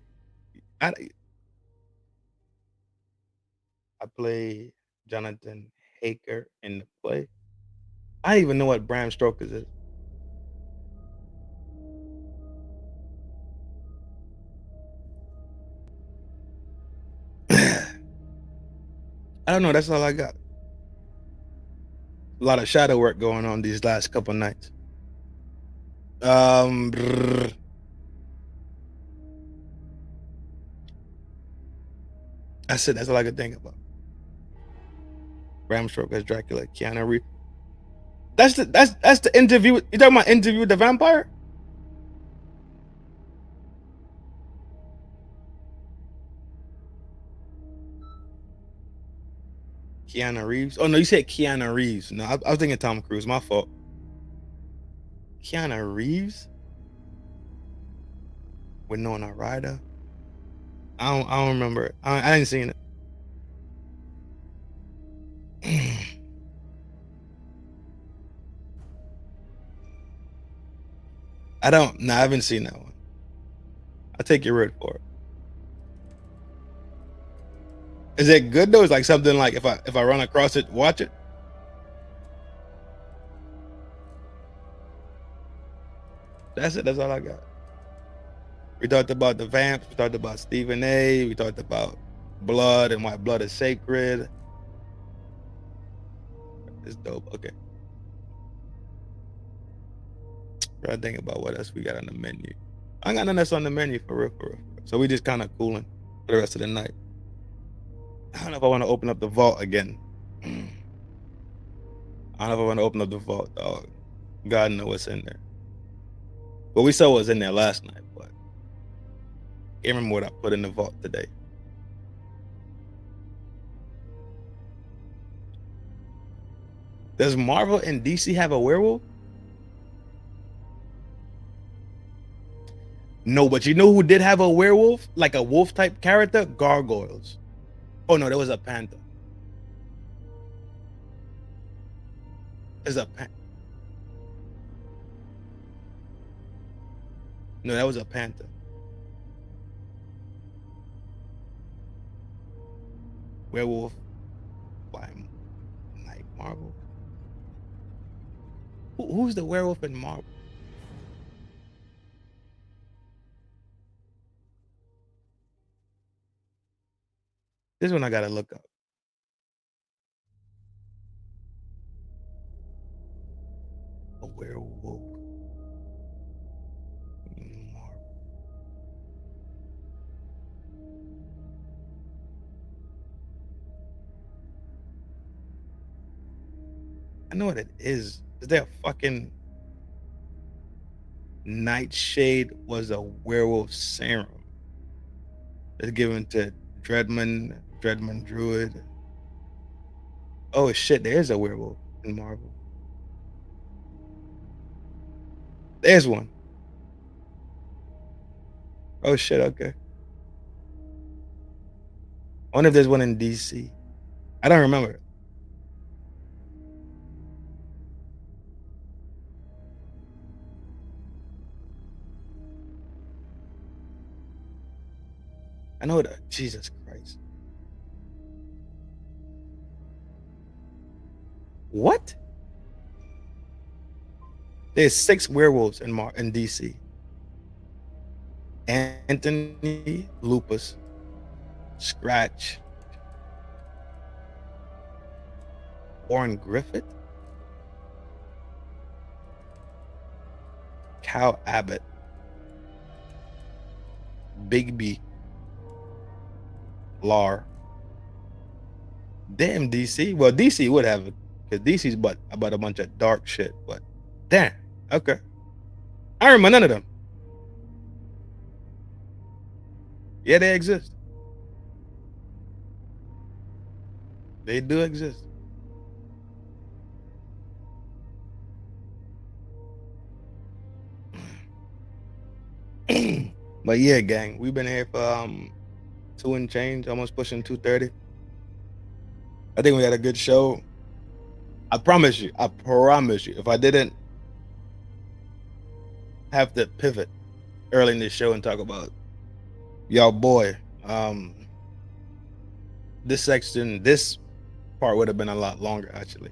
I play Jonathan Haker in the play. I don't even know what Bram Stoker is. I don't know. That's all I got. A lot of shadow work going on these last couple nights. That's it. That's all I could think about. Bram Stoker as Dracula, Keanu Reeves. That's the interview. You talking about Interview with the Vampire? Keanu Reeves. Oh no, you said Keanu Reeves. No, I was thinking Tom Cruise. My fault. Keanu Reeves. Winona Ryder. I don't remember it. I ain't seen it. I haven't seen that one. I'll take your word for it. Is it good though? It's like something like if I run across it, watch it. That's it. That's all I got. We talked about the vamps. We talked about Stephen A. We talked about blood and why blood is sacred. It's dope. Okay. Trying to think about what else we got on the menu. I got nothing else on the menu for real. So we just kind of cooling for the rest of the night. I don't know if I want to open up the vault again. I don't know if I want to open up the vault, dog. God knows what's in there. Well, we saw what was in there last night, but I can't remember what I put in the vault today. Does Marvel and DC have a werewolf? No, but you know who did have a werewolf? Like a wolf type character? Gargoyles. Oh no, there was a panther. There's a panther. No, that was a panther. Werewolf by like Marvel. Who's the werewolf in Marvel? This one I gotta look up. A werewolf. I know what it is. Is there a fucking Nightshade was a werewolf serum. It's given to Dreadman Druid. Oh shit, there's a werewolf in Marvel. There's one. Oh shit, okay. I wonder if there's one in DC. I don't remember. I know that. Jesus Christ. What? There's 6 werewolves in DC. Anthony, Lupus, Scratch, Warren Griffith, Cal Abbott, Bigby, Lar. Damn, DC. Well, DC would have it because DC's about a bunch of dark shit. But damn, okay. I remember none of them. Yeah, they exist. They do exist. But yeah, gang, we've been here for 2 and change, almost pushing 2:30. I think we had a good show. I promise you, if I didn't have to pivot early in this show and talk about y'all boy, this part would have been a lot longer actually.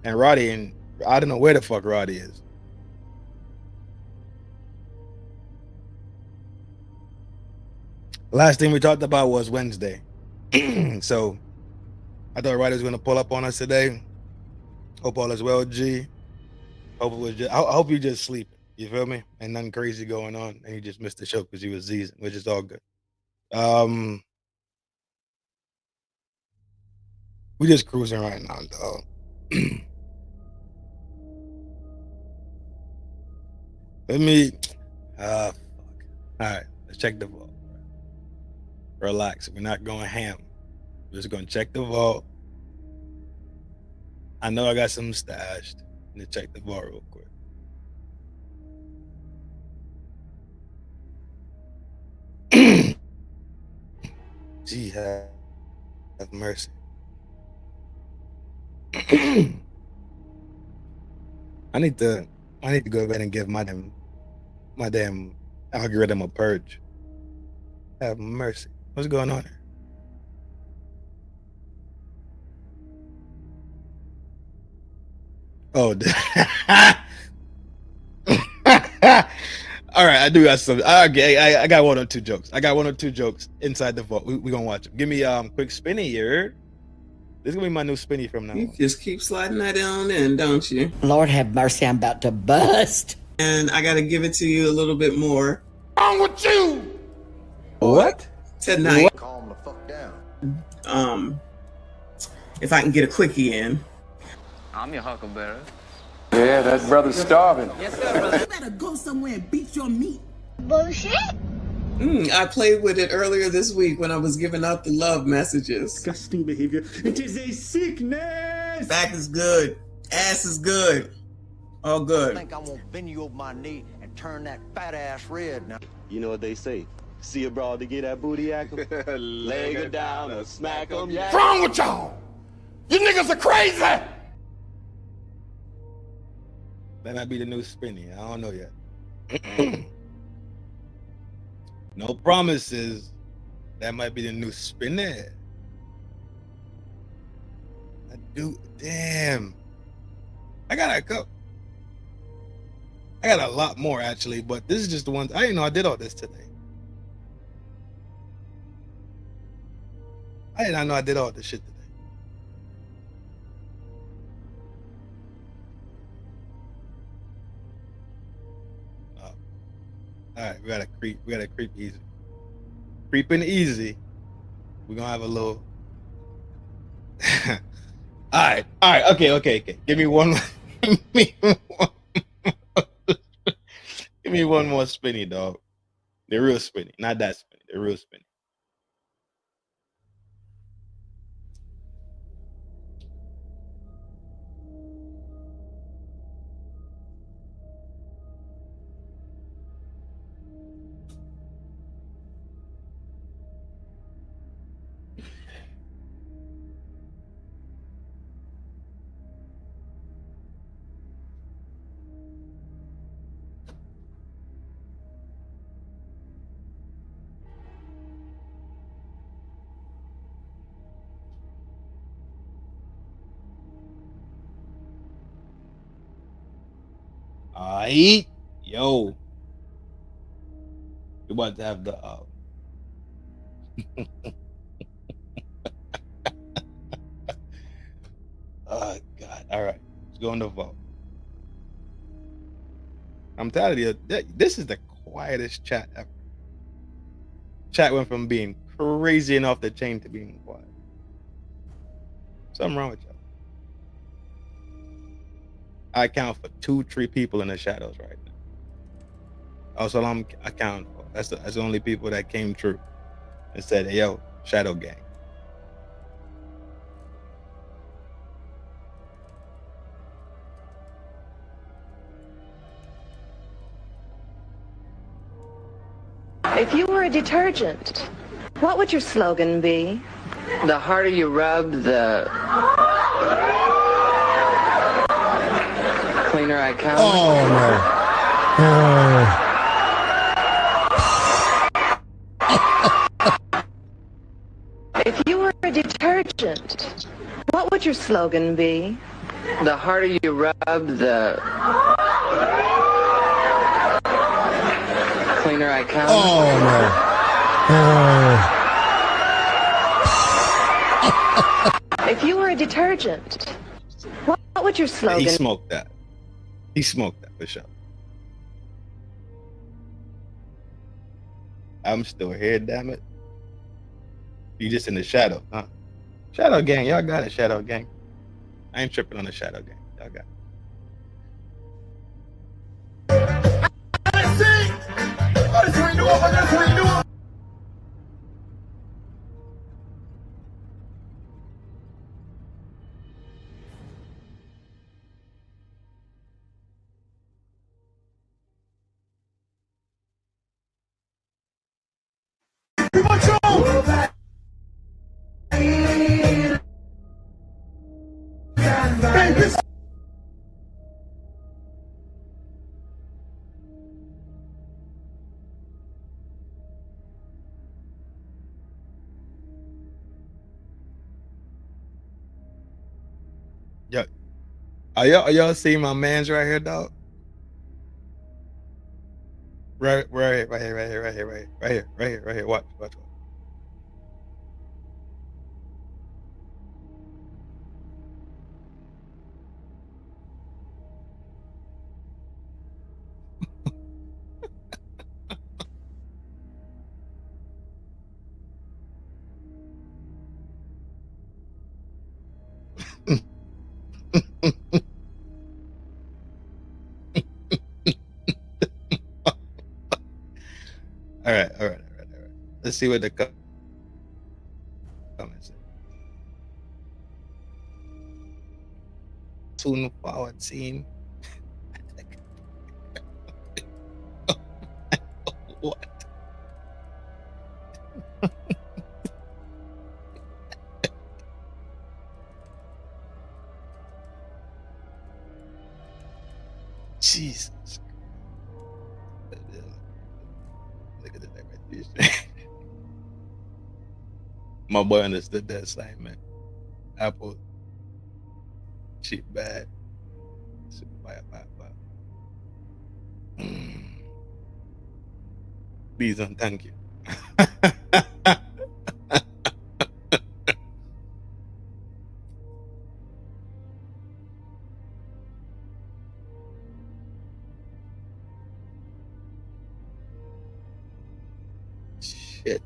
And Roddy, and I don't know where the fuck Roddy is. Last thing we talked about was Wednesday. So I thought Roddy was gonna pull up on us today. Hope all is well, G. I hope you just sleep. You feel me? And nothing crazy going on, and you just missed the show because you was seasoned, which is all good. We just cruising right now, dog. Let me. Fuck. All right, let's check the vault. Relax. We're not going ham. We're just gonna check the vault. I know I got some stashed. Let's check the vault real quick. Gee, have mercy. I need to go ahead and give my damn algorithm a purge. Have mercy. What's going on here? Oh, all right. I do got some. Okay, I got 1 or 2 jokes. I got 1 or 2 jokes inside the vault. We gonna watch them. Give me quick spinny here. This is gonna be my new spinny from now on. You just keep sliding that on in, don't you? Lord have mercy, I'm about to bust. And I gotta give it to you a little bit more. Wrong with you? What? Tonight. Calm the fuck down. If I can get a quickie in. I'm your huckleberry. Yeah, that brother's starving. You better go somewhere and beat your meat. Bullshit. I played with it earlier this week when I was giving out the love messages. Disgusting behavior. It is a sickness. Back is good. Ass is good. All I good. think I'm gonna bend you over my knee and turn that fat ass red now. You know what they say? See a broad to get that booty ackle? Leg her down or smack 'em, yeah. What's wrong with y'all? You niggas are crazy! That might be the new spinny. I don't know yet. No promises. That might be the new spinny. I do. Damn. I got a lot more actually, but this is just the ones. I didn't know I did all this today. I did not know I did all this shit today. All right, we gotta creep easy. Creeping easy. We're gonna have a little All right. Okay. Give me one. Give me one, give me one more spinny, dog. The real spinny, not that spinny. The real spinny. Aight, yo, we about to have the oh God, all right, let's go on the vote. I'm telling you, this is the quietest chat ever. Chat went from being crazy and off the chain to being quiet. Something wrong with y'all. I count for 2-3 people in the shadows right now. Also, I'm accounting for. That's the only people that came true and said, hey, yo, shadow gang. If you were a detergent, what would your slogan be? The harder you rub, the cleaner I come. Oh, no. If you were a detergent, what would your slogan be? The harder you rub, the cleaner I come. Oh, no. If you were a detergent, what would your slogan be? He smoked that. He smoked that for sure. I'm still here, damn it. You just in the shadow, huh? Shadow gang, y'all got it, shadow gang. I ain't tripping on the shadow gang. Y'all got it. Yeah. Are y'all see my man's right here, dog? Right here. Watch. All right. Let's see what the comments say. Soon forward scene. What? Jesus. Look at the My boy understood that assignment. Apple cheap bad. Bye. Please and thank you. Shit.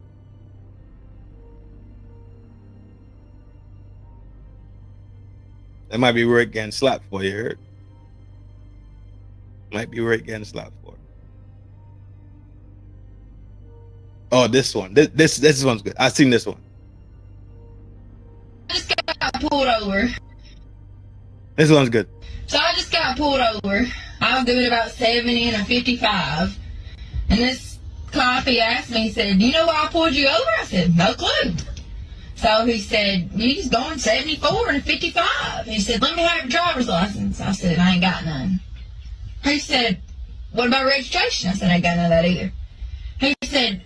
That might be where it getting slapped for, you heard? Might be where it getting slapped for. Oh, this one. This one's good. I seen this one. I just got pulled over. This one's good. So I just got pulled over. I was doing about 70 and a 55. And this cop, he asked me, he said, "Do you know why I pulled you over?" I said, "No clue." So he said, "You just going 74 and a 55. He said, "Let me have your driver's license." I said, "I ain't got none." He said, "What about registration?" I said, "I ain't got none of that either." He said,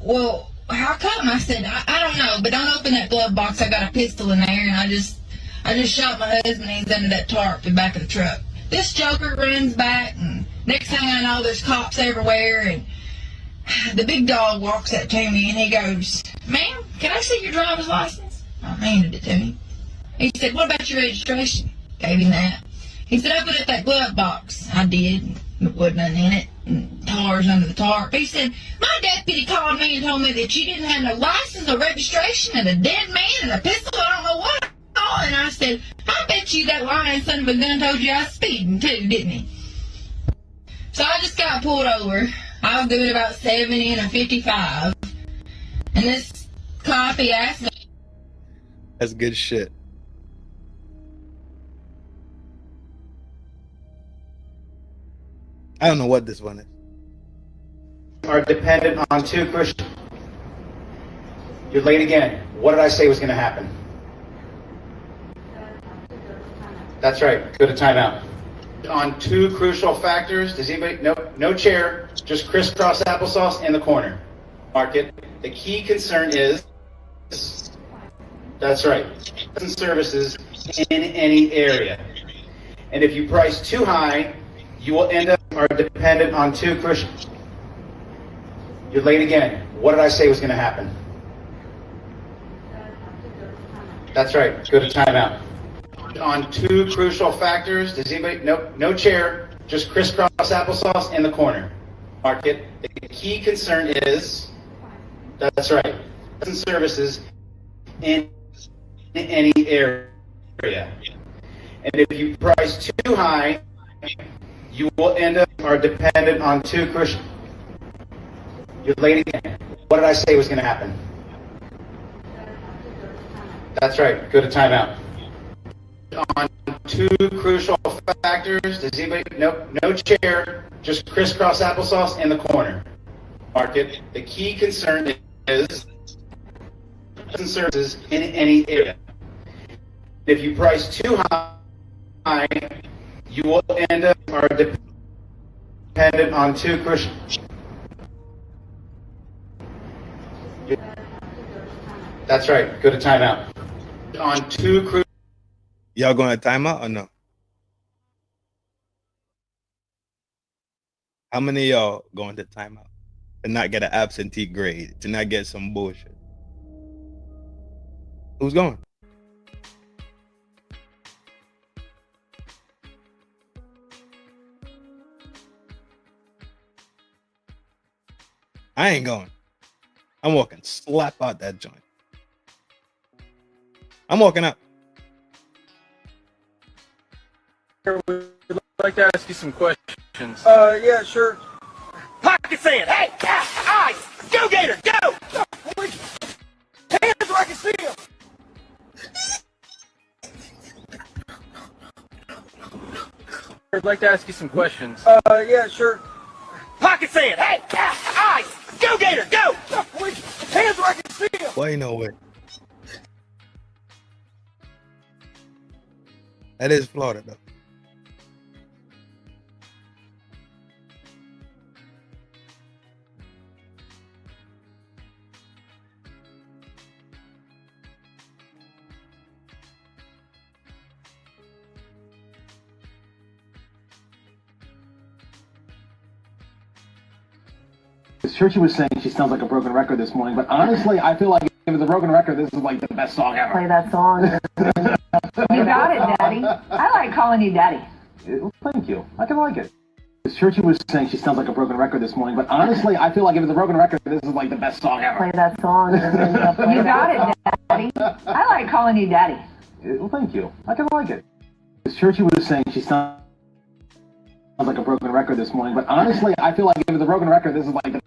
"Well, how come?" I said, I don't know, but don't open that glove box. I got a pistol in there, and I just shot my husband. He's under that tarp in the back of the truck. This joker runs back, and next thing I know, there's cops everywhere, and the big dog walks up to me, and he goes, "Ma'am, can I see your driver's license?" I handed it to him. He said, "What about your registration?" Gave him that. He said, "Open up that glove box." I did. There wasn't nothing in it. And tars under the tarp. He said, "My deputy called me and told me that you didn't have no license or registration and a dead man and a pistol. I don't know what." And I said, "I bet you that lying son of a gun told you I was speeding too, didn't he?" So I just got pulled over. I was doing about 70 and a 55. And this cop, he asked me. That's good shit. I don't know what this one is. Are dependent on two crucial. You're late again. What did I say was going to happen? That's right. Go to timeout. On two crucial factors. Does anybody? No chair. Just crisscross applesauce in the corner. Mark it. The key concern is. That's right. Services in any area. And if you price too high, you will end up are dependent on two crucial. You're late again. What did I say was going to happen? That's right. Go to timeout. On two crucial factors. Does anybody? No chair. Just crisscross applesauce in the corner. Mark it. The key concern is. That's right. Services in any area. And if you price too high, you will end up are dependent on two crucial. You're late again. What did I say was going to happen? That's right. Go to timeout. On two crucial factors. Does anybody? No chair. Just crisscross applesauce in the corner. Mark it. The key concern is services in any area. If you price too high, you will end up are dependent on two crucial. That's right. Go to timeout. On two crucial. Y'all going to timeout or no? How many of y'all going to timeout to not get an absentee grade, to not get some bullshit? Who's going? I ain't going. I'm walking slap out that joint. I'm walking out. We'd like to ask you some questions. Yeah, sure. Pocket sand! Hey! Eyes! Go, Gator! Go! Hands where I can see them! I'd like to ask you some questions. Yeah, sure. Pocket sand! Hey! Eyes! Go, Gator! Go! Hands where I can see them! Why no way? That is Florida though. Churchy was saying she sounds like a broken record this morning, but honestly, I feel like if it was a broken record, this is like the best song ever. Play that song. You got it, Daddy. I like calling you Daddy. Thank you. I can like it. Churchy was saying she sounds like a broken record this morning, but honestly, I feel like if it was a broken record, this is like the best song ever. Play that song. You got it, Daddy. I like calling you Daddy. Well, thank you. I can like it. As Churchy was saying, she sounds like a broken record this morning, but honestly, I feel like if it's a broken record, this is like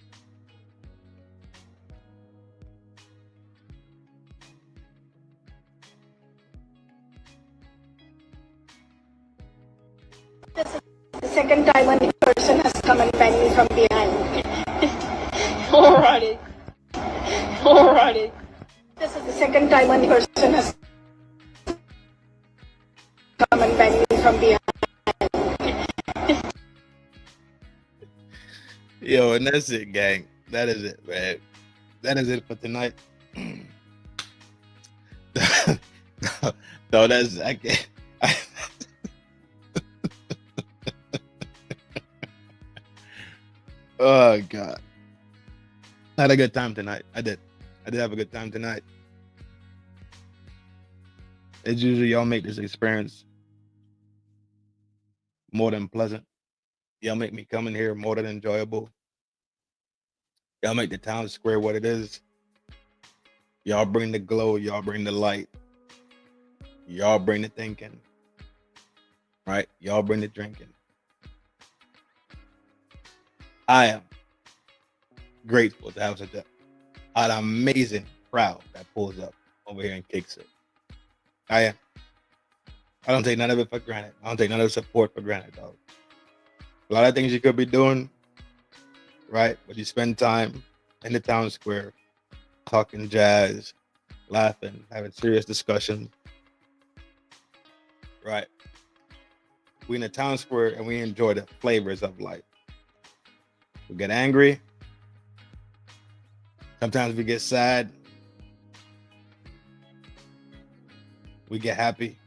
the second time when the person has come and banged me from behind. Alrighty. Alrighty. This is the second time when the person has come and banged me from behind. Yo, and that's it, gang. That is it, man. That is it for tonight. No, that's I can't. Oh God, I had a good time tonight. I did have a good time tonight. As usual, y'all make this experience more than pleasant. Y'all make me come in here more than enjoyable. Y'all make the town square what it is. Y'all bring the glow. Y'all bring the light. Y'all bring the thinking. Right? Y'all bring the drinking. I am grateful to have such an amazing crowd that pulls up over here and kicks it. I am. I don't take none of it for granted. I don't take none of the support for granted, dog. A lot of things you could be doing, right? But you spend time in the town square, talking jazz, laughing, having serious discussions, right? We in the town square and we enjoy the flavors of life. We get angry. Sometimes we get sad. We get happy.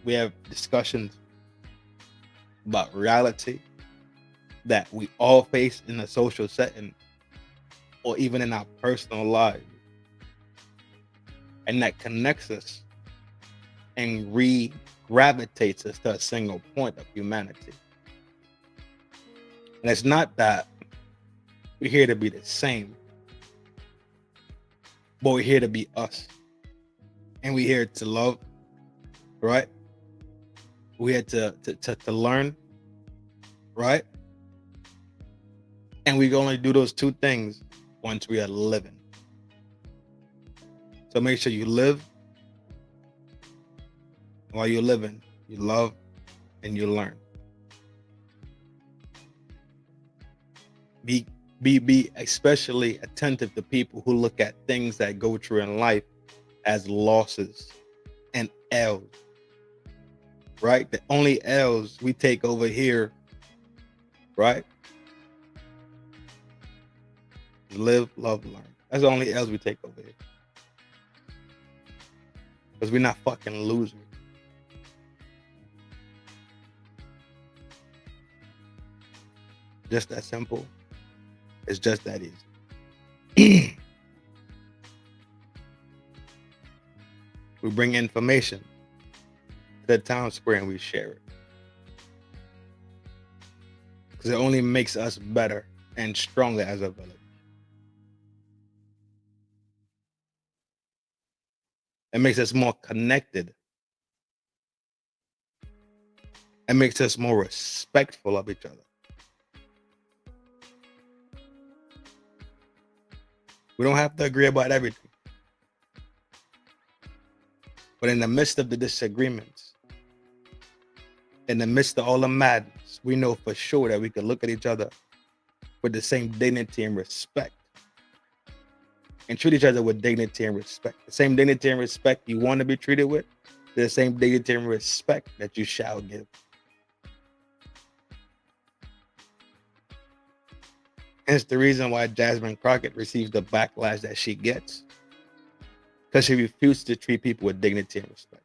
We have discussions about reality that we all face in a social setting or even in our personal lives. And that connects us and re-gravitates us to a single point of humanity. And it's not that we're here to be the same, but we're here to be us. And we're here to love, right? We're here to learn, right? And we can only do those two things once we are living. So make sure you live. While you're living, you love and you learn. Be especially attentive to people who look at things that go through in life as losses and L's, right? The only L's we take over here, right? Live, love, learn. That's the only L's we take over here. Because we're not fucking losers. Just that simple. It's just that easy. We bring information to the town square and we share it. Because it only makes us better and stronger as a village. It makes us more connected. It makes us more respectful of each other. We don't have to agree about everything. But in the midst of the disagreements, in the midst of all the madness, we know for sure that we can look at each other with the same dignity and respect. And treat each other with dignity and respect. The same dignity and respect you want to be treated with, the same dignity and respect that you shall give. Hence the reason why Jasmine Crockett receives the backlash that she gets. Because she refused to treat people with dignity and respect.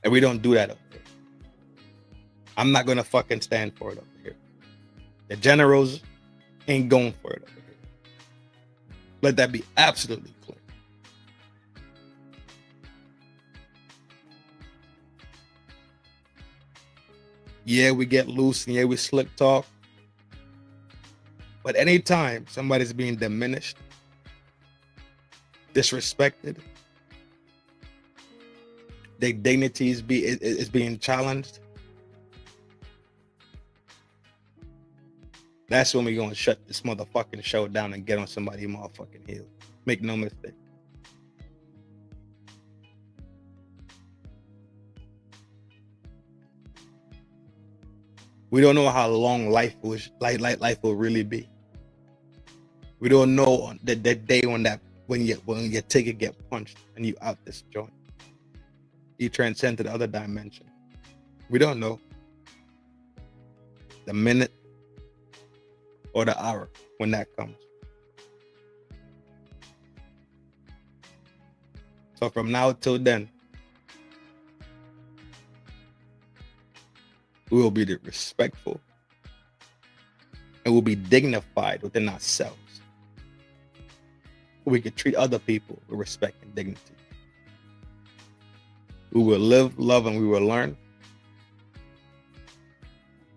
And we don't do that over here. I'm not going to fucking stand for it over here. The generals ain't going for it over here. Let that be absolutely clear. Yeah, we get loose and yeah, we slick talk. But anytime somebody's being diminished, disrespected, their dignity is being challenged, that's when we're gonna shut this motherfucking show down and get on somebody's motherfucking heel. Make no mistake. We don't know how long life will really be. We don't know the day when your ticket get punched and you out this joint. You transcend to the other dimension. We don't know the minute or the hour when that comes. So from now till then, we will be respectful and we'll be dignified within ourselves. We can treat other people with respect and dignity. We will live, love, and we will learn.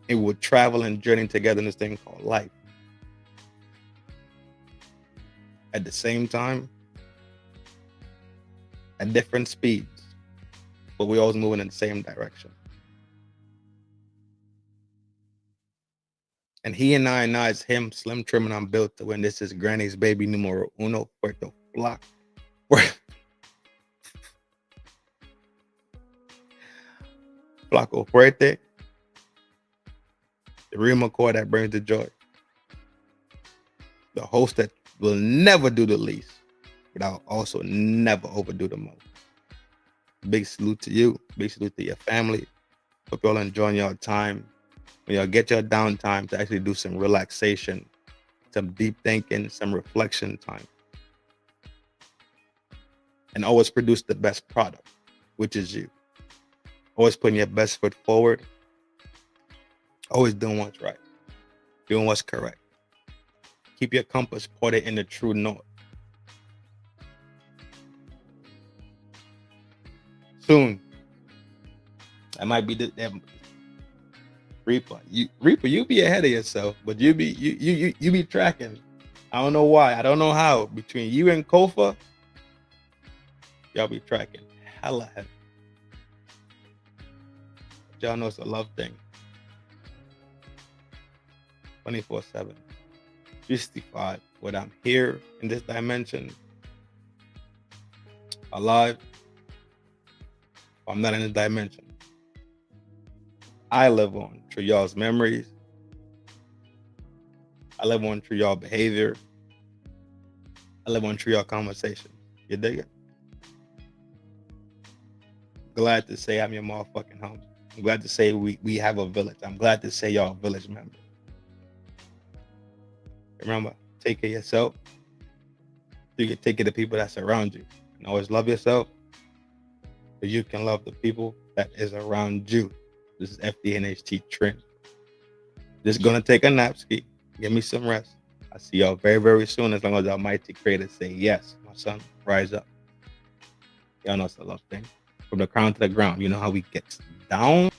And we will travel and journey together in this thing called life. At the same time, at different speeds, but we're always moving in the same direction. And he and I is him, Slim, Trim, and I'm built to win. This is Granny's baby numero uno, Puerto Flock. Flaco Fuerte. The real McCoy that brings the joy. The host that will never do the least, but I'll also never overdo the most. Big salute to you. Big salute to your family. Hope y'all enjoying your time. When y'all get your downtime to actually do some relaxation, some deep thinking, some reflection time. And always produce the best product, which is you. Always putting your best foot forward. Always doing what's right. Doing what's correct. Keep your compass pointed in the true north. Soon, that might be the Reaper. You be ahead of yourself, but you be tracking. I don't know why. I don't know how. Between you and Kofa, y'all be tracking hella heavy. But y'all know it's a love thing. 24/7, 365. When I'm here in this dimension, alive, I'm not in this dimension. I live on through y'all's memories. I live on through y'all behavior. I live on through y'all conversation. You dig it? Glad to say I'm your motherfucking home. I'm glad to say we have a village. I'm glad to say y'all a village member. Remember, take care of yourself. You can take care of the people that surround you. And always love yourself, so you can love the people that is around you. This is FDNHT Trin. Just gonna take a nap, ski. Give me some rest. I'll see y'all very, very soon, as long as the Almighty Creator say yes. My son, rise up. Y'all know it's a love thing. From the crown to the ground. You know how we get down?